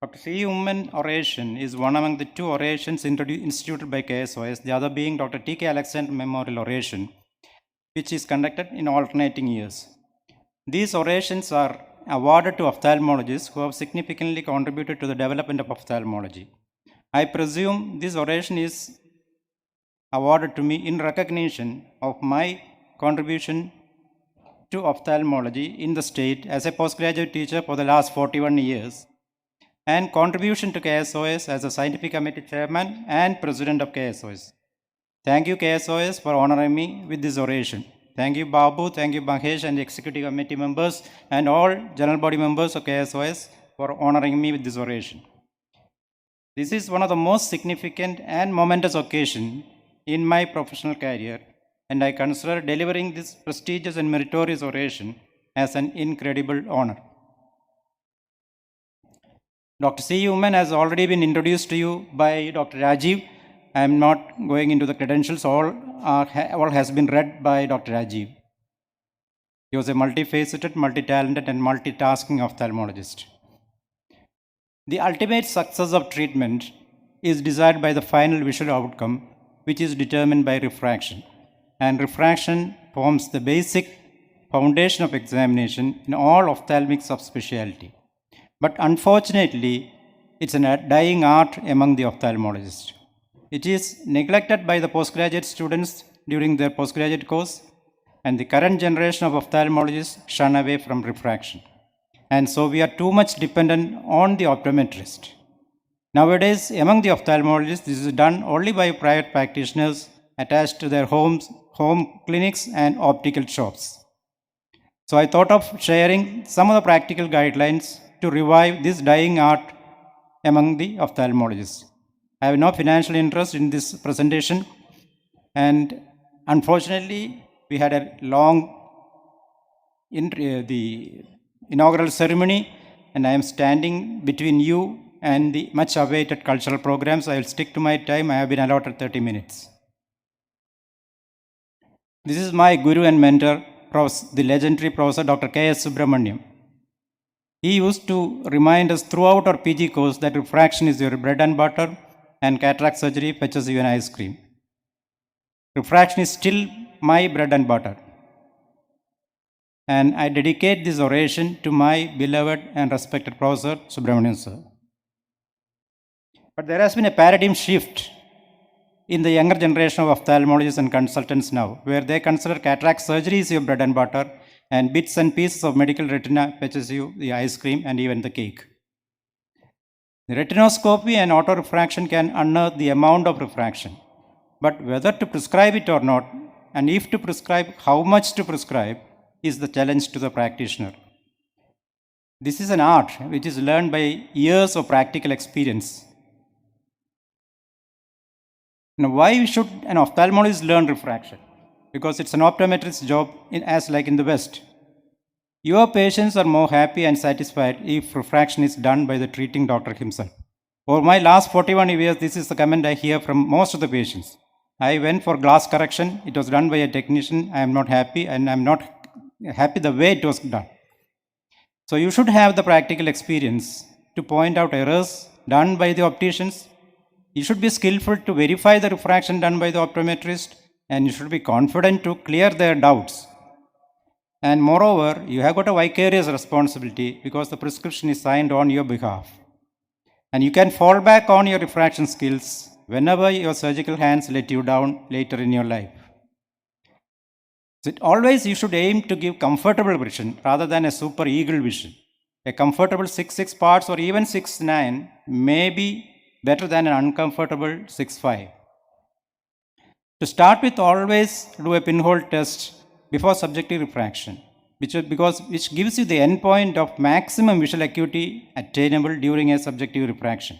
Dr. C. Human oration is one among the two orations instituted by KSOS, the other being Dr. T.K. Alexander Memorial Oration, which is conducted in alternating years. These orations are awarded to ophthalmologists who have significantly contributed to the development of ophthalmology. I presume this oration is awarded to me in recognition of my contribution to ophthalmology in the state as a postgraduate teacher for the last 41 years, and contribution to KSOS as a scientific committee chairman and president of KSOS. Thank you, KSOS, for honoring me with this oration. Thank you, Babu, thank you, Mahesh, and the executive committee members, and all general body members of KSOS for honoring me with this oration. This is one of the most significant and momentous occasions in my professional career, and I consider delivering this prestigious and meritorious oration as an incredible honor. Dr. C. Human has already been introduced to you by Dr. Rajiv. I am not going into the credentials, all has been read by Dr. Rajiv. He was a multifaceted, multi-talented, and multitasking ophthalmologist. The ultimate success of treatment is desired by the final visual outcome, which is determined by refraction. And refraction forms the basic foundation of examination in all ophthalmic subspecialty. But unfortunately, it's a dying art among the ophthalmologists. It is neglected by the postgraduate students during their postgraduate course, and the current generation of ophthalmologists shun away from refraction. And so we are too much dependent on the optometrist. Nowadays, among the ophthalmologists, this is done only by private practitioners attached to their homes, home clinics, and optical shops. So I thought of sharing some of the practical guidelines to revive this dying art among the ophthalmologists. I have no financial interest in this presentation, and unfortunately, we had a long the inaugural ceremony, and I am standing between you and the much awaited cultural programs. I will stick to my time. I have been allotted 30 minutes. This is my guru and mentor, the legendary Professor Dr. K.S. Subramaniam. He used to remind us throughout our PG course that refraction is your bread and butter and cataract surgery fetches you an ice cream. Refraction is still my bread and butter. And I dedicate this oration to my beloved and respected Professor Subramaniam sir. But there has been a paradigm shift in the younger generation of ophthalmologists and consultants now, where they consider cataract surgery is your bread and butter, and bits and pieces of medical retina fetches you the ice cream and even the cake. The retinoscopy and autorefraction can unearth the amount of refraction, but whether to prescribe it or not, and if to prescribe, how much to prescribe, is the challenge to the practitioner. This is an art which is learned by years of practical experience. Now, why should an ophthalmologist learn refraction? Because it's an optometrist's job as like in the West. Your patients are more happy and satisfied if refraction is done by the treating doctor himself. For my last 41 years, this is the comment I hear from most of the patients. I went for glass correction. It was done by a technician. I am not happy, and I am not happy the way it was done. So you should have the practical experience to point out errors done by the opticians. You should be skillful to verify the refraction done by the optometrist, and you should be confident to clear their doubts. And moreover, you have got a vicarious responsibility because the prescription is signed on your behalf. And you can fall back on your refraction skills whenever your surgical hands let you down later in your life. So always you should aim to give comfortable vision rather than a super eagle vision. A comfortable 6/6 parts or even 6/9 may be better than an uncomfortable 6/5. To start with, always do a pinhole test before subjective refraction, which gives you the endpoint of maximum visual acuity attainable during a subjective refraction.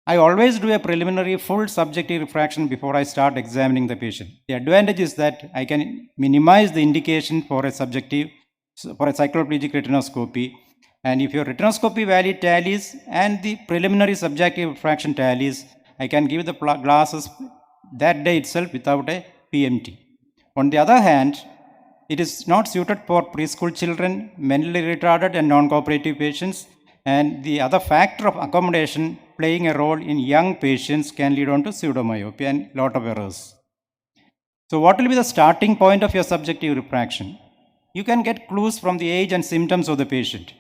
I always do a preliminary full subjective refraction before I start examining the patient. The advantage is that I can minimize the indication for a cycloplegic retinoscopy. And if your retinoscopy value tallies and the preliminary subjective refraction tallies, I can give the glasses that day itself without a PMT. On the other hand, it is not suited for preschool children, mentally retarded and non-cooperative patients, and the other factor of accommodation playing a role in young patients can lead on to pseudomyopia and lot of errors. So what will be the starting point of your subjective refraction? You can get clues from the age and symptoms of the patient.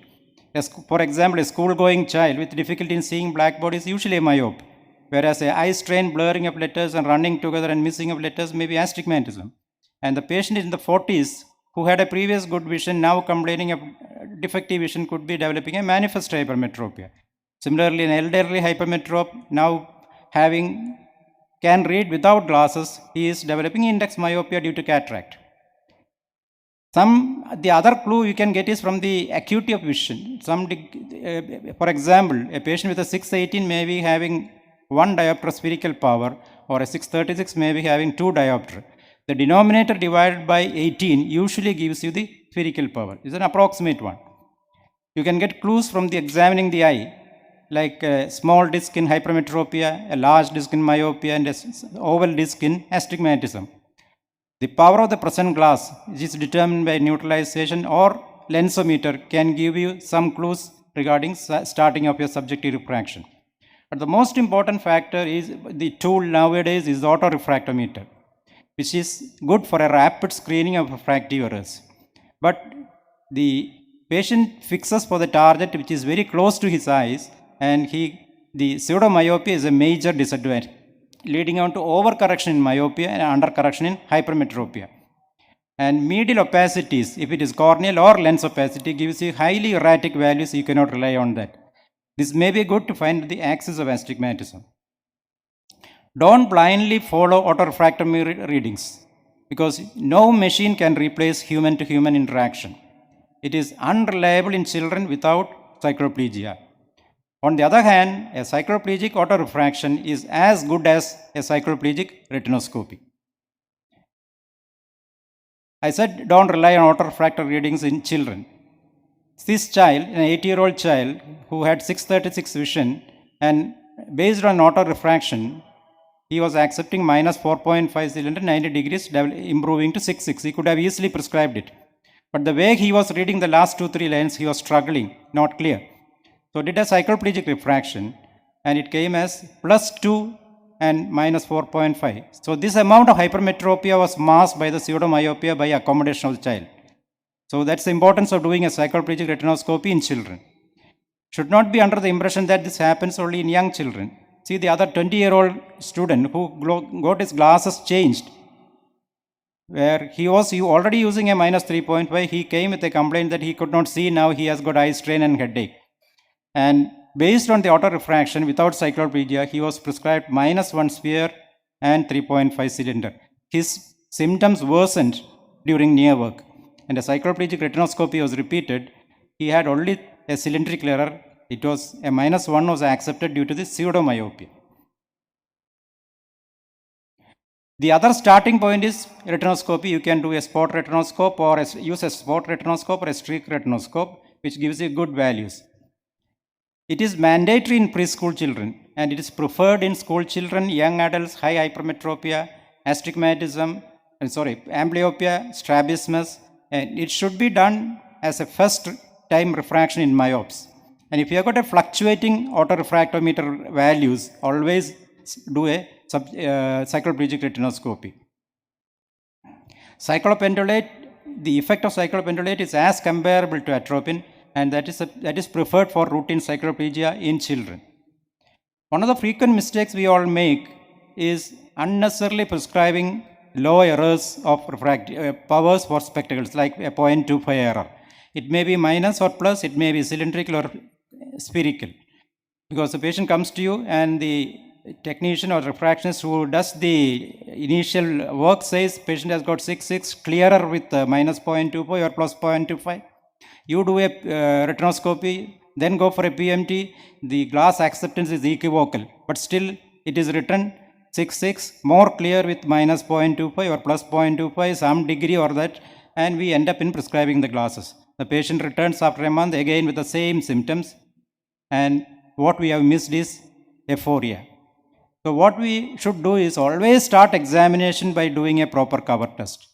For example, a school-going child with difficulty in seeing blackboard is usually a myope, whereas a eye strain, blurring of letters and running together and missing of letters may be astigmatism. And the patient in the 40s who had a previous good vision now complaining of defective vision could be developing a manifest hypermetropia. Similarly, an elderly hypermetrop now can read without glasses, he is developing index myopia due to cataract. The other clue you can get is from the acuity of vision. For example, a patient with a 618 may be having 1 diopter spherical power, or a 636 may be having 2 diopter. The denominator divided by 18 usually gives you the spherical power. It's an approximate one. You can get clues from the examining the eye, like a small disc in hypermetropia, a large disc in myopia, and an oval disc in astigmatism. The power of the present glass, which is determined by neutralization or lensometer, can give you some clues regarding starting of your subjective refraction. But the most important factor is the tool nowadays is autorefractometer, which is good for a rapid screening of refractive errors. But the patient fixes for the target which is very close to his eyes, and the pseudomyopia is a major disadvantage, leading on to overcorrection in myopia and undercorrection in hypermetropia. And medial opacities, if it is corneal or lens opacity, gives you highly erratic values. You cannot rely on that. This may be good to find the axis of astigmatism. Don't blindly follow autorefractomy readings, because no machine can replace human-to-human interaction. It is unreliable in children without cycloplegia. On the other hand, a cycloplegic autorefraction is as good as a cycloplegic retinoscopy. I said don't rely on autorefractor readings in children. This child, an 8-year-old child who had 636 vision, and based on autorefraction, he was accepting minus 4.5 cylinder, 90 degrees, improving to 6.6. He could have easily prescribed it. But the way he was reading the last 2-3 lines, he was struggling, not clear. So did a cycloplegic refraction, and it came as plus 2 and minus 4.5. So this amount of hypermetropia was masked by the pseudomyopia by accommodation of the child. So that's the importance of doing a cycloplegic retinoscopy in children. Should not be under the impression that this happens only in young children. See the other 20-year-old student who got his glasses changed, where he was already using a minus 3.5. He came with a complaint that he could not see. Now he has got eye strain and headache. And based on the autorefraction without cycloplegia, he was prescribed minus 1 sphere and 3.5 cylinder. His symptoms worsened during near work, and a cycloplegic retinoscopy was repeated. He had only a cylindrical error. It was a minus 1 was accepted due to the pseudomyopia. The other starting point is retinoscopy. You can do a spot retinoscope or use a spot retinoscope or a streak retinoscope, which gives you good values. It is mandatory in preschool children, and it is preferred in school children, young adults, high hypermetropia, astigmatism, amblyopia, strabismus, and it should be done as a first time refraction in myopes. And if you have got a fluctuating autorefractometer values, always do a cycloplegic retinoscopy. Cyclopentolate, the effect of cyclopentolate is as comparable to atropine, and that is preferred for routine cycloplegia in children. One of the frequent mistakes we all make is unnecessarily prescribing low errors of powers for spectacles, like a 0.25 error. It may be minus or plus, it may be cylindrical or spherical. Because the patient comes to you and the technician or refractionist who does the initial work says patient has got 6.6, clearer with minus 0.25 or plus 0.25. You do a retinoscopy, then go for a PMT, the glass acceptance is equivocal, but still it is written 6.6, more clear with minus 0.25 or plus 0.25, some degree or that, and we end up in prescribing the glasses. The patient returns after a month again with the same symptoms, and what we have missed is aphoria. So what we should do is always start examination by doing a proper cover test.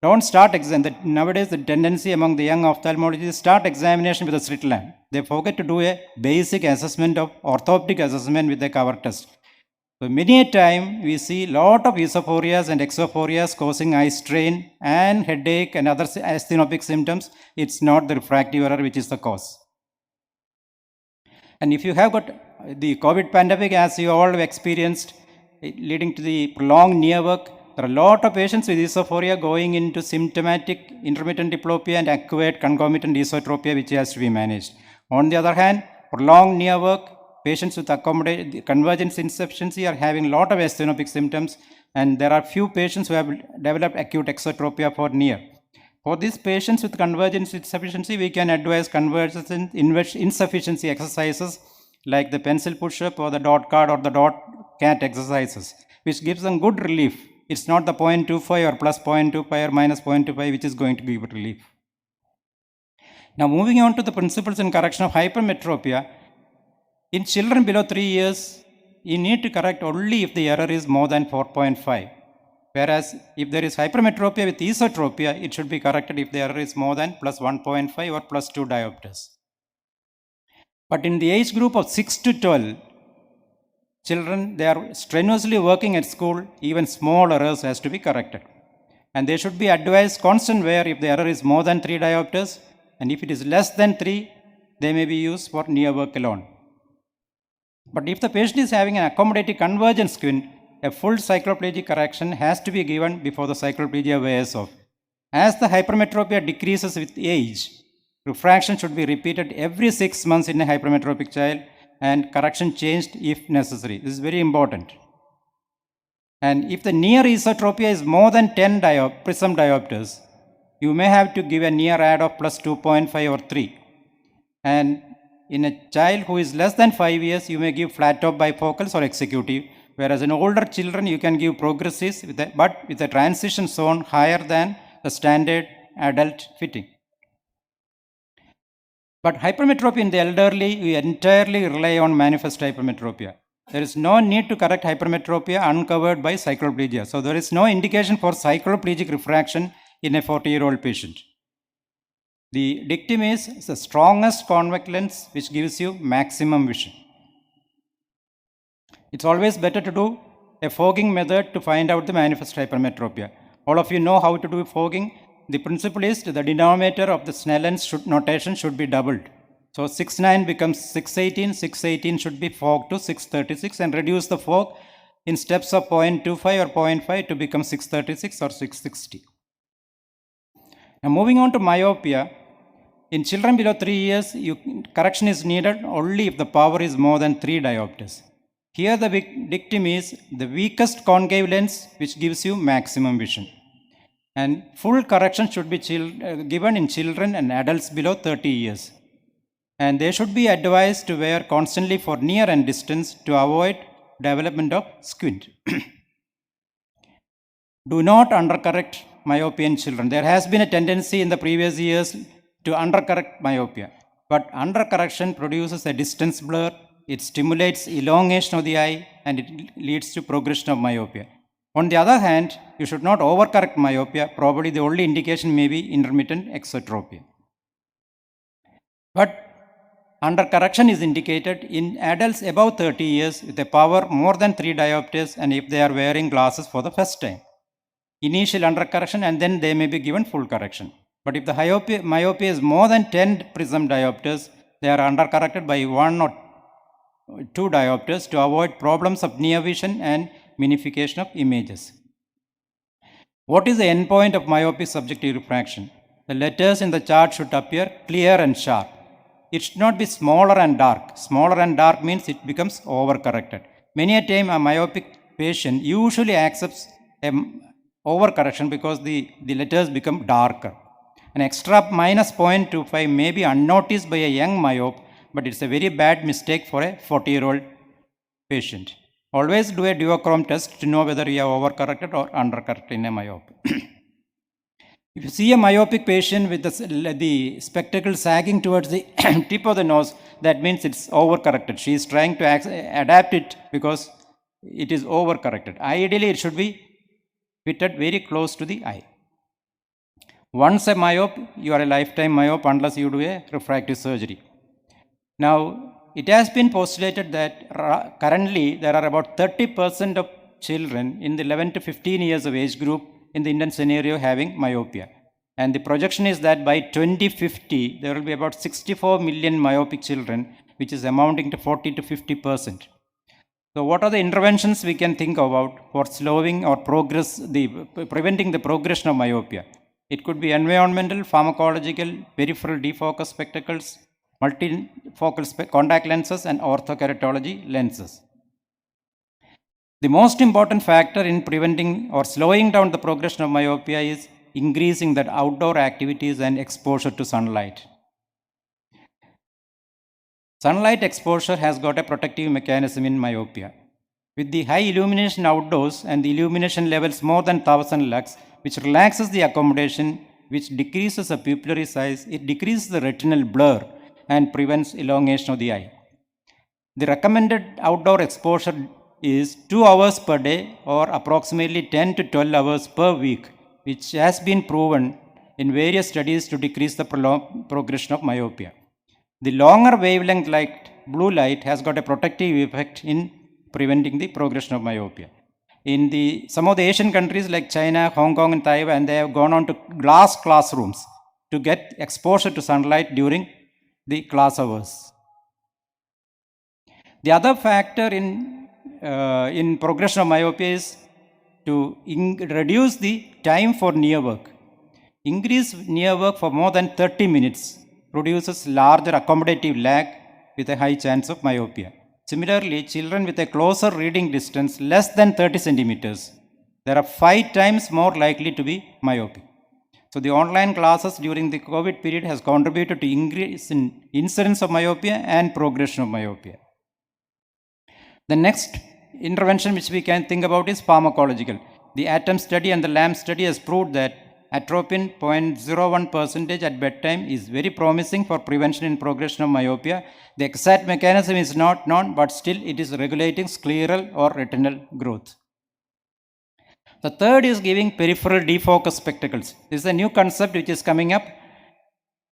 Don't start exam. Nowadays, the tendency among the young ophthalmologists is start examination with a slit lamp. They forget to do a basic assessment of orthoptic assessment with a cover test. So many a time we see lot of esophorias and exophorias causing eye strain and headache and other asthenopic symptoms. It's not the refractive error which is the cause. And if you have got the COVID pandemic, as you all have experienced, leading to the prolonged near work, there are a lot of patients with esophoria going into symptomatic intermittent diplopia and acquired concomitant esotropia, which has to be managed. On the other hand, prolonged near work, patients with convergence insufficiency are having a lot of asthenopic symptoms, and there are few patients who have developed acute exotropia for near. For these patients with convergence insufficiency, we can advise convergence insufficiency exercises like the pencil push-up or the dot card or the dot cat exercises, which gives them good relief. It's not the 0.25 or plus 0.25 or minus 0.25 which is going to give relief. Now moving on to the principles in correction of hypermetropia. In children below 3 years, you need to correct only if the error is more than 4.5. Whereas if there is hypermetropia with esotropia, it should be corrected if the error is more than plus 1.5 or plus 2 diopters. But in the age group of 6 to 12, children, they are strenuously working at school, even small errors has to be corrected. And they should be advised constant wear if the error is more than 3 diopters, and if it is less than 3, they may be used for near work alone. But if the patient is having an accommodating convergent squint, a full cycloplegic correction has to be given before the cycloplegia wears off. As the hypermetropia decreases with age, Refraction should be repeated every 6 months in a hypermetropic child and correction changed if necessary. This is very important. And if the near esotropia is more than 10 prism diopters, you may have to give a near add of plus 2.5 or 3. And in a child who is less than 5 years, you may give flat top bifocals or executive, whereas in older children, you can give progressives, but with a transition zone higher than the standard adult fitting. But hypermetropia in the elderly, we entirely rely on manifest hypermetropia. There is no need to correct hypermetropia uncovered by cycloplegia. So there is no indication for cycloplegic refraction in a 40-year-old patient. The dictum is the strongest convex lens which gives you maximum vision. It's always better to do a fogging method to find out the manifest hypermetropia. All of you know how to do fogging. The principle is the denominator of the Snellen's notation should be doubled. So 6.9 becomes 6.18, 6.18 should be fogged to 6.36 and reduce the fog in steps of 0.25 or 0.5 to become 6.36 or 6.60. Now moving on to myopia, in children below 3 years, correction is needed only if the power is more than 3 diopters. Here the dictum is the weakest concave lens which gives you maximum vision. And full correction should be given in children and adults below 30 years. And they should be advised to wear constantly for near and distance to avoid development of squint. Do not undercorrect myopia in children. There has been a tendency in the previous years to undercorrect myopia. But undercorrection produces a distance blur, it stimulates elongation of the eye, and it leads to progression of myopia. On the other hand, you should not overcorrect myopia. Probably the only indication may be intermittent exotropia. But undercorrection is indicated in adults above 30 years with a power more than 3 diopters and if they are wearing glasses for the first time. Initial undercorrection and then they may be given full correction. But if the myopia is more than 10 prism diopters, they are undercorrected by 1 or 2 diopters to avoid problems of near vision and minification of images. What is the endpoint of myopic subjective refraction? The letters in the chart should appear clear and sharp. It should not be smaller and dark. Smaller and dark means it becomes overcorrected. Many a time a myopic patient usually accepts overcorrection because the letters become darker. An extra minus 0.25 may be unnoticed by a young myope, but it's a very bad mistake for a 40-year-old patient. Always do a duochrome test to know whether you have overcorrected or undercorrected in a myope. If you see a myopic patient with the spectacle sagging towards the tip of the nose, that means it's overcorrected. She is trying to adapt it because it is overcorrected. Ideally, it should be fitted very close to the eye. Once a myope, you are a lifetime myope unless you do a refractive surgery. Now, it has been postulated that currently there are about 30% of children in the 11 to 15 years of age group in the Indian scenario having myopia. And the projection is that by 2050, there will be about 64 million myopic children, which is amounting to 40 to 50%. So what are the interventions we can think about for slowing or preventing the progression of myopia? It could be environmental, pharmacological, peripheral defocus spectacles, multifocal contact lenses, and orthokeratology lenses. The most important factor in preventing or slowing down the progression of myopia is increasing that outdoor activities and exposure to sunlight. Sunlight exposure has got a protective mechanism in myopia. With the high illumination outdoors and the illumination levels more than 1000 lux, which relaxes the accommodation, which decreases the pupillary size, it decreases the retinal blur and prevents elongation of the eye. The recommended outdoor exposure is 2 hours per day or approximately 10 to 12 hours per week, which has been proven in various studies to decrease the progression of myopia. The longer wavelength light, blue light, has got a protective effect in preventing the progression of myopia. In some of the Asian countries like China, Hong Kong, and Taiwan, they have gone on to glass classrooms to get exposure to sunlight during the class hours. The other factor in progression of myopia is to reduce the time for near work. Increase near work for more than 30 minutes produces larger accommodative lag with a high chance of myopia. Similarly, children with a closer reading distance less than 30 centimeters, they are 5 times more likely to be myopic. So the online classes during the COVID period has contributed to increase in incidence of myopia and progression of myopia. The next intervention which we can think about is pharmacological. The ATOM study and the LAMP study has proved that atropine 0.01% at bedtime is very promising for prevention and progression of myopia. The exact mechanism is not known, but still it is regulating scleral or retinal growth. The third is giving peripheral defocus spectacles. This is a new concept which is coming up.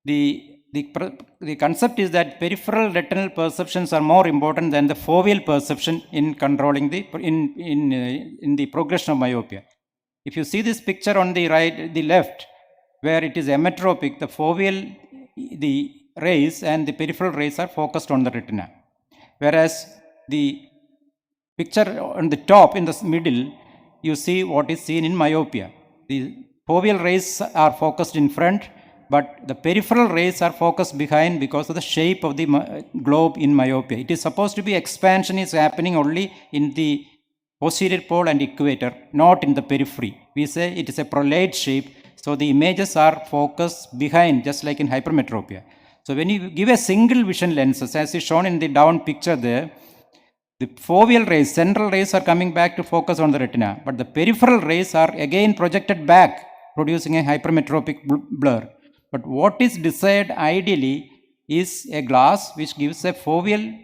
The concept is that peripheral retinal perceptions are more important than the foveal perception in controlling in the progression of myopia. If you see this picture on the left, where it is emmetropic, the foveal, the rays and the peripheral rays are focused on the retina. Whereas the picture on the top in the middle, you see what is seen in myopia. The foveal rays are focused in front, but the peripheral rays are focused behind because of the shape of the globe in myopia. It is supposed to be expansion is happening only in the posterior pole and equator, not in the periphery. We say it is a prolate shape, so the images are focused behind, just like in hypermetropia. So when you give a single vision lenses, as is shown in the down picture there, the foveal rays, central rays are coming back to focus on the retina, but the peripheral rays are again projected back, producing a hypermetropic blur. But what is desired ideally is a glass which gives a foveal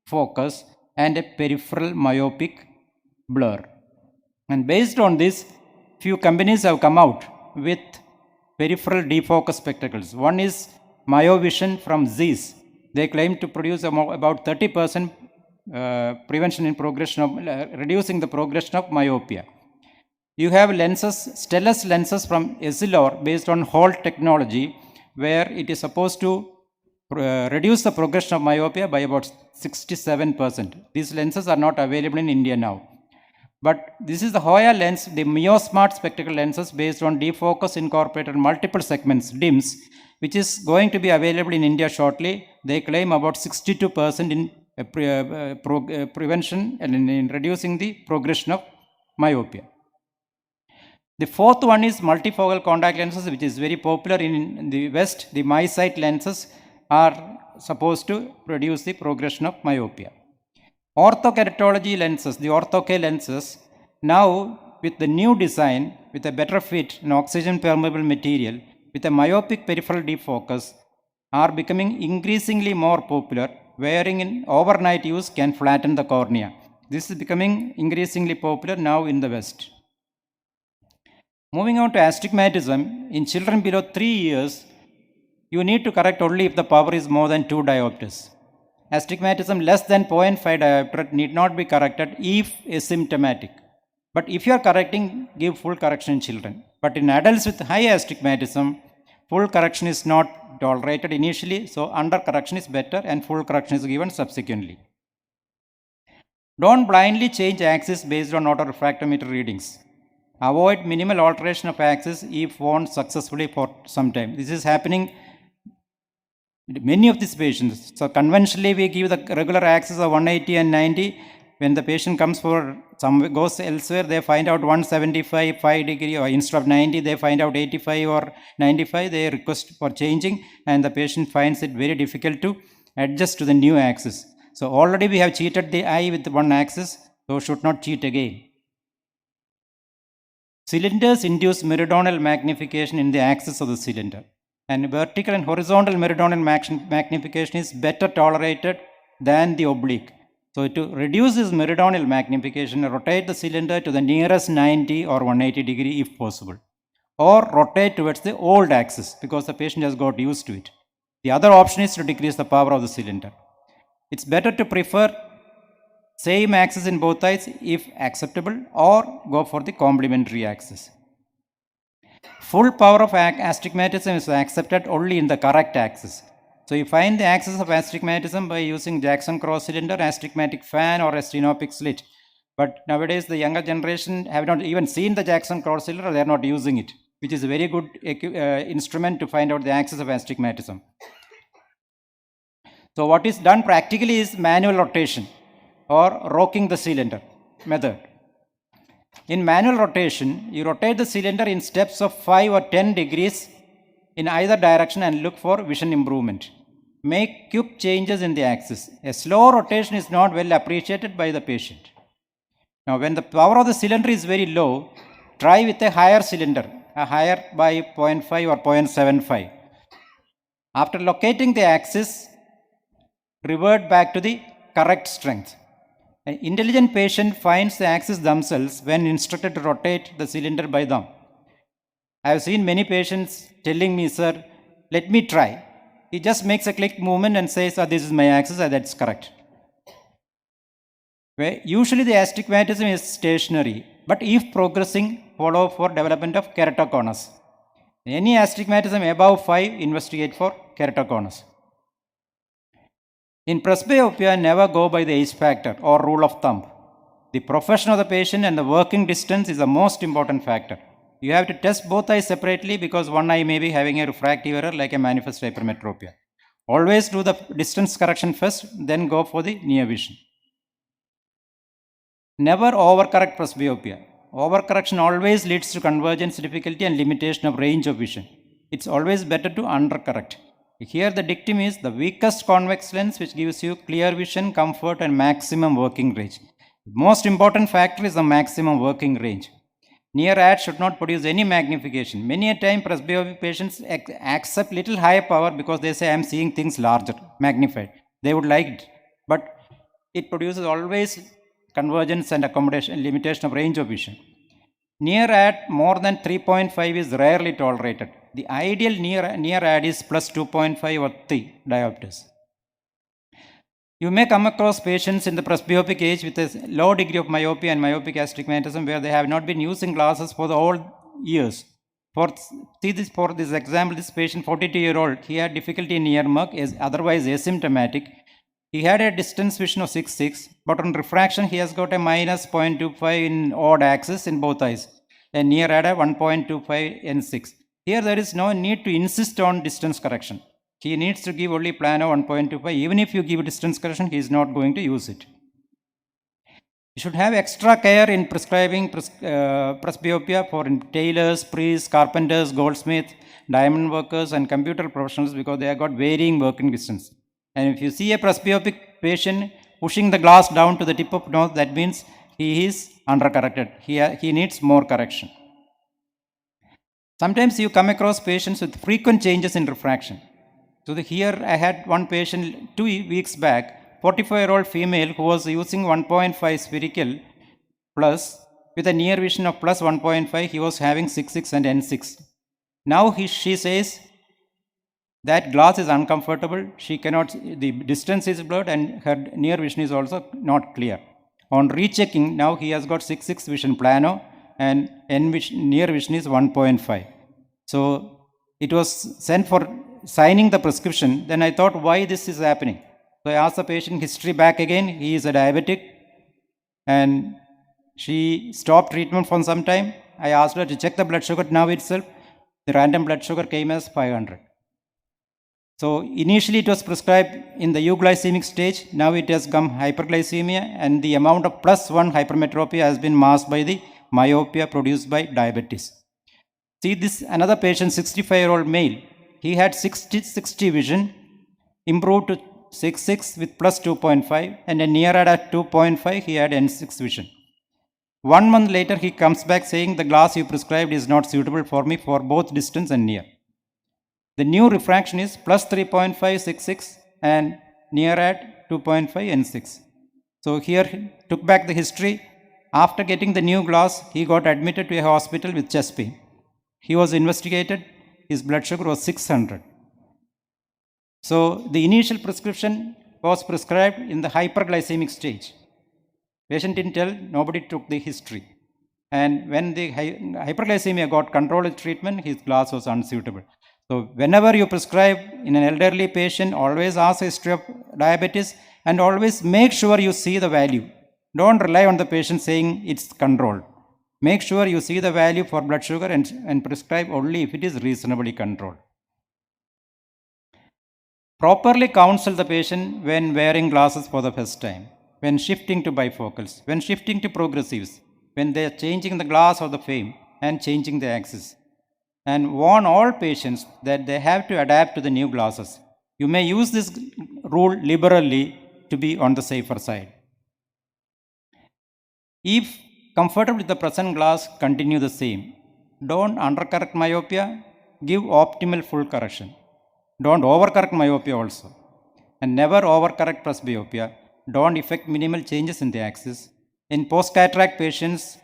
focus and a peripheral myopic blur. And based on this, few companies have come out with peripheral defocus spectacles. One is Myovision from Zeiss. They claim to produce about 30% prevention in progression of reducing the progression of myopia. You have lenses, Stellus lenses from Essilor based on Holt technology, where it is supposed to reduce the progression of myopia by about 67%. These lenses are not available in India now. But this is the Hoya lens, the MioSmart spectacle lenses based on defocus incorporated multiple segments, DIMS, which is going to be available in India shortly. They claim about 62% in prevention and in reducing the progression of myopia. The fourth one is multifocal contact lenses, which is very popular in the West. The MySight lenses are supposed to reduce the progression of myopia. Orthokeratology lenses, the ortho-K lenses, now with the new design, with a better fit and oxygen permeable material, with a myopic peripheral defocus, are becoming increasingly more popular. Wearing in overnight use can flatten the cornea. This is becoming increasingly popular now in the West. Moving on to astigmatism, in children below 3 years, you need to correct only if the power is more than 2 diopters. Astigmatism less than 0.5 diopter need not be corrected if asymptomatic. But if you are correcting, give full correction in children. But in adults with high astigmatism, full correction is not tolerated initially, so under correction is better and full correction is given subsequently. Don't blindly change axis based on autorefractometer readings. Avoid minimal alteration of axis if worn successfully for some time. This is happening in many of these patients. So conventionally we give the regular axis of 180 and 90. When the patient comes for goes elsewhere, they find out 175, 5 degree, or instead of 90, they find out 85 or 95. They request for changing, and the patient finds it very difficult to adjust to the new axis. So already we have cheated the eye with one axis, so should not cheat again. Cylinders induce meridional magnification in the axis of the cylinder, and vertical and horizontal meridional magnification is better tolerated than the oblique. So to reduce this meridional magnification, rotate the cylinder to the nearest 90 or 180 degree if possible, or rotate towards the old axis because the patient has got used to it. The other option is to decrease the power of the cylinder. It's better to prefer same axis in both eyes if acceptable, or go for the complementary axis. Full power of astigmatism is accepted only in the correct axis. So you find the axis of astigmatism by using Jackson cross cylinder, astigmatic fan, or a stenopic slit. But nowadays the younger generation have not even seen the Jackson cross cylinder, they are not using it, which is a very good instrument to find out the axis of astigmatism. So what is done practically is manual rotation or rocking the cylinder method. In manual rotation, you rotate the cylinder in steps of 5 or 10 degrees in either direction and look for vision improvement. Make quick changes in the axis. A slow rotation is not well appreciated by the patient. Now, when the power of the cylinder is very low, try with a higher cylinder, a higher by 0.5 or 0.75. After locating the axis, revert back to the correct strength. An intelligent patient finds the axis themselves when instructed to rotate the cylinder by them. I have seen many patients telling me, sir, let me try. He just makes a click movement and says, this is my axis, that's correct. Usually the astigmatism is stationary, but if progressing, follow for development of keratoconus. Any astigmatism above 5, investigate for keratoconus. In presbyopia, never go by the age factor or rule of thumb. The profession of the patient and the working distance is the most important factor. You have to test both eyes separately because one eye may be having a refractive error like a manifest hypermetropia. Always do the distance correction first, then go for the near vision. Never overcorrect presbyopia. Overcorrection always leads to convergence difficulty and limitation of range of vision. It's always better to undercorrect. Here the dictum is the weakest convex lens which gives you clear vision, comfort and maximum working range. The most important factor is the maximum working range. Near add should not produce any magnification. Many a time presbyopic patients accept little higher power because they say I am seeing things larger, magnified. They would like it. But it produces always convergence and accommodation, limitation of range of vision. Near add more than 3.5 is rarely tolerated. The ideal near add is plus 2.5 or 3 diopters. You may come across patients in the presbyopic age with a low degree of myopia and myopic astigmatism where they have not been using glasses for the whole years. For this example, this patient, 42-year-old, he had difficulty in near mug, is otherwise asymptomatic. He had a distance vision of 6.6, but on refraction he has got a minus 0.25 in odd axis in both eyes, and near add a 1.25 N6. Here there is no need to insist on distance correction. He needs to give only plano 1.25. Even if you give distance correction, he is not going to use it. You should have extra care in prescribing presbyopia for tailors, priests, carpenters, goldsmiths, diamond workers and computer professionals because they have got varying working distance. And if you see a presbyopic patient pushing the glass down to the tip of nose, that means he is undercorrected. He needs more correction. Sometimes you come across patients with frequent changes in refraction. So here I had one patient 2 weeks back, 45-year-old female who was using 1.5 spherical plus with a near vision of plus 1.5, he was having 6.6 and N6. Now she says that glass is uncomfortable, she cannot, the distance is blurred and her near vision is also not clear. On rechecking, now he has got 6.6 vision plano and near vision is 1.5. So it was sent for signing the prescription. Then I thought, why this is happening? So I asked the patient history back again. He is a diabetic and she stopped treatment for some time. I asked her to check the blood sugar now itself. The random blood sugar came as 500. So initially it was prescribed in the euglycemic stage. Now it has come hyperglycemia and the amount of plus 1 hypermetropia has been masked by the myopia produced by diabetes. See this another patient, 65-year-old male. He had 60 vision, improved to 6.6 with plus 2.5 and a near at 2.5 he had N6 vision. 1 month later he comes back saying the glass you prescribed is not suitable for me for both distance and near. The new refraction is plus 3.5 6.6 and near at 2.5 N6. So here he took back the history. After getting the new glass, he got admitted to a hospital with chest pain. He was investigated. His blood sugar was 600. So the initial prescription was prescribed in the hyperglycemic stage. Patient didn't tell, nobody took the history. And when the hyperglycemia got controlled treatment, his glass was unsuitable. So whenever you prescribe in an elderly patient, always ask a history of diabetes and always make sure you see the value. Don't rely on the patient saying it's controlled. Make sure you see the value for blood sugar and prescribe only if it is reasonably controlled. Properly counsel the patient when wearing glasses for the first time, when shifting to bifocals, when shifting to progressives, when they are changing the glass or the frame and changing the axis. And warn all patients that they have to adapt to the new glasses. You may use this rule liberally to be on the safer side. If comfortable with the present glass, continue the same. Don't undercorrect myopia, give optimal full correction. Don't overcorrect myopia also. And never overcorrect presbyopia. Don't effect minimal changes in the axis. In post-cataract patients,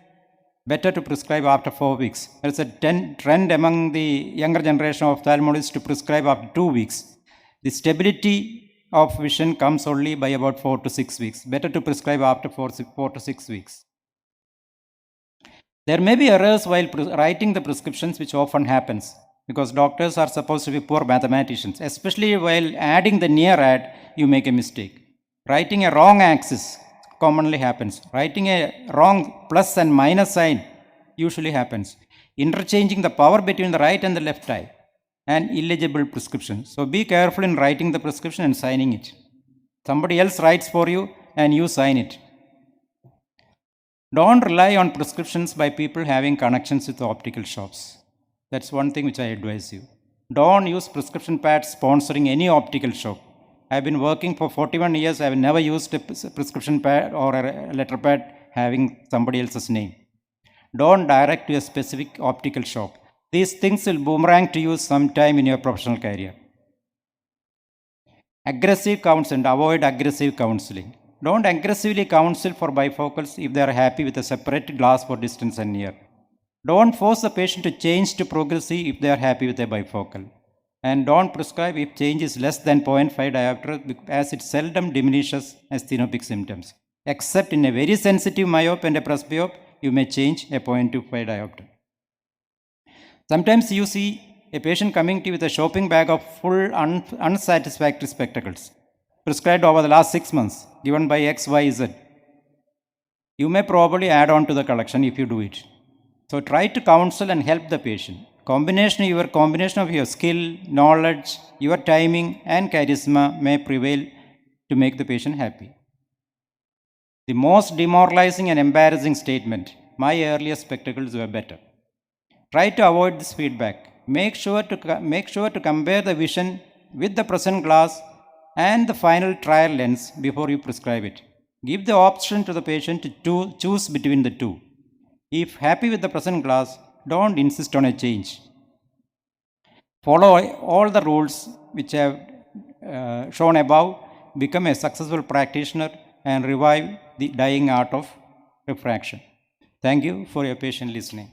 better to prescribe after 4 weeks. There's a trend among the younger generation of ophthalmologists to prescribe after 2 weeks. The stability of vision comes only by about 4 to 6 weeks. Better to prescribe after 4 to 6 weeks. There may be errors while writing the prescriptions, which often happens because doctors are supposed to be poor mathematicians. Especially while adding the near add, you make a mistake. Writing a wrong axis commonly happens. Writing a wrong plus and minus sign usually happens. Interchanging the power between the right and the left eye and illegible prescription. So be careful in writing the prescription and signing it. Somebody else writes for you and you sign it. Don't rely on prescriptions by people having connections with optical shops. That's one thing which I advise you. Don't use prescription pads sponsoring any optical shop. I've been working for 41 years. I've never used a prescription pad or a letter pad having somebody else's name. Don't direct to a specific optical shop. These things will boomerang to you sometime in your professional career. Aggressive counsel and avoid aggressive counseling. Don't aggressively counsel for bifocals if they are happy with a separate glass for distance and near. Don't force the patient to change to progressive if they are happy with a bifocal. And don't prescribe if change is less than 0.5 diopter, as it seldom diminishes asthenopic symptoms. Except in a very sensitive myope and a presbyope, you may change a 0.25 diopter. Sometimes you see a patient coming to you with a shopping bag of full unsatisfactory spectacles, prescribed over the last 6 months, given by XYZ. You may probably add on to the collection if you do it. So try to counsel and help the patient. Combination of your skill, knowledge, your timing and charisma may prevail to make the patient happy. The most demoralizing and embarrassing statement, my earlier spectacles were better. Try to avoid this feedback. Make sure to compare the vision with the present glass and the final trial lens before you prescribe it. Give the option to the patient to choose between the two. If happy with the present glass, don't insist on a change. Follow all the rules which I have shown above. Become a successful practitioner and revive the dying art of refraction. Thank you for your patient listening.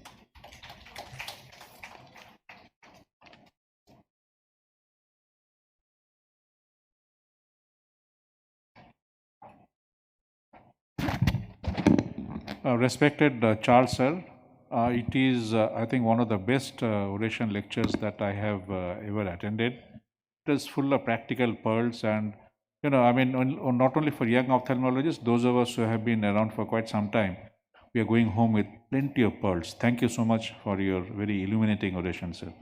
Respected Charles sir, it is, I think, one of the best oration lectures that I have ever attended. It is full of practical pearls and, I mean, not only for young ophthalmologists, those of us who have been around for quite some time, we are going home with plenty of pearls. Thank you so much for your very illuminating oration, sir.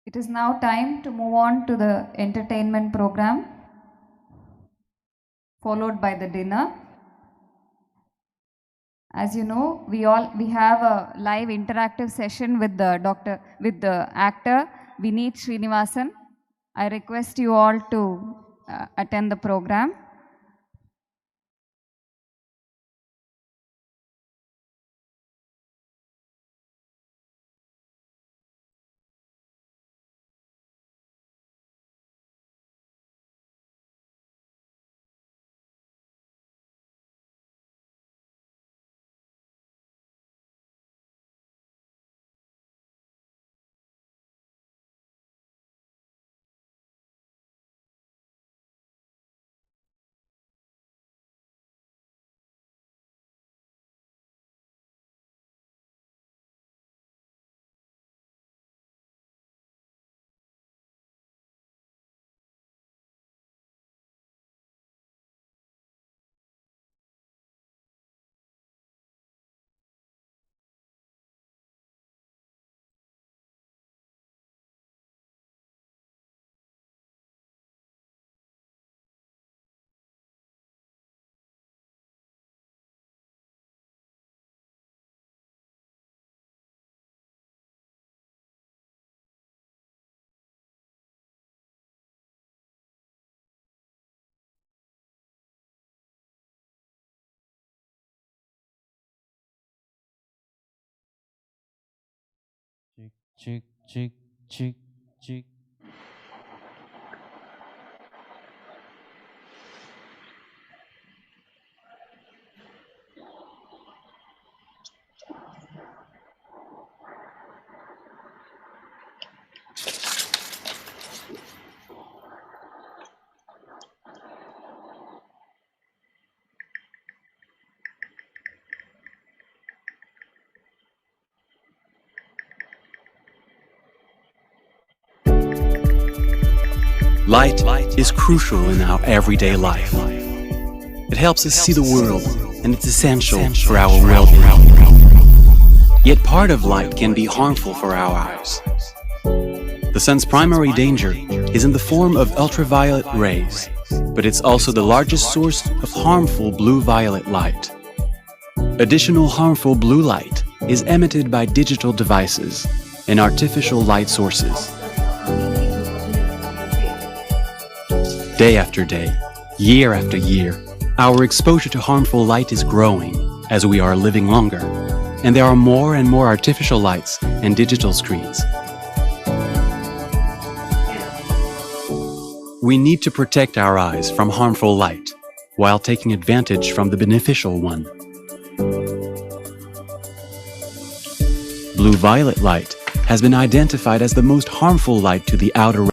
It is now time to move on to the entertainment program, followed by the dinner. As you know, we have a live interactive session with the actor Vineet Srinivasan. I request you all to attend the program. Chick, chick, chick, chick. Light is crucial in our everyday life. It helps us see the world, and it's essential for our well-being. Yet part of light can be harmful for our eyes. The sun's primary danger is in the form of ultraviolet rays, but it's also the largest source of harmful blue-violet light. Additional harmful blue light is emitted by digital devices and artificial light sources. Day after day, year after year, our exposure to harmful light is growing as we are living longer, and there are more and more artificial lights and digital screens. We need to protect our eyes from harmful light while taking advantage from the beneficial one. Blue-violet light has been identified as the most harmful light to the outer